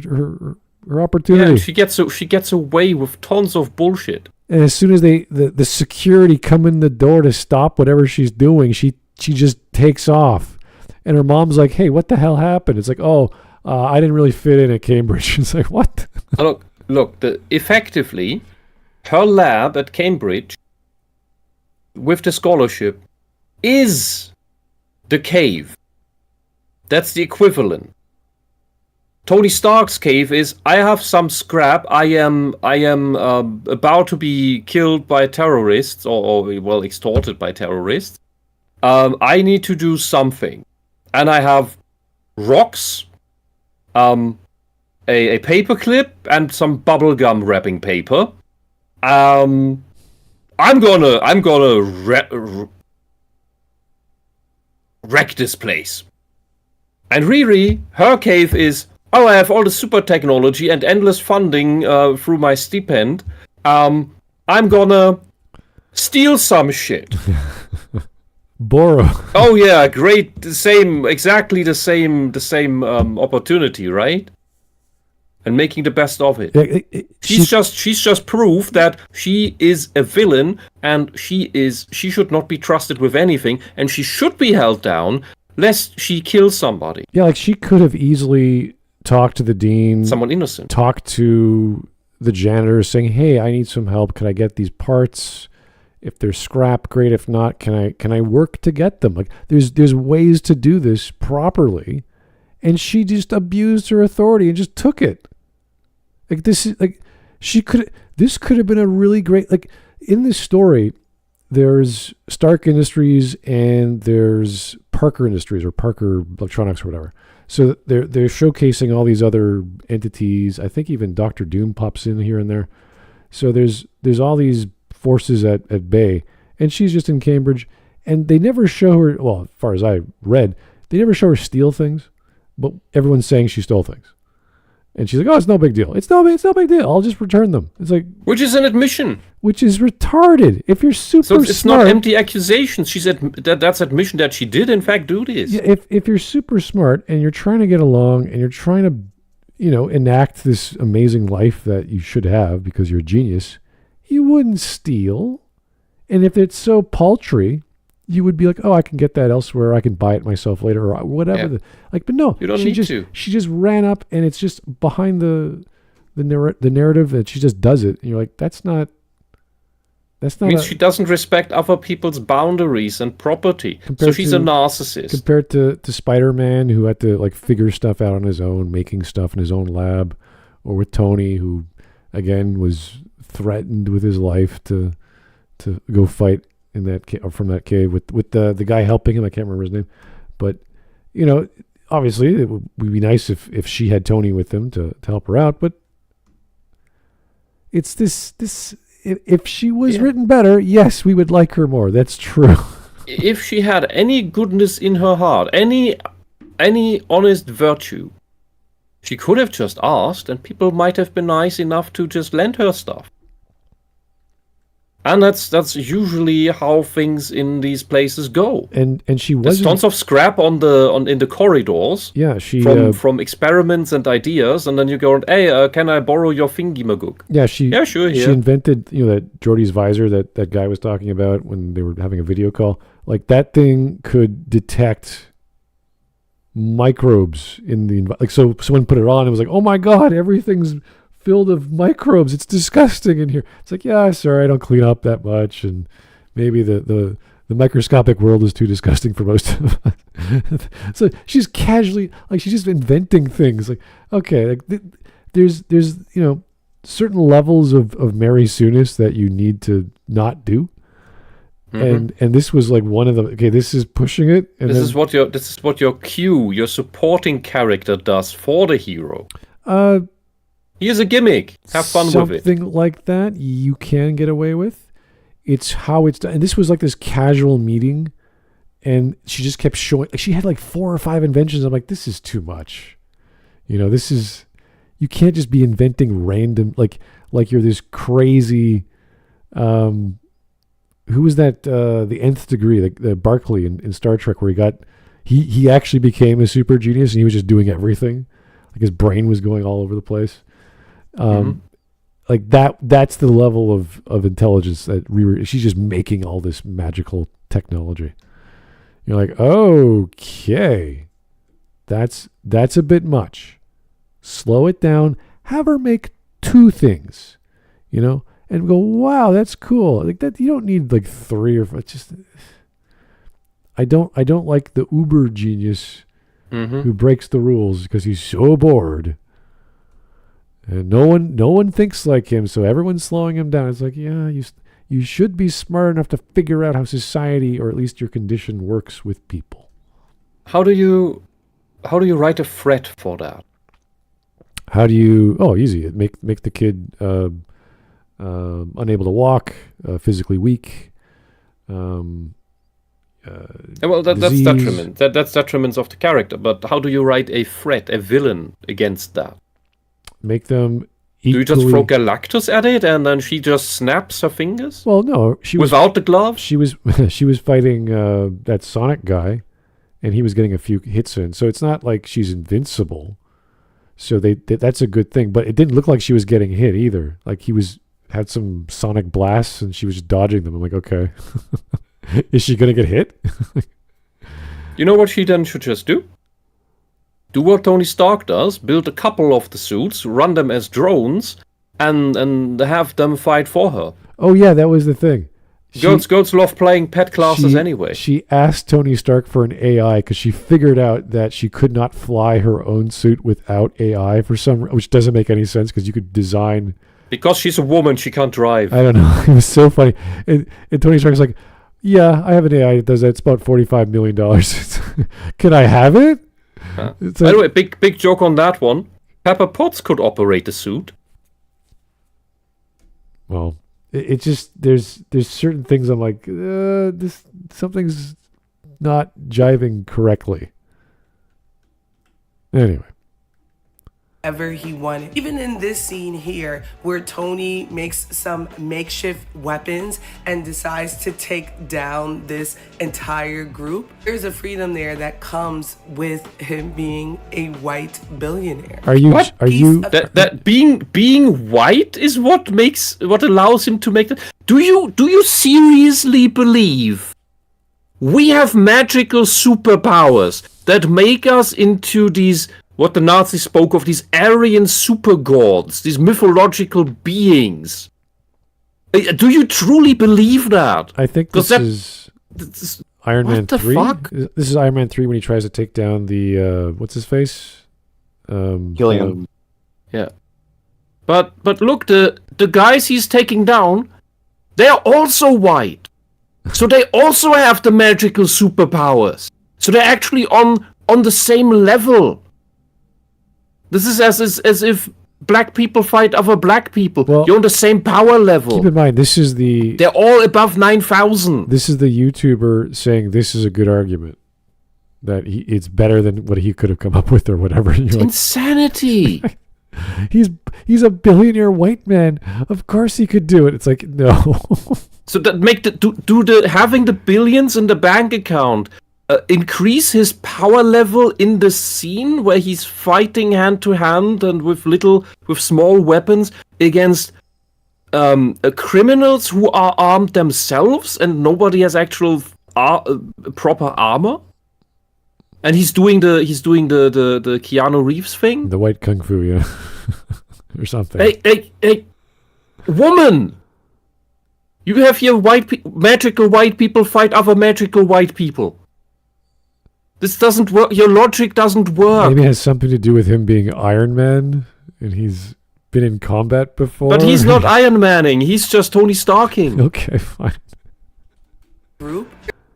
her opportunity. Yeah, she gets away with tons of bullshit. And as soon as the security come in the door to stop whatever she's doing, she just takes off. And her mom's like, "Hey, what the hell happened?" It's like, "Oh, I didn't really fit in at Cambridge." It's like, what? Look. Effectively, her lab at Cambridge, with the scholarship, is the cave. That's the equivalent. Tony Stark's cave is, I have some scrap. I am about to be killed by terrorists or extorted by terrorists. I need to do something, and I have rocks, a paperclip, and some bubblegum wrapping paper. I'm gonna wreck this place. And Riri, her cave is, oh, I have all the super technology and endless funding through my stipend. I'm gonna steal some shit. Borrow. Oh yeah, great. Exactly the same opportunity, right? And making the best of it. She's just proof that she is a villain, and she should not be trusted with anything, and she should be held down lest she kills somebody. Yeah, like she could have easily talked to the dean, someone innocent, talked to the janitor saying, "Hey, I need some help. Can I get these parts? If there's scrap, great. If not, can I work to get them?" Like there's ways to do this properly, and she just abused her authority and just took it. Like this could have been a really great, like, in this story. There's Stark Industries and there's Parker Industries or Parker Electronics or whatever. So they're showcasing all these other entities. I think even Dr. Doom pops in here and there. So there's all these forces at bay, and she's just in Cambridge, and they never show her. Well, as far as I read, they never show her steal things, but everyone's saying she stole things, and she's like, "Oh, it's no big deal. It's no big deal. I'll just return them." It's like, which is an admission, which is retarded. If you're super so it's smart, not empty accusations. She said that's admission that she did in fact do this. Yeah, if you're super smart and you're trying to get along and you're trying to, enact this amazing life that you should have because you're a genius, you wouldn't steal. And if it's so paltry, you would be like, "Oh, I can get that elsewhere. I can buy it myself later," or whatever. Yeah. But no, you don't need to. She just ran up, and it's just behind the narrative that she just does it. And you're like, that's not. Means she doesn't respect other people's boundaries and property. So she's a narcissist. Compared to Spider-Man, who had to figure stuff out on his own, making stuff in his own lab, or with Tony, who again was threatened with his life to go fight in that from that cave with the guy helping him. I can't remember his name, but obviously it would be nice if she had Tony with him to help her out. But it's this. If she was written better, yes, we would like her more. That's true. If she had any goodness in her heart, any honest virtue, she could have just asked, and people might have been nice enough to just lend her stuff. And that's usually how things in these places go. And she was There's tons of scrap in the corridors. Yeah, she from experiments and ideas, and then you go, "Hey, can I borrow your thingy-magook?" Yeah, sure. She invented that Geordie's visor that guy was talking about when they were having a video call. Like, that thing could detect microbes in the so someone put it on and was like, "Oh my God, everything's filled of microbes. It's disgusting in here." It's like, yeah, sorry, I don't clean up that much, and maybe the microscopic world is too disgusting for most of us. So she's casually she's just inventing things. Like, okay, there's certain levels of Mary Soonis that you need to not do. Mm-hmm. And this was one of the this is pushing it. And this is what your Q, your supporting character, does for the hero. Here's a gimmick. Have fun with it. Something like that you can get away with. It's how it's done. And this was this casual meeting, and she just kept showing. She had 4 or 5 inventions. I'm like, this is too much. This is. You can't just be inventing random like you're this crazy. Who was that? The Nth Degree, the Barclay in Star Trek, where he actually became a super genius, and he was just doing everything. His brain was going all over the place. That's the level of intelligence that Riri, she's just making all this magical technology. You're like, okay, that's a bit much. Slow it down. Have her make 2 things, and go, wow, that's cool. That you don't need 3 or 4. Just I don't like the uber genius who breaks the rules because he's so bored. And no one thinks like him, so everyone's slowing him down. It's like, yeah, you should be smart enough to figure out how society, or at least your condition, works with people. How do you write a threat for that? How do you? Oh, easy. Make the kid unable to walk, physically weak. Well, that's detriment. That's detriments of the character. But how do you write a threat, a villain against that? Make them equally... Do you just throw Galactus at it and then she just snaps her fingers? Well, no. Without the gloves? She was fighting that Sonic guy, and he was getting a few hits in. So it's not like she's invincible. So that's a good thing. But it didn't look like she was getting hit either. He had some Sonic blasts, and she was just dodging them. I'm like, okay. Is she going to get hit? You know what she then should just do? Do what Tony Stark does, build a couple of the suits, run them as drones, and have them fight for her. Oh yeah, that was the thing. Girls love playing pet classes anyway. She asked Tony Stark for an AI because she figured out that she could not fly her own suit without AI for some, which doesn't make any sense because you could design. Because she's a woman, she can't drive. I don't know. It was so funny. And Tony Stark's like, yeah, I have an AI that does that. It's about $45 million. Can I have it? By the way, big joke on that one. Pepper Potts could operate the suit. Well, it just there's certain things I'm like, something's not jiving correctly. Anyway. Ever he wanted. Even in this scene here, where Tony makes some makeshift weapons and decides to take down this entire group, there's a freedom there that comes with him being a white billionaire. That being white is what allows him to make that? Do you seriously believe we have magical superpowers that make us into these, what the Nazis spoke of, these Aryan super gods, these mythological beings? Do you truly believe that? I think this is Iron Man 3. Fuck? This is Iron Man 3 when he tries to take down the what's his face? Gilliam. Yeah. But look, the guys he's taking down, they're also white. So they also have the magical superpowers. So they're actually on the same level. This is as if black people fight other black people. Well, you're on the same power level. Keep in mind, they're all above 9,000. This is the YouTuber saying this is a good argument. That it's better than what he could have come up with or whatever. It's insanity. He's a billionaire white man. Of course he could do it. It's like, no. So that having the billions in the bank account increase his power level in the scene where he's fighting hand to hand and with small weapons against criminals who are armed themselves and nobody has actual proper armor? And he's doing the Keanu Reeves thing. The white kung fu, yeah, or something. Hey, woman! You have here magical white people fight other magical white people. This doesn't work. Your logic doesn't work. Maybe it has something to do with him being Iron Man, and he's been in combat before. But he's not Iron Manning. He's just Tony Starking. Okay, fine. Group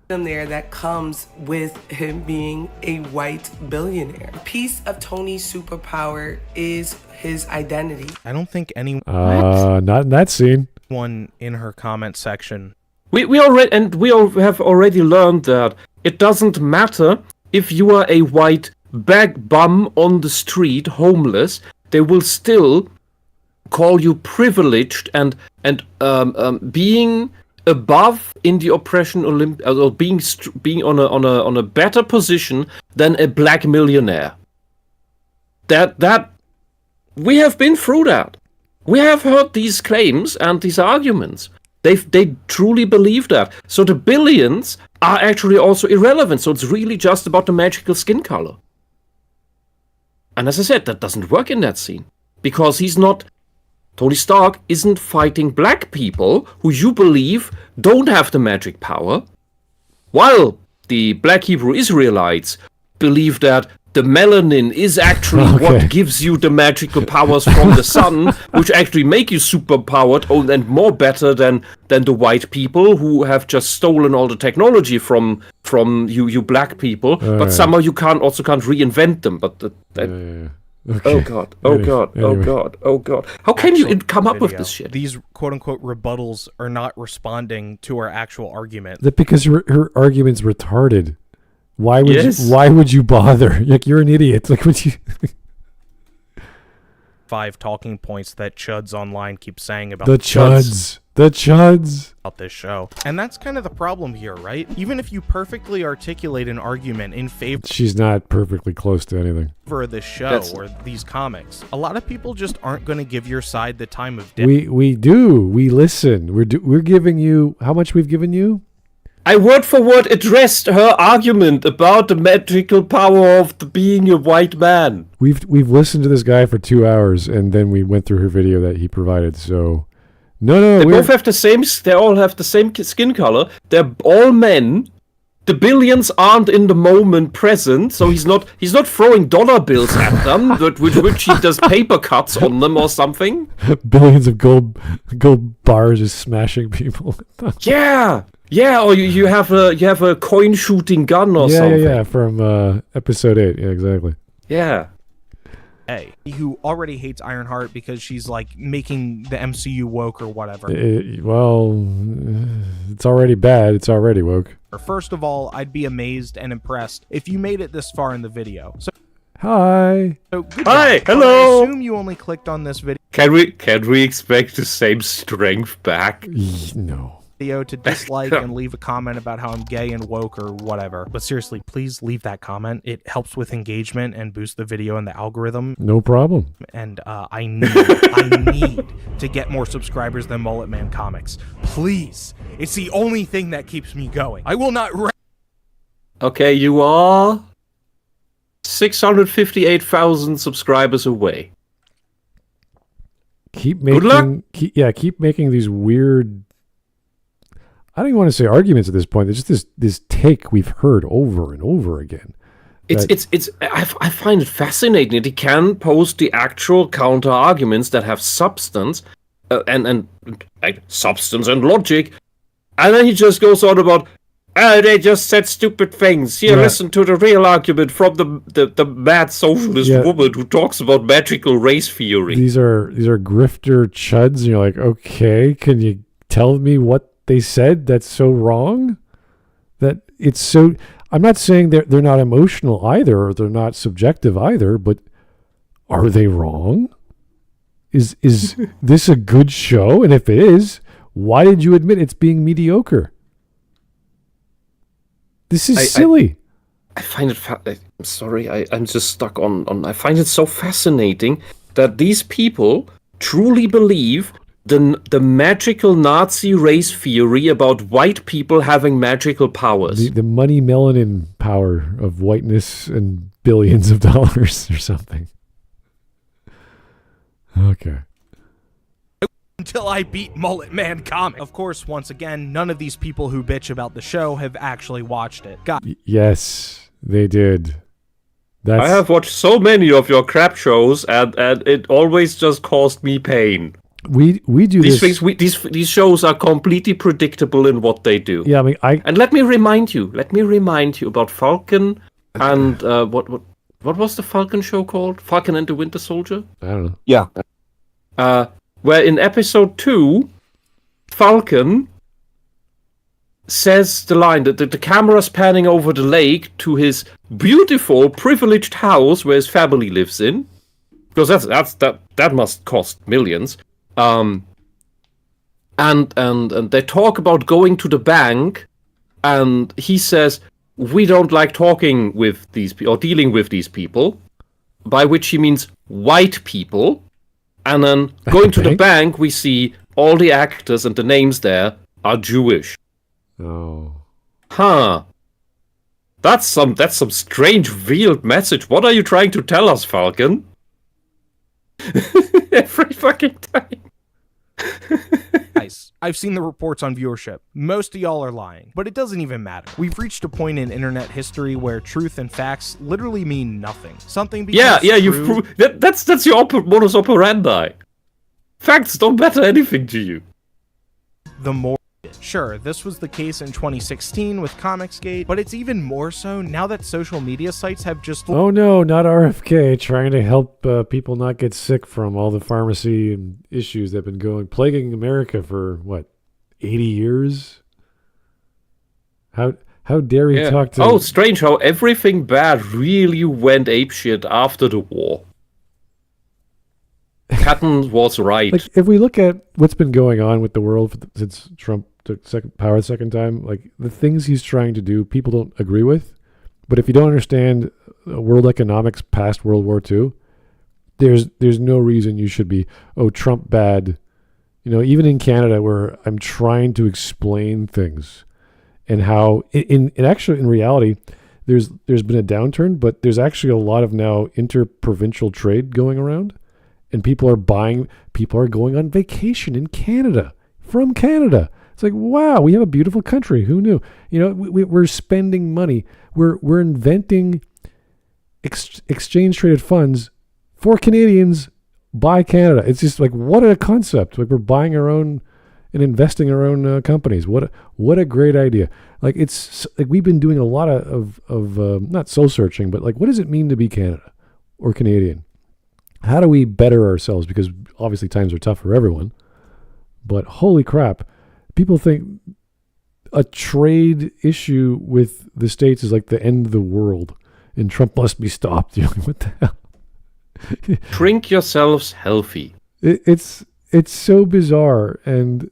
there that comes with him being a white billionaire. A piece of Tony's superpower is his identity. I don't think anyone not in that scene. One in her comment section. We all have already learned that it doesn't matter if you are a white bag bum on the street, homeless. They will still call you privileged and being above in the oppression or being on a better position than a black millionaire. That we have been through that. We have heard these claims and these arguments. They truly believe that. So the billions are actually also irrelevant. So it's really just about the magical skin color. And as I said, that doesn't work in that scene because Tony Stark isn't fighting black people who you believe don't have the magic power, while the black Hebrew Israelites believe that the melanin is actually what gives you the magical powers from the sun, which actually make you super powered and more better than the white people who have just stolen all the technology from you black people. But somehow you can't reinvent them. But Okay. Oh god! Oh god! Oh god! Oh god! How can you come up with this shit? These quote-unquote rebuttals are not responding to her actual argument. That because her argument's retarded. Why would you bother? Like, you're an idiot. Like, would you? 5 talking points that chuds online keep saying about the chuds about this show. And that's kind of the problem here, right? Even if you perfectly articulate an argument in favor, she's not perfectly close to anything of this show or these comics, a lot of people just aren't going to give your side the time of day. We listen. We're giving you how much we've given you. I word for word addressed her argument about the magical power of being a white man. We've listened to this guy for 2 hours, and then we went through her video that he provided. So, no, they both have the same. They all have the same skin color. They're all men. The billions aren't in the moment present, so he's not throwing dollar bills at them, which he does paper cuts on them or something. Billions of gold bars just smashing people. Yeah, or you have a coin shooting gun or something. Yeah, from episode 8. Yeah, exactly. Yeah. who already hates Ironheart because she's like making the MCU woke or whatever. Well, it's already bad. It's already woke. First of all, I'd be amazed and impressed if you made it this far in the video. So, hi. Hi. Hello. I assume you only clicked on this video. Can we expect the same strength back? No. To dislike and leave a comment about how I'm gay and woke or whatever. But seriously, please leave that comment. It helps with engagement and boosts the video and the algorithm. No problem. And I need to get more subscribers than Mullet Man Comics. Please. It's the only thing that keeps me going. I will not Okay, you are 658,000 subscribers away. Keep making Good luck. Keep making these weird, I don't even want to say arguments at this point. There's just this take we've heard over and over again. I find it fascinating that he can post the actual counter arguments that have substance and substance and logic, and then he just goes on about they just said stupid things. Here, listen to the real argument from the mad socialist woman who talks about magical race theory. These are grifter chuds, and you're like, okay, can you tell me what they said that's so wrong? That it's so. I'm not saying they're not emotional either, or they're not subjective either, but are they wrong? Is this a good show? And if it is, why did you admit it's being mediocre? This is silly. I find it. I'm sorry. I'm just stuck on. I find it so fascinating that these people truly believe the magical Nazi race theory about white people having magical powers. The money melanin power of whiteness and billions of dollars or something. Okay. Until I beat Mullet Man Comics. Of course, once again, none of these people who bitch about the show have actually watched it. Yes, they did. I have watched so many of your crap shows, and it always just caused me pain. We do these this. things. These shows are completely predictable in what they do. Yeah, I mean, and let me remind you about Falcon and what was the Falcon show called? Falcon and the Winter Soldier. I don't know. Yeah. Where in episode 2, Falcon says the line that the camera's panning over the lake to his beautiful, privileged house where his family lives in, because that must cost millions. And they talk about going to the bank, and he says, we don't like talking with these people or dealing with these people, by which he means white people. And then going to the bank, we see all the actors and the names there are Jewish. Oh. Huh. That's some strange veiled message. What are you trying to tell us, Falcon? Every fucking time. Nice. I've seen the reports on viewership. Most of y'all are lying, but it doesn't even matter. We've reached a point in internet history where truth and facts literally mean nothing. Something becomes you've proved that's your modus operandi. Facts don't matter anything to you. The more sure, this was the case in 2016 with Comicsgate, but it's even more so now that social media sites have just... Oh no, not RFK, trying to help people not get sick from all the pharmacy issues that have been plaguing America for, 80 years? How dare he talk to... Oh, strange how everything bad really went apeshit after the war. Patton was right. Like, if we look at what's been going on with the world since Trump took power the second time, like the things he's trying to do, people don't agree with. But if you don't understand world economics past World War II, there's no reason you should be, Trump bad. Even in Canada, where I'm trying to explain things and how in reality, there's been a downturn, but there's actually a lot of now interprovincial trade going around, and people are going on vacation in Canada from Canada. It's like, wow, we have a beautiful country. Who knew? We're spending money. We're inventing exchange traded funds for Canadians by Canada. It's just like, what a concept. Like, we're buying our own and investing our own companies. What a great idea. Like, it's like we've been doing a lot of not soul searching, but like, what does it mean to be Canada or Canadian? How do we better ourselves? Because obviously times are tough for everyone. But holy crap, people think a trade issue with the States is like the end of the world and Trump must be stopped. What the hell? Drink yourselves healthy. It's so bizarre. And,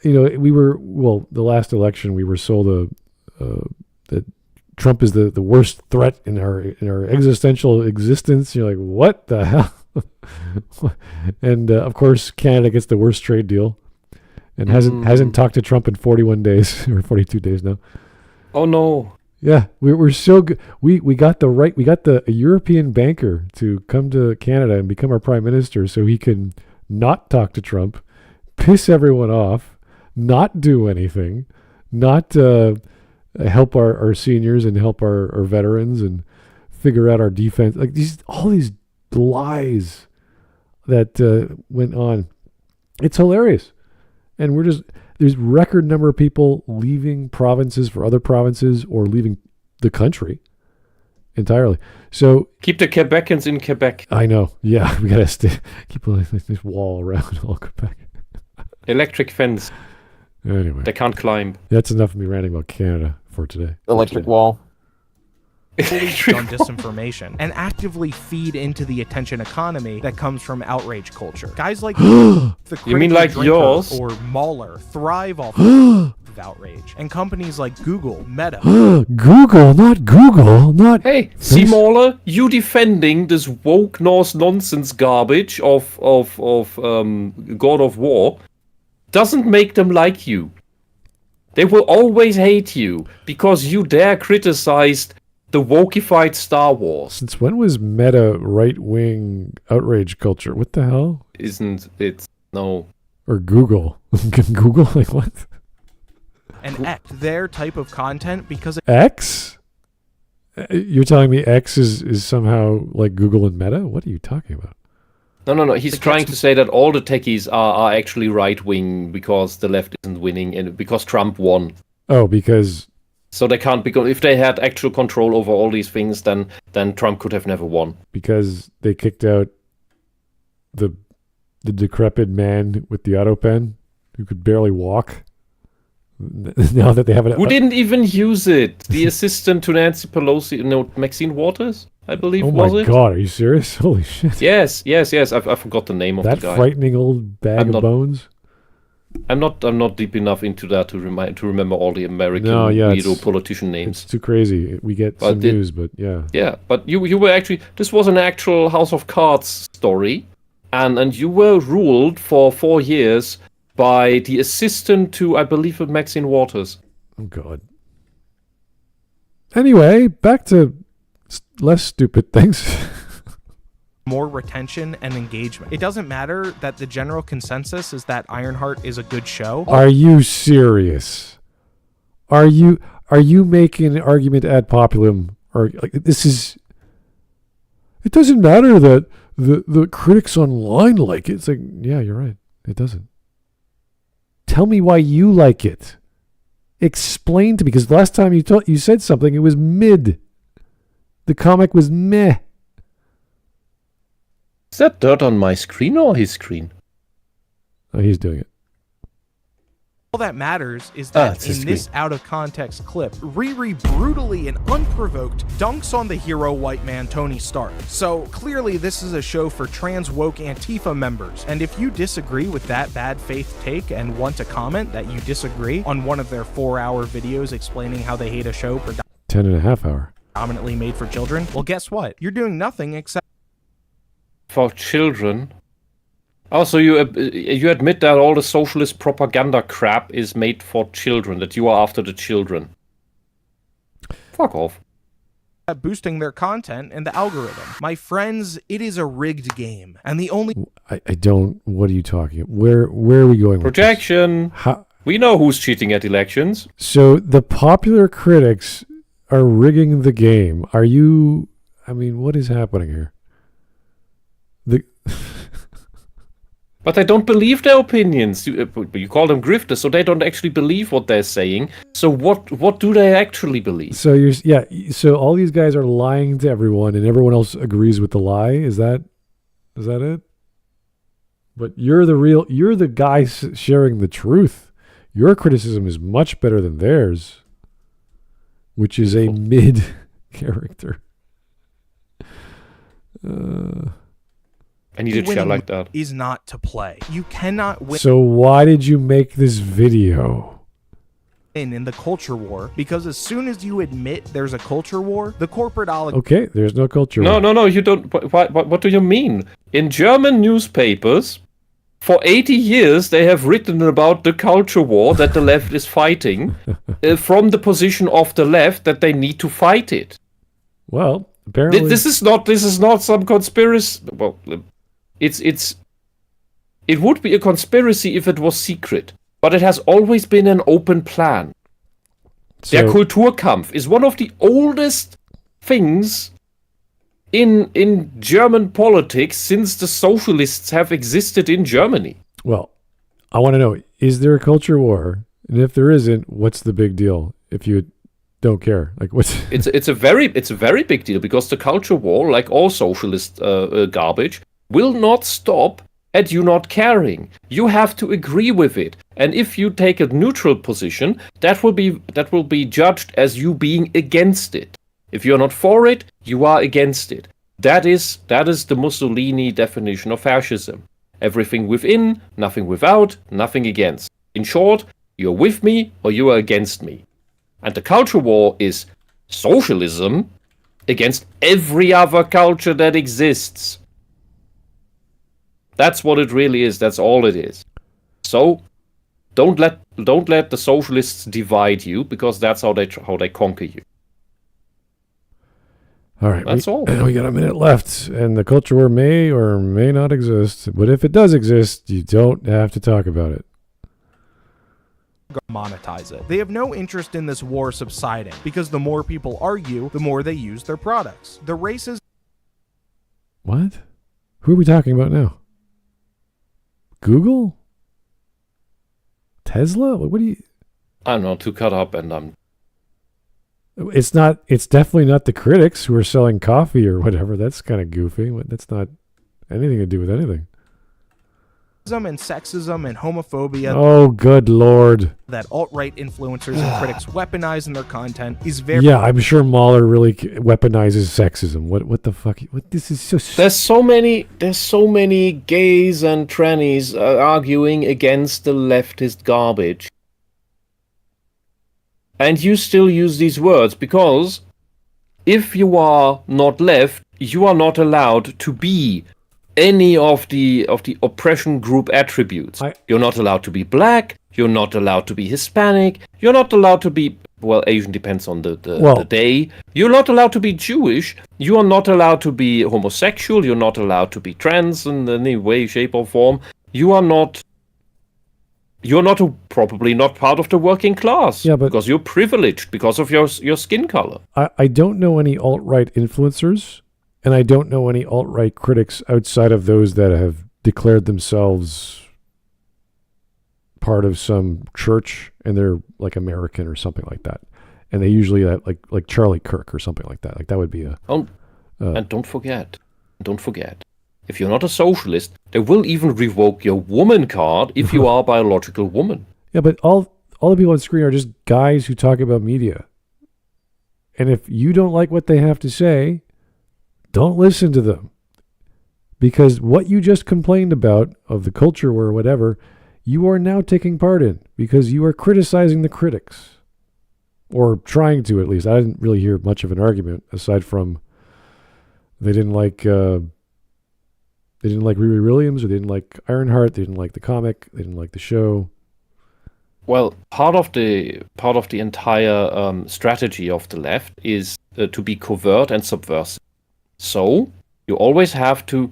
the last election, we were sold that Trump is the worst threat in our existential existence. You're like, what the hell? And of course, Canada gets the worst trade deal, and hasn't talked to Trump in 41 days or 42 days now. Oh no! Yeah, we're so good. We got the European banker to come to Canada and become our prime minister, so he can not talk to Trump, piss everyone off, not do anything, not help our seniors and help our veterans and figure out our defense. Like all these lies that went on. It's hilarious. And there's record number of people leaving provinces for other provinces or leaving the country entirely. So keep the Quebecans in Quebec. I know. Yeah, we got to keep this wall around all Quebec. Electric fence. Anyway. They can't climb. That's enough of me ranting about Canada for today. Electric wall. On disinformation and actively feed into the attention economy that comes from outrage culture. Guys like the You mean like yours or Mahler thrive off of outrage, and companies like Google, Meta. Google, not. Hey, see Mahler, you defending this woke Norse nonsense garbage of God of War doesn't make them like you. They will always hate you because you dare criticize the wokeified Star Wars. Since when was Meta right-wing outrage culture? What the hell? Isn't it? No. Or Google. Google? Like what? And X, their type of content because... X? You're telling me X is somehow like Google and Meta? What are you talking about? No. He's trying to say that all the techies are actually right-wing because the left isn't winning and because Trump won. Oh, because... So they can't, because if they had actual control over all these things, then Trump could have never won. Because they kicked out the decrepit man with the auto pen who could barely walk. Now that they have it, who didn't even use it? The assistant to Nancy Pelosi, no, Maxine Waters, I believe, was it? Oh my God, are you serious? Holy shit! Yes. I forgot the name of the guy. That frightening old bag of bones. I'm not deep enough into that to remember all the American weirdo politician names. It's too crazy. We get some news, but yeah. Yeah, but you were actually, this was an actual House of Cards story, and you were ruled for 4 years by the assistant to, I believe, Maxine Waters. Oh God. Anyway, back to less stupid things. More retention and engagement. It doesn't matter that the general consensus is that Ironheart is a good show. Are you serious? Are you making an argument ad populum? Or like this is? It doesn't matter that the critics online like it. It's like, yeah, you're right. It doesn't. Tell me why you like it. Explain to me, because last time you said something, it was mid. The comic was meh. Is that dirt on my screen or his screen? Oh, he's doing it. All that matters is that in this out-of-context clip, Riri brutally and unprovoked dunks on the hero white man Tony Stark. So clearly this is a show for trans woke Antifa members, and if you disagree with that bad faith take and want to comment that you disagree on one of their 4-hour videos explaining how they hate a show 10.5 hour predominantly made for children, well, guess what? You're doing nothing except for children. Also, you admit that all the socialist propaganda crap is made for children, that you are after the children. Fuck off. Boosting their content in the algorithm. My friends, it is a rigged game, and the only... I don't... What are you talking about? Where are we going with projection. We know who's cheating at elections. So the popular critics are rigging the game. Are you... I mean, what is happening here? But they don't believe their opinions. You call them grifters, so they don't actually believe what they're saying. So what do they actually believe? So so all these guys are lying to everyone, and everyone else agrees with the lie. Is that Is that it? But you're the guy sharing the truth. Your criticism is much better than theirs, which is a mid character. I need a chair like that. Is not to play. You cannot win. So why did you make this video? In the culture war, because as soon as you admit there's a culture war, the corporate oligarchy. Okay, there's no culture war. No, you don't. What do you mean? In German newspapers, for 80 years, they have written about the culture war that the left is fighting from the position of the left that they need to fight it. Well, apparently this is not some conspiracy. Well, it would be a conspiracy if it was secret, but it has always been an open plan. Der Kulturkampf is one of the oldest things in German politics since the socialists have existed in Germany. Well, I want to know, is there a culture war? And if there isn't, what's the big deal? If you don't care, like what's it's a very big deal, because the culture war, like all socialist garbage, will not stop at you not caring. You have to agree with it, and if you take a neutral position, that will be judged as you being against it. If you're not for it, you are against it. That is the Mussolini definition of fascism. Everything within, nothing without, nothing against. In short, you're with me or you are against me. And the culture war is socialism against every other culture that exists. That's what it really is. That's all it is. So don't let the socialists divide you, because that's how they conquer you. All right, that's all. We got a minute left, and the culture war may or may not exist. But if it does exist, you don't have to talk about it. Monetize it. They have no interest in this war subsiding, because the more people argue, the more they use their products. The races. What? Who are we talking about now? Google? Tesla? What do you... I'm not too cut up, and I'm... It's definitely not the critics who are selling coffee or whatever. That's kind of goofy. That's not anything to do with anything. And sexism and homophobia. Oh, good Lord. That alt-right influencers and critics weaponize in their content is very... Yeah, I'm sure Mahler really weaponizes sexism. What the fuck? This is so... There's so many gays and trannies arguing against the leftist garbage. And you still use these words, because if you are not left, you are not allowed to be any of the oppression group attributes. You're not allowed to be black, you're not allowed to be Hispanic, you're not allowed to be, well, Asian depends on the day. You're not allowed to be Jewish, you are not allowed to be homosexual, you're not allowed to be trans in any way, shape or form. You're probably not part of the working class, because you're privileged because of your skin color. I don't know any alt-right influencers, and I don't know any alt-right critics outside of those that have declared themselves part of some church, and they're like American or something like that. And they usually like Charlie Kirk or something like that. Like that would be a... And don't forget, if you're not a socialist, they will even revoke your woman card if you are a biological woman. Yeah, but all the people on screen are just guys who talk about media. And if you don't like what they have to say, don't listen to them. Because what you just complained about, of the culture or whatever, you are now taking part in, because you are criticizing the critics. Or trying to, at least. I didn't really hear much of an argument, aside from they didn't like Riri Williams, or they didn't like Ironheart, they didn't like the comic, they didn't like the show. Well, part of the entire strategy of the left is to be covert and subversive. So you always have to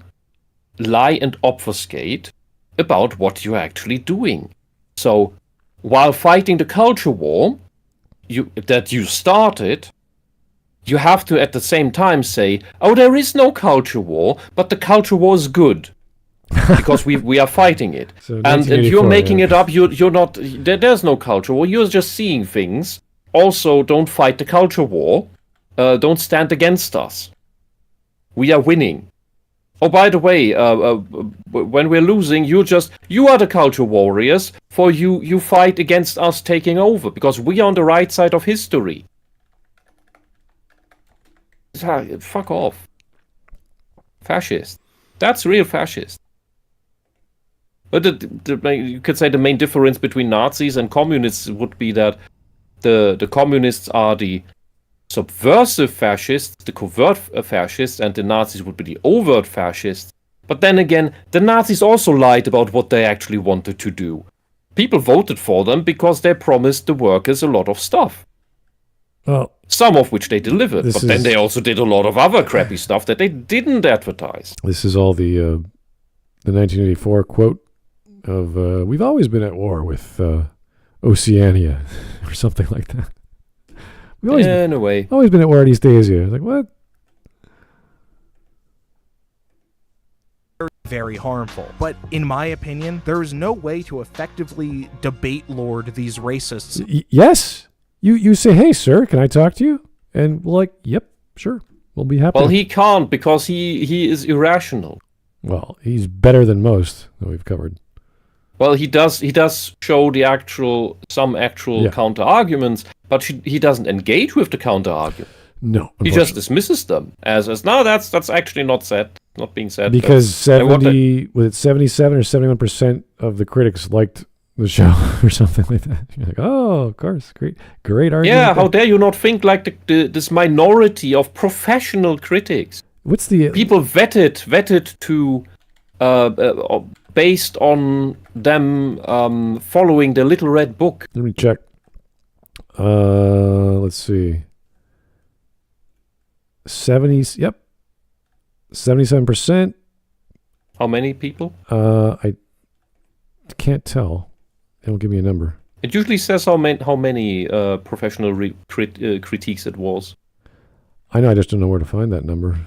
lie and obfuscate about what you're actually doing. So while fighting the culture war that you started, you have to at the same time say, oh, there is no culture war, but the culture war is good. Because we are fighting it. So and you're making it up, you're not, there's no culture war, you're just seeing things. Also, don't fight the culture war. Don't stand against us. We are winning. Oh, by the way, when we're losing, you are the culture warriors, for you fight against us taking over, because we are on the right side of history. Fuck off. Fascist. That's real fascist. But you could say the main difference between Nazis and communists would be that the communists are the subversive fascists, the covert fascists, and the Nazis would be the overt fascists. But then again, the Nazis also lied about what they actually wanted to do. People voted for them because they promised the workers a lot of stuff. Well, some of which they delivered, but then they also did a lot of other crappy stuff that they didn't advertise. This is all the 1984 quote of "We've always been at war with Oceania," or something like that. In a way. Always been at war at East Asia. Like, what? Very harmful. But in my opinion, there is no way to effectively debate lord these racists. Yes. You say, "Hey, sir, can I talk to you?" And we're like, "Yep, sure. We'll be happy." Well, he can't because he is irrational. Well, he's better than most that we've covered. Well, he does show some actual counter arguments, but he doesn't engage with the counter argument. No, he just dismisses them as no, that's actually not being said. Because 77 or 71% of the critics liked the show or something like that. You're like, oh, of course, great argument. Yeah, how dare you not think like this minority of professional critics? What's the people vetted to based on them following the Little Red Book? Let me check. Let's see. 77%. How many people? I can't tell. It won't give me a number. It usually says how many professional critiques it was. I know, I just don't know where to find that number.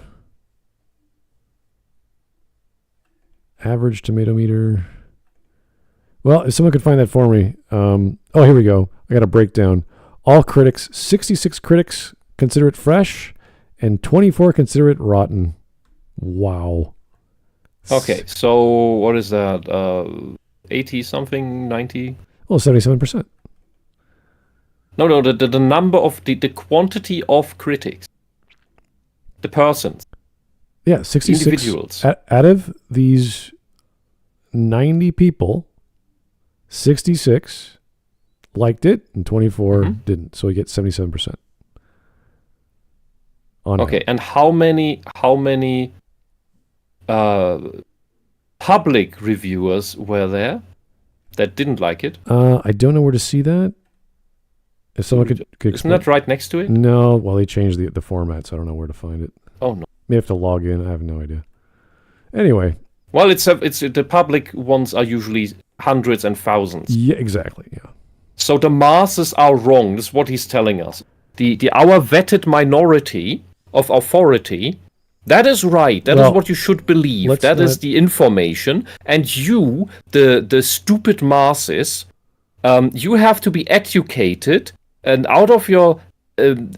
Average tomato meter. Well, if someone could find that for me. Here we go. I got a breakdown. All critics, 66 critics consider it fresh, and 24 consider it rotten. Wow. Okay, so what is that? 80 something, 90? Well, 77%. No, the number of the quantity of critics. The persons. Yeah, 66 individuals. Out of these 90 people, 66 liked it and 24 didn't. So we get 77%. Okay, and how many public reviewers were there that didn't like it? I don't know where to see that. If someone could Isn't that right next to it? No, well, they changed the format, so I don't know where to find it. Oh, no. May have to log in. I have no idea. Anyway. Well, it's the public ones are usually hundreds and thousands. Yeah, exactly. Yeah. So the masses are wrong. That's what he's telling us. Our vetted minority of authority, that is right. That is what you should believe. That is the information. And you, the stupid masses, you have to be educated, and out of your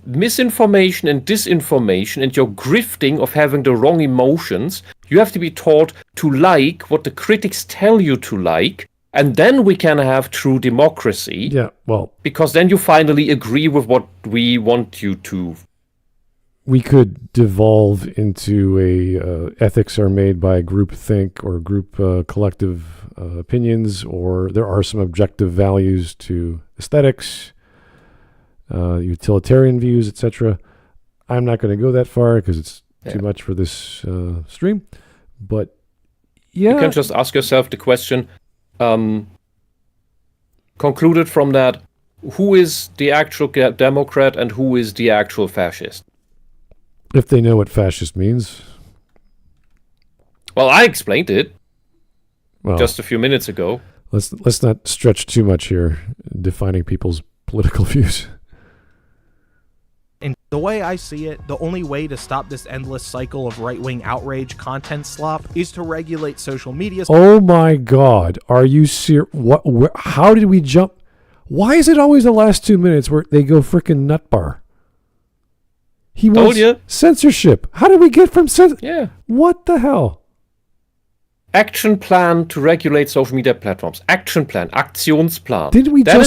misinformation and disinformation and your grifting of having the wrong emotions, you have to be taught to like what the critics tell you to like, and then we can have true democracy. Yeah, well, because then you finally agree with what we want you to. We could devolve into ethics are made by groupthink or group collective opinions, or there are some objective values to aesthetics, utilitarian views, etc. I'm not going to go that far because it's too much for this stream. But yeah, you can just ask yourself the question. Concluded from that, who is the actual Democrat and who is the actual fascist? If they know what fascist means. Well, I explained it just a few minutes ago. Let's not stretch too much here, defining people's political views. And the way I see it, the only way to stop this endless cycle of right-wing outrage content slop is to regulate social media. Oh my God, are you serious? How did we jump? Why is it always the last 2 minutes where they go freaking nutbar? He wants censorship. How did we get from censorship? Yeah. What the hell? Action plan to regulate social media platforms. Action plan, Aktionsplan. Didn't we that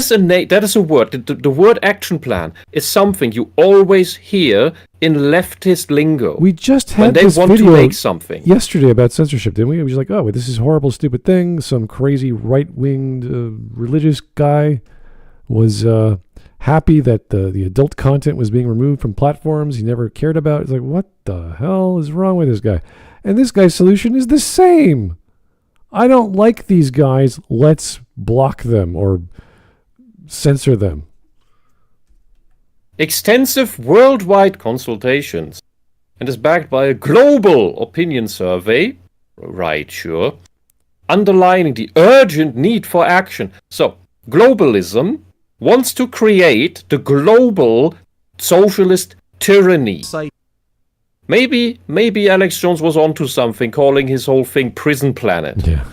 is a word. The word action plan is something you always hear in leftist lingo. We just had when they this want video to make something yesterday about censorship, didn't we? It was like, oh, this is a horrible, stupid thing. Some crazy right-winged religious guy was happy that the adult content was being removed from platforms he never cared about. It's like, what the hell is wrong with this guy? And this guy's solution is the same. I don't like these guys. Let's block them or censor them. Extensive worldwide consultations and is backed by a global opinion survey, right, sure, underlining the urgent need for action. So, globalism wants to create the global socialist tyranny. Maybe Alex Jones was onto something, calling his whole thing Prison Planet. Yeah.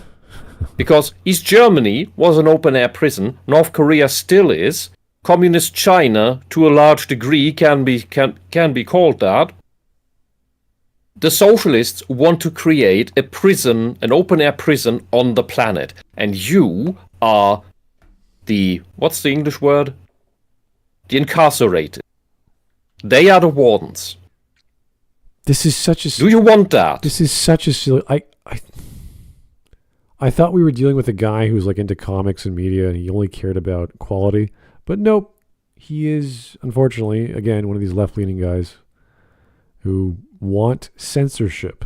Because East Germany was an open-air prison, North Korea still is, Communist China, to a large degree, can be called that. The socialists want to create a prison, an open-air prison on the planet. And you are what's the English word? The incarcerated. They are the wardens. This is such a... Do you want that? This is such a silly... I thought we were dealing with a guy who was like into comics and media and he only cared about quality. But nope. He is, unfortunately, again, one of these left-leaning guys who want censorship.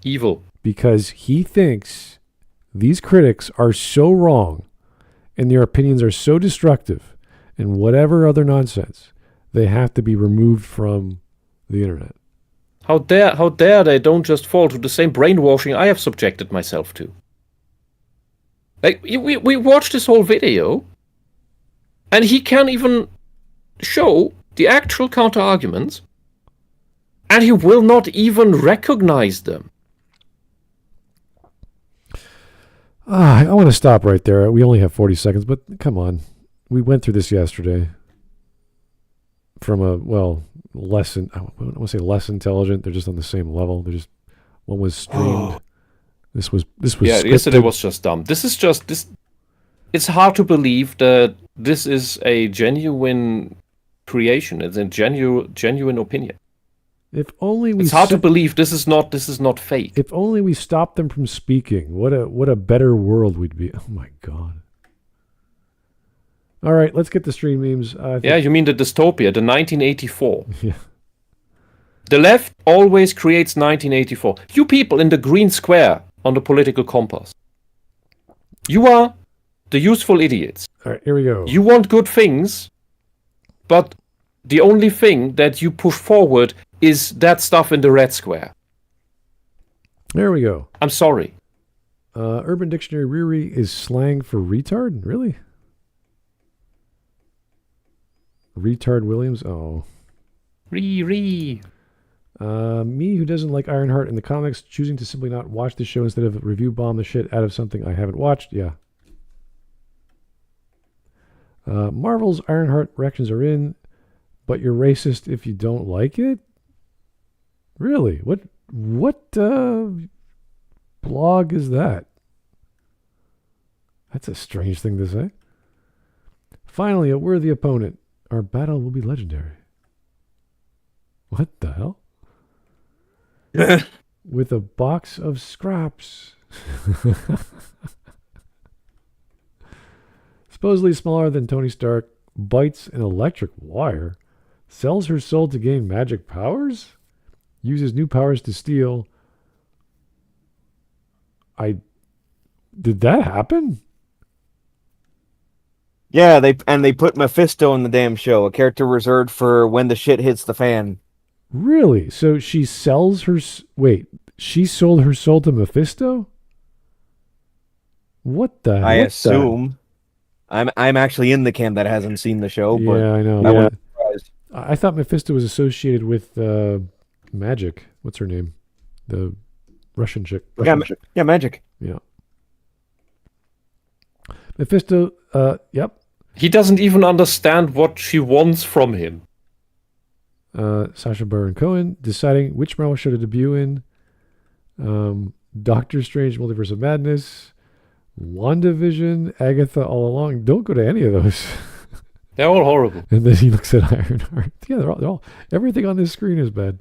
Evil. Because he thinks these critics are so wrong and their opinions are so destructive and whatever other nonsense, they have to be removed from the internet. How dare they don't just fall to the same brainwashing I have subjected myself to. Like, we watched this whole video, and he can't even show the actual counter-arguments, and he will not even recognize them. I want to stop right there. We only have 40 seconds, but come on. We went through this yesterday from a, less intelligent. They're just on the same level. They're just, one was streamed. This was Yeah, scripted. yesterday was just dumb. It's hard to believe that this is a genuine creation. It's a genuine opinion. If only we It's hard to believe this is not fake. If only we stopped them from speaking. What a better world we'd be. Oh my god. All right, let's get the stream memes. Yeah, you mean the dystopia, the 1984. Yeah. The left always creates 1984. You people in the green square on the political compass. You are the useful idiots. All right, here we go. You want good things, but the only thing that you push forward is that stuff in the red square. There we go. I'm sorry. Urban Dictionary Riri is slang for retard? Really? Retard Williams? Oh. Riri. Me, who doesn't like Ironheart in the comics, choosing to simply not watch the show instead of review bomb the shit out of something I haven't watched. Yeah. Marvel's Ironheart reactions are in, but you're racist if you don't like it? Really? What blog is that? That's a strange thing to say. Finally, a worthy opponent. Our battle will be legendary. What the hell? With a box of scraps. Supposedly smaller than Tony Stark, bites an electric wire, sells her soul to gain magic powers, uses new powers to steal. Did that happen? Yeah, they put Mephisto in the damn show, a character reserved for when the shit hits the fan. Really? So she sells her... Wait, she sold her soul to Mephisto? What the hell? I assume. I'm actually in the camp that hasn't seen the show, but yeah, I know. I wasn't surprised. I thought Mephisto was associated with Magic. What's her name? The Russian chick. Yeah, Magic. Yeah. Mephisto, yep. He doesn't even understand what she wants from him. Sacha Baron Cohen deciding which Marvel show to debut in. Doctor Strange, Multiverse of Madness, WandaVision, Agatha All Along. Don't go to any of those. They're all horrible. And then he looks at Ironheart. Yeah, they're all everything on this screen is bad.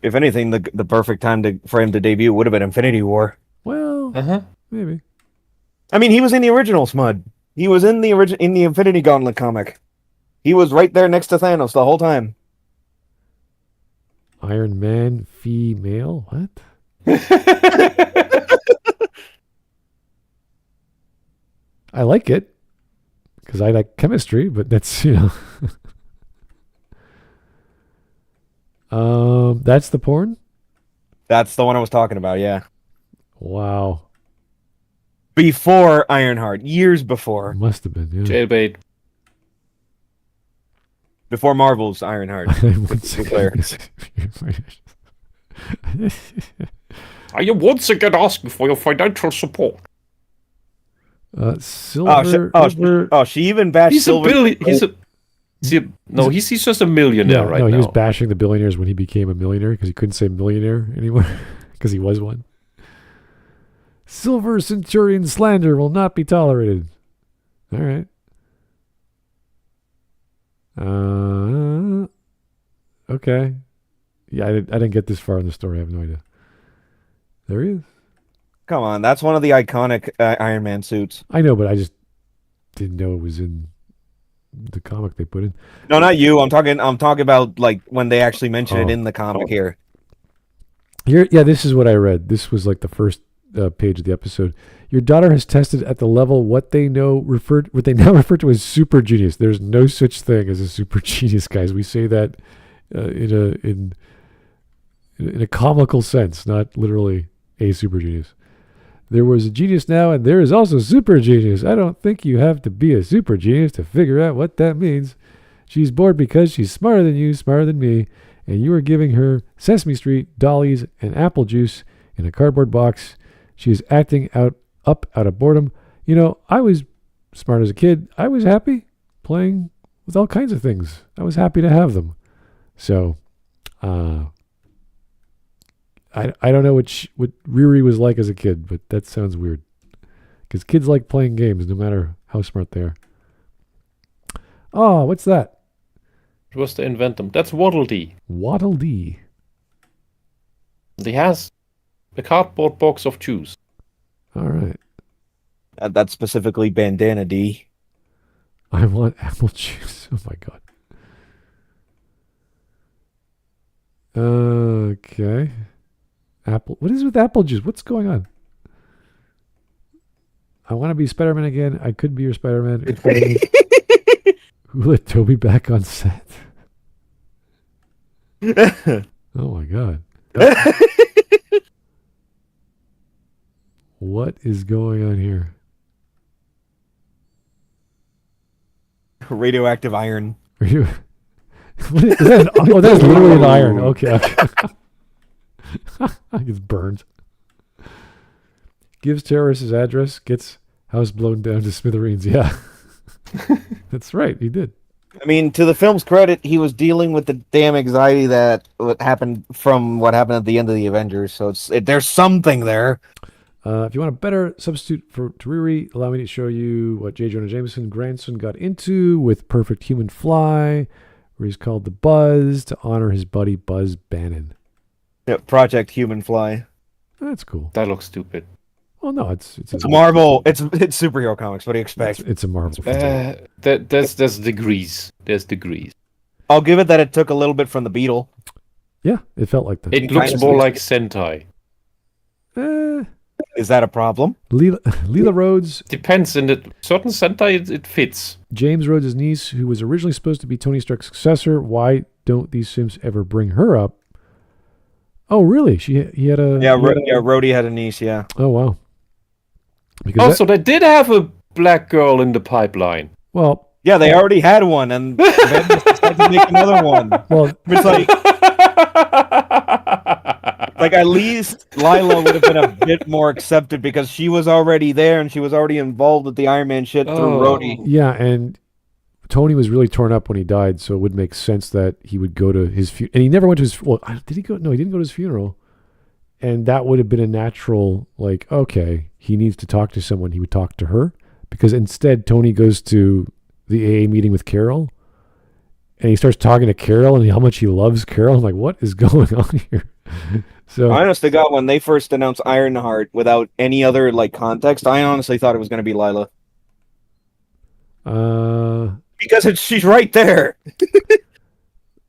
If anything, the perfect time for him to debut would have been Infinity War. Well, maybe. I mean, he was in the original Smud. He was in the Infinity Gauntlet comic. He was right there next to Thanos the whole time. Iron Man female? What? I like it because I like chemistry, but that's, that's the porn? That's the one I was talking about, yeah. Wow. Before Ironheart, years before. Must have been, yeah. Jailbait. Before Marvel's Ironheart. Are you once again asking for your financial support? Silver. She even bashed He's Silver. He's just a millionaire right now. He was bashing the billionaires when he became a millionaire because he couldn't say millionaire anymore because he was one. Silver Centurion slander will not be tolerated. All right. Okay. Yeah, I didn't get this far in the story. I have no idea. There he is. Come on, that's one of the iconic Iron Man suits. I know, but I just didn't know it was in the comic they put in. No, not you. I'm talking about like when they actually mention it in the comic here. Yeah, this is what I read. This was like the first page of the episode. Your daughter has tested at the level what they now refer to as super genius. There's no such thing as a super genius, guys. We say that in a comical sense, not literally a super genius. There was a genius now, and there is also super genius. I don't think you have to be a super genius to figure out what that means. She's bored because she's smarter than you, smarter than me, and you are giving her Sesame Street, dollies, and apple juice in a cardboard box. She is acting up out of boredom. I was smart as a kid. I was happy playing with all kinds of things. I was happy to have them. So, I don't know what Riri was like as a kid, but that sounds weird. Because kids like playing games, no matter how smart they are. Oh, what's that? It was to invent them. That's Waddle Dee. Waddle Dee. He has a cardboard box of juice. All right. That's specifically Bandana D. I want apple juice. Oh my god. Okay. Apple. What is with apple juice? What's going on? I want to be Spider-Man again. I could be your Spider-Man. Who let Toby back on set? Oh my god. What is going on here? Radioactive iron. What is that? Oh, that's literally an iron. Okay. I gets burned. Gives terrorists his address, gets house blown down to smithereens. Yeah. That's right, he did. I mean, to the film's credit, he was dealing with the damn anxiety that happened at the end of the Avengers, so there's something there. If you want a better substitute for Riri, allow me to show you what J. Jonah Jameson grandson got into with Perfect Human Fly, where he's called the Buzz to honor his buddy Buzz Bannon. Yeah, Project Human Fly. That's cool. That looks stupid. Oh no, it's a Marvel. It's superhero comics. What do you expect? It's a Marvel. There's degrees. There's degrees. I'll give it that it took a little bit from the Beetle. Yeah, it felt like that. It looks more like Sentai. Is that a problem? Leela Rhodes. Depends. In certain Sentai, it fits. James Rhodes' niece, who was originally supposed to be Tony Stark's successor. Why don't these Sims ever bring her up? Oh, really? He had a... Yeah, Rhodey had a niece, yeah. Oh, wow. Because they did have a black girl in the pipeline. Well... Yeah, they already had one, and they decided to make another one. Well... It's like at least Lila would have been a bit more accepted because she was already there and she was already involved with the Iron Man shit through Rhodey. Yeah, and Tony was really torn up when he died, so it would make sense that he would go to his funeral. And he never went to his... Well, did he go? No, he didn't go to his funeral. And that would have been a natural, like, okay, he needs to talk to someone. He would talk to her. Because instead, Tony goes to the AA meeting with Carol. And he starts talking to Carol and how much he loves Carol. I'm like, what is going on here? So, honest to God, when they first announced Ironheart without any other like context, I honestly thought it was going to be Lila. Because she's right there.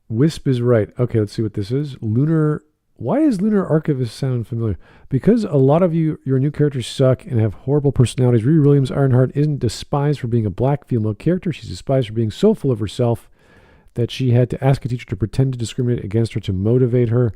Whisp is right. Okay, let's see what this is. Lunar. Why does Lunar Archivist sound familiar? Because a lot of your new characters suck and have horrible personalities. Riri Williams, Ironheart, isn't despised for being a black female character. She's despised for being so full of herself that she had to ask a teacher to pretend to discriminate against her to motivate her.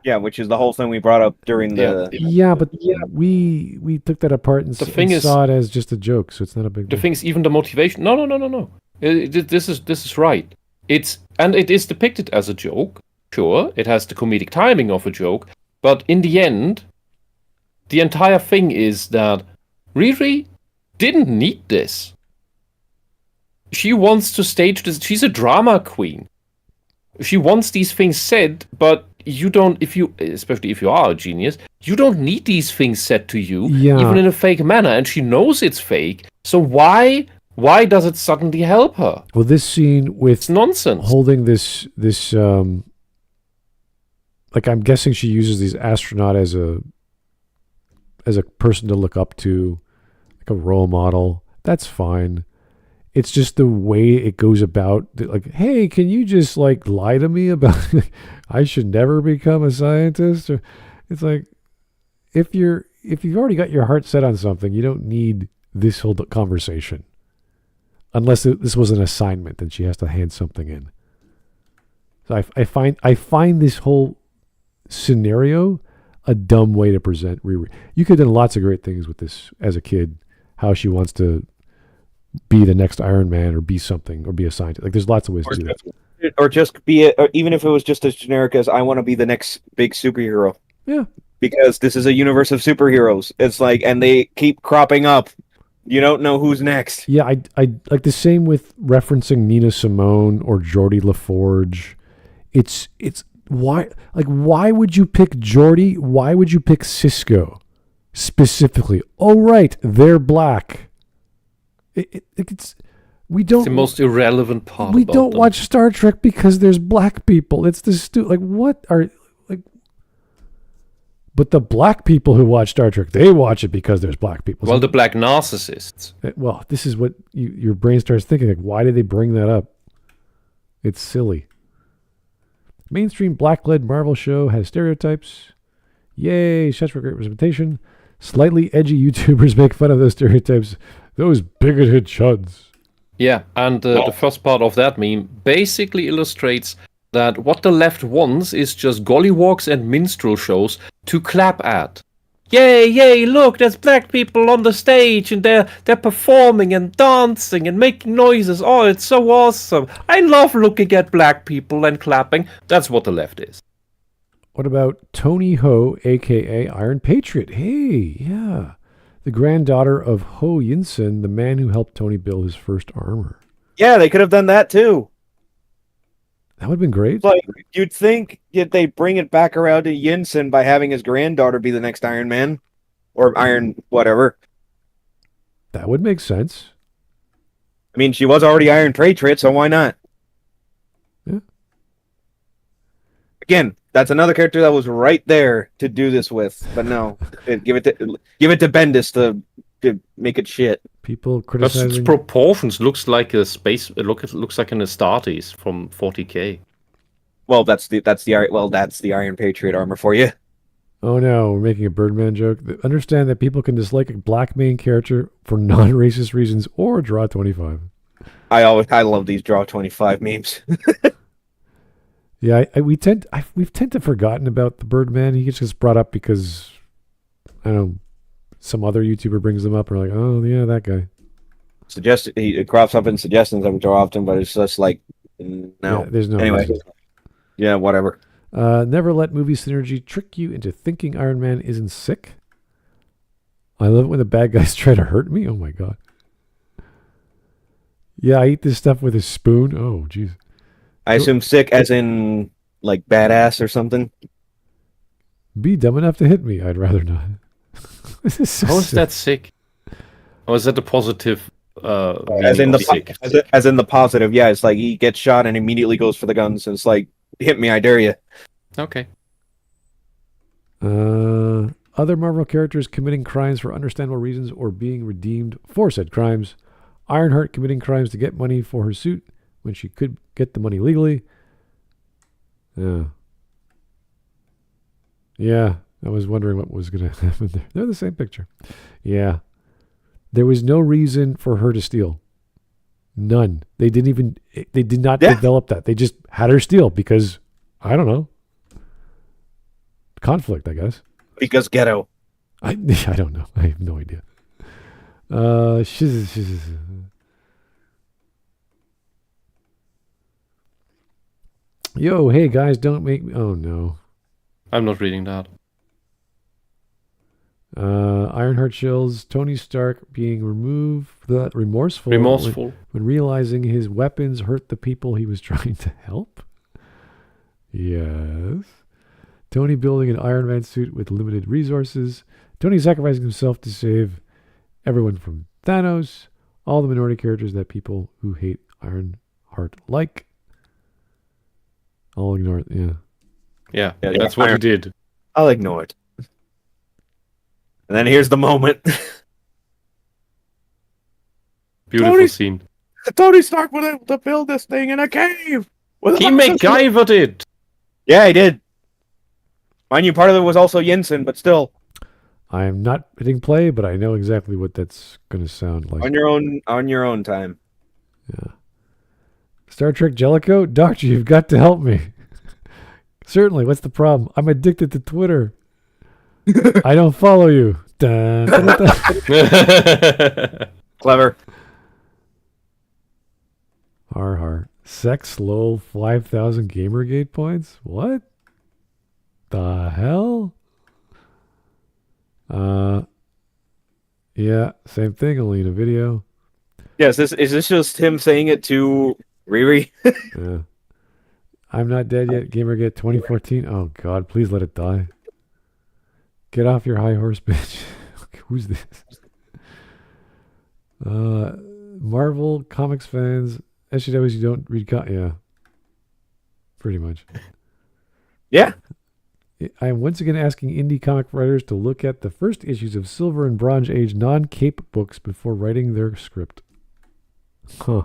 Yeah, which is the whole thing we brought up during the... Yeah, but we took that apart and saw it as just a joke, so it's not a big deal. The thing is, even the motivation... No. This is right. It is depicted as a joke. Sure, it has the comedic timing of a joke, but in the end, the entire thing is that Riri didn't need this. She wants to stage this. She's a drama queen. She wants these things said, but you don't, especially if you are a genius, you don't need these things said to you, even in a fake manner, and she knows it's fake, so why does it suddenly help her? Well, this scene with it's nonsense. Holding this like, I'm guessing she uses these astronaut as a person to look up to, like a role model. That's fine. It's just the way it goes about, like, hey, can you just like lie to me about I should never become a scientist? Or, it's like, if you've already got your heart set on something, you don't need this whole conversation. Unless this was an assignment, then she has to hand something in. So I find this whole scenario a dumb way to present Riri. You could have done lots of great things with this as a kid. How she wants to be the next Iron Man or be something or be a scientist. Like, there's lots of ways to do that. Or just be or even if it was just as generic as I want to be the next big superhero. Yeah. Because this is a universe of superheroes. It's like, and they keep cropping up. You don't know who's next. Yeah, I like the same with referencing Nina Simone or Geordie LaForge. It's why would you pick Geordie? Why would you pick Cisco specifically? Oh, right, they're black. It's the most irrelevant part. We don't watch Star Trek because there's black people. It's the like what are like. But the black people who watch Star Trek, they watch it because there's black people. Well, the black narcissists. Well, this is what your brain starts thinking. Like, why did they bring that up? It's silly. Mainstream black-led Marvel show has stereotypes. Yay, such for great representation. Slightly edgy YouTubers make fun of those stereotypes. Those bigoted chuds. Yeah, and the first part of that meme basically illustrates that what the left wants is just gollywalks and minstrel shows to clap at. Yay, yay, look, there's black people on the stage and they're performing and dancing and making noises. Oh, it's so awesome. I love looking at black people and clapping. That's what the left is. What about Tony Ho, a.k.a. Iron Patriot? Hey, yeah. The granddaughter of Ho Yinsen, the man who helped Tony build his first armor. Yeah, they could have done that too. That would have been great. Like, you'd think that they bring it back around to Yinsen by having his granddaughter be the next Iron Man. Or Iron whatever. That would make sense. I mean, she was already Iron Patriot, so why not? Yeah. Again, that's another character that was right there to do this with. But no, give it to Bendis to make it shit. People criticizing. Its proportions looks like a space. It looks like an Astartes from 40K. Well, that's the Iron Patriot armor for you. Oh no, we're making a Birdman joke. Understand that people can dislike a black main character for non-racist reasons or draw 25. I love these draw 25 memes. Yeah, we've tend to forgotten about the Birdman. He gets just brought up because I don't know, some other YouTuber brings them up. And we're like, oh yeah, that guy. He crops up in suggestions every so often, but it's just like no. Yeah, there's no. Anyway, yeah, whatever. Never let movie synergy trick you into thinking Iron Man isn't sick. I love it when the bad guys try to hurt me. Oh my god. Yeah, I eat this stuff with a spoon. Oh jeez. I assume sick as in like badass or something. Be dumb enough to hit me. I'd rather not. How is that sick? Or is that a positive? As in the positive, yeah. It's like he gets shot and immediately goes for the guns. And it's like, hit me, I dare you. Okay. Other Marvel characters committing crimes for understandable reasons or being redeemed for said crimes. Ironheart committing crimes to get money for her suit when she could get the money legally. Yeah, I was wondering what was going to happen there. They're the same picture. Yeah. There was no reason for her to steal. None. They did not develop that. They just had her steal because, I don't know. Conflict, I guess. Because ghetto. I don't know. I have no idea. Yo, hey guys, don't make me... Oh no. I'm not reading that. Ironheart chills. Tony Stark being remorseful. When realizing his weapons hurt the people he was trying to help. Yes. Tony building an Iron Man suit with limited resources. Tony sacrificing himself to save everyone from Thanos. All the minority characters that people who hate Ironheart like. I'll ignore it, Yeah, that's what he did. I'll ignore it. And then here's the moment. Beautiful scene. Tony Stark was able to build this thing in a cave. He MacGyvered it. Yeah, he did. Mind you, part of it was also Yinsen, but still. I am not hitting play, but I know exactly what that's going to sound like. On your own time. Yeah. Star Trek Jellicoe? Doctor, you've got to help me. Certainly. What's the problem? I'm addicted to Twitter. I don't follow you. Dun, dun, dun, dun. Clever. Har. Sex lol 5,000 Gamergate points? What? The hell? Yeah, same thing, only in a video. Yes, is this just him saying it to Riri? Yeah. I'm not dead yet. Gamergate 2014. Oh god, please let it die. Get off your high horse, bitch. Who's this? Marvel Comics fans, SJWs, you don't read yeah. Pretty much. Yeah. I am once again asking indie comic writers to look at the first issues of Silver and Bronze Age non-cape books before writing their script. Huh.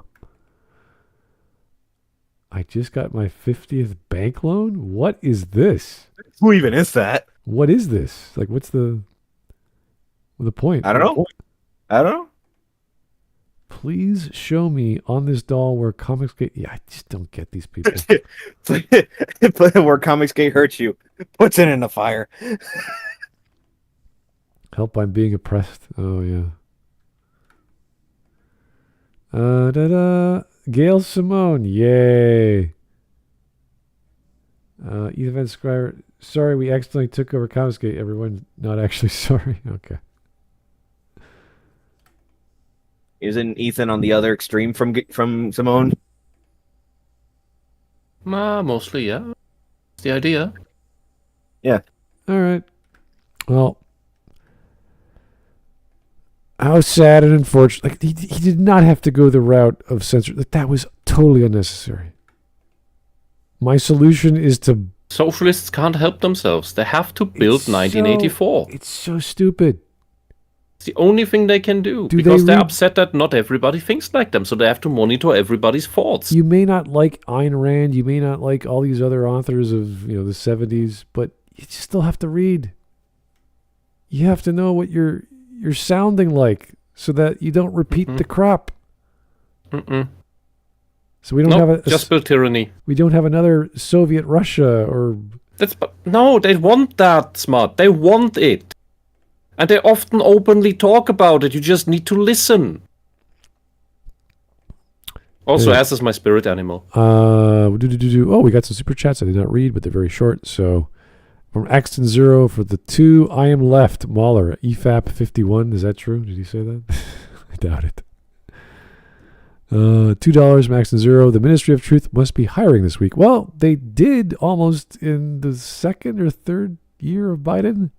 I just got my 50th bank loan? What is this? Who even is that? What is this? Like, what's the point? I don't know. Please show me on this doll where Comicsgate... Yeah, I just don't get these people. Where Comicsgate hurts you. Puts it in the fire. Help, I'm being oppressed. Oh, yeah. Gail Simone. Yay. Ethan Scriber. Sorry, we accidentally took over Comicsgate. Everyone not actually sorry. Okay. Isn't Ethan on the other extreme from Simone? Mostly, yeah. It's the idea. Yeah. All right. Well, how sad and unfortunate. Like, he did not have to go the route of censor. That was totally unnecessary. My solution is to... Socialists can't help themselves. They have to build 1984. It's so stupid. It's the only thing they can do because they're upset that not everybody thinks like them, so they have to monitor everybody's thoughts. You may not like Ayn Rand, you may not like all these other authors of the 70s, but you still have to read. You have to know what you're sounding like so that you don't repeat the crap. So we don't have just build tyranny. We don't have another Soviet Russia or... No, they want that, Smart. They want it. And they often openly talk about it. You just need to listen. Also, as is my spirit animal. Oh, we got some super chats I did not read, but they're very short. So, from Axton Zero for the 2, I am left. Mahler, EFAP 51. Is that true? Did he say that? I doubt it. $2 from Axton Zero. The Ministry of Truth must be hiring this week. Well, they did almost in the second or third year of Biden?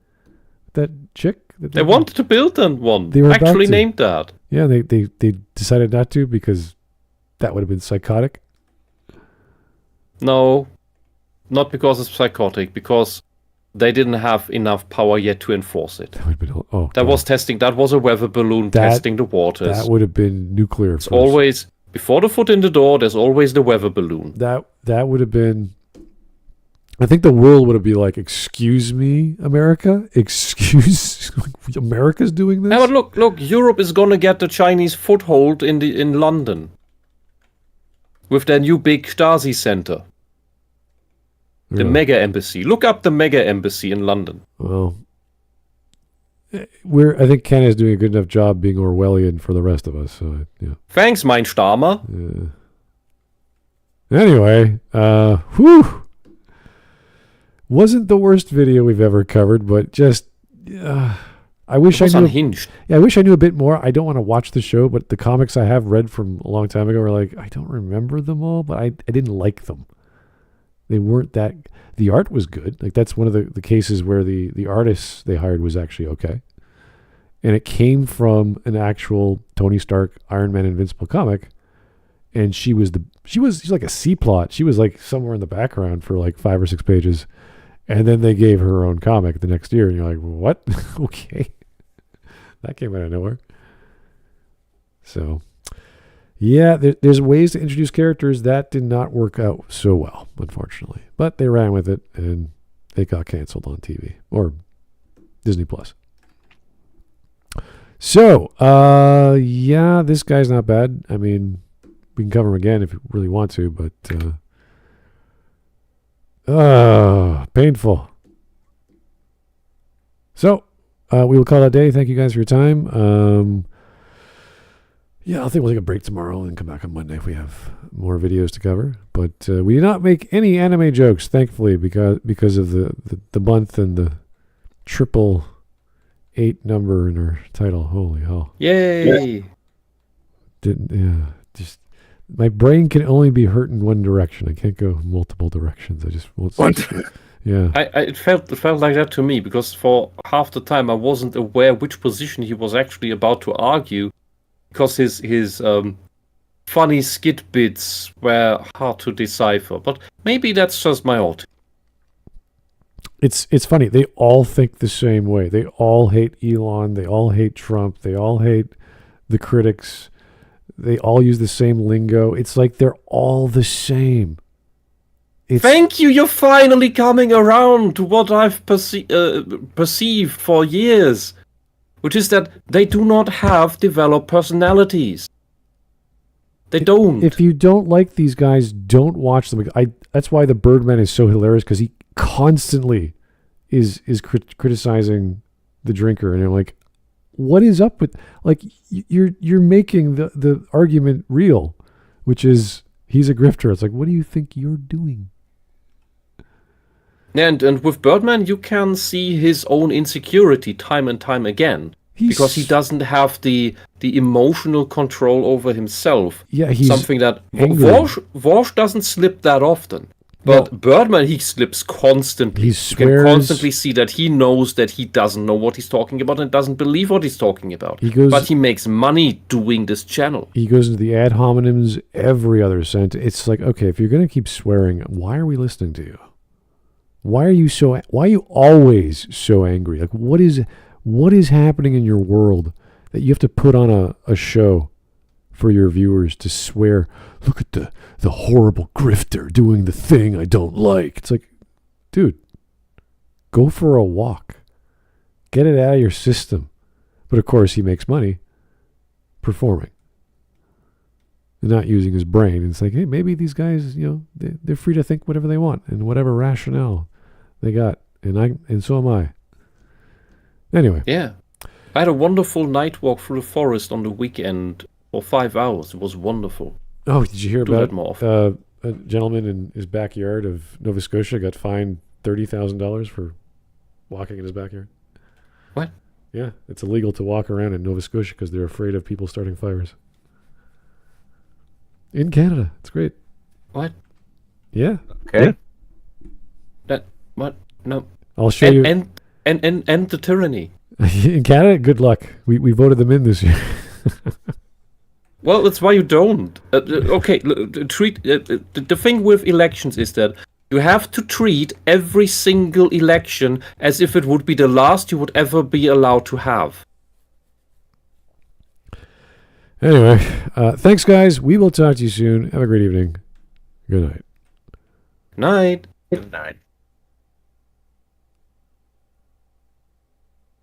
That chick? They wanted to build one. They were actually about to. named that. Yeah, they decided not to because that would have been psychotic. No, not because it's psychotic, because they didn't have enough power yet to enforce it. That would have been, that was testing. That was a weather balloon testing the waters. That would have been nuclear. It's always, before the foot in the door, there's always the weather balloon. That would have been... I think the world would have been like, excuse me, America? Excuse... America's doing this? Yeah, but look, Europe is gonna get the Chinese foothold in London. With their new big Stasi center. The mega embassy. Look up the mega embassy in London. Well, I think Canada's doing a good enough job being Orwellian for the rest of us. So, yeah. Thanks, mein Stamer. Anyway, whew. Wasn't the worst video we've ever covered, but just I wish I knew. Unhinged. I wish I knew a bit more. I don't want to watch the show, but the comics I have read from a long time ago are like, I don't remember them all, but I didn't like them. They weren't that. The art was good. Like that's one of the cases where the artists they hired was actually okay, and it came from an actual Tony Stark Iron Man Invincible comic, and she's like a C plot. She was like somewhere in the background for like 5 or 6 pages, and then they gave her own comic the next year, and you're like, what? Okay, that came out of nowhere. So. Yeah, there's ways to introduce characters that did not work out so well, unfortunately. But they ran with it, and it got canceled on TV or Disney Plus. So, yeah, this guy's not bad. I mean, we can cover him again if you really want to, but painful. So, we will call that a day. Thank you guys for your time. Yeah, I think we'll take a break tomorrow and come back on Monday if we have more videos to cover. But we did not make any anime jokes, thankfully, because of the month and the 888 number in our title. Holy hell! Yay! Just my brain can only be hurt in one direction. I can't go multiple directions. I just won't. Yeah. It felt like that to me because for half the time I wasn't aware which position he was actually about to argue. Because his funny skit bits were hard to decipher, but maybe that's just my old. It's funny. They all think the same way. They all hate Elon. They all hate Trump. They all hate the critics. They all use the same lingo. It's like they're all the same. Thank you. You're finally coming around to what I've perceived for years. Which is that they do not have developed personalities. They don't. If you don't like these guys, don't watch them. That's why the Birdman is so hilarious, because he constantly is criticizing the drinker, and I'm like, what is up with like you're making the argument real, which is he's a grifter. It's like, what do you think you're doing? And with Birdman, you can see his own insecurity time and time again. Because he doesn't have the emotional control over himself. Yeah, he's something that Walsh doesn't slip that often. But Birdman, he slips constantly. He swears. You can constantly see that he knows that he doesn't know what he's talking about and doesn't believe what he's talking about. But he makes money doing this channel. He goes into the ad hominems every other sentence. It's like, okay, if you're going to keep swearing, why are we listening to you? Why are you always so angry? Like, what is happening in your world that you have to put on a show for your viewers to swear, look at the horrible grifter doing the thing I don't like? It's like, dude, go for a walk. Get it out of your system. But of course, he makes money performing. And not using his brain. And it's like, hey, maybe these guys, they're free to think whatever they want and whatever rationale they got. And so am I. Anyway. Yeah. I had a wonderful night walk through the forest on the weekend for 5 hours. It was wonderful. Oh, did you hear about a gentleman in his backyard of Nova Scotia got fined $30,000 for walking in his backyard? What? Yeah, it's illegal to walk around in Nova Scotia because they're afraid of people starting fires. In Canada. It's great. What? Yeah. Okay. What? No. I'll show you. And the tyranny. In Canada, good luck. We voted them in this year. Well, that's why you don't. Treat the thing with elections is that you have to treat every single election as if it would be the last you would ever be allowed to have. Anyway, thanks, guys. We will talk to you soon. Have a great evening. Good night. Night. Good night.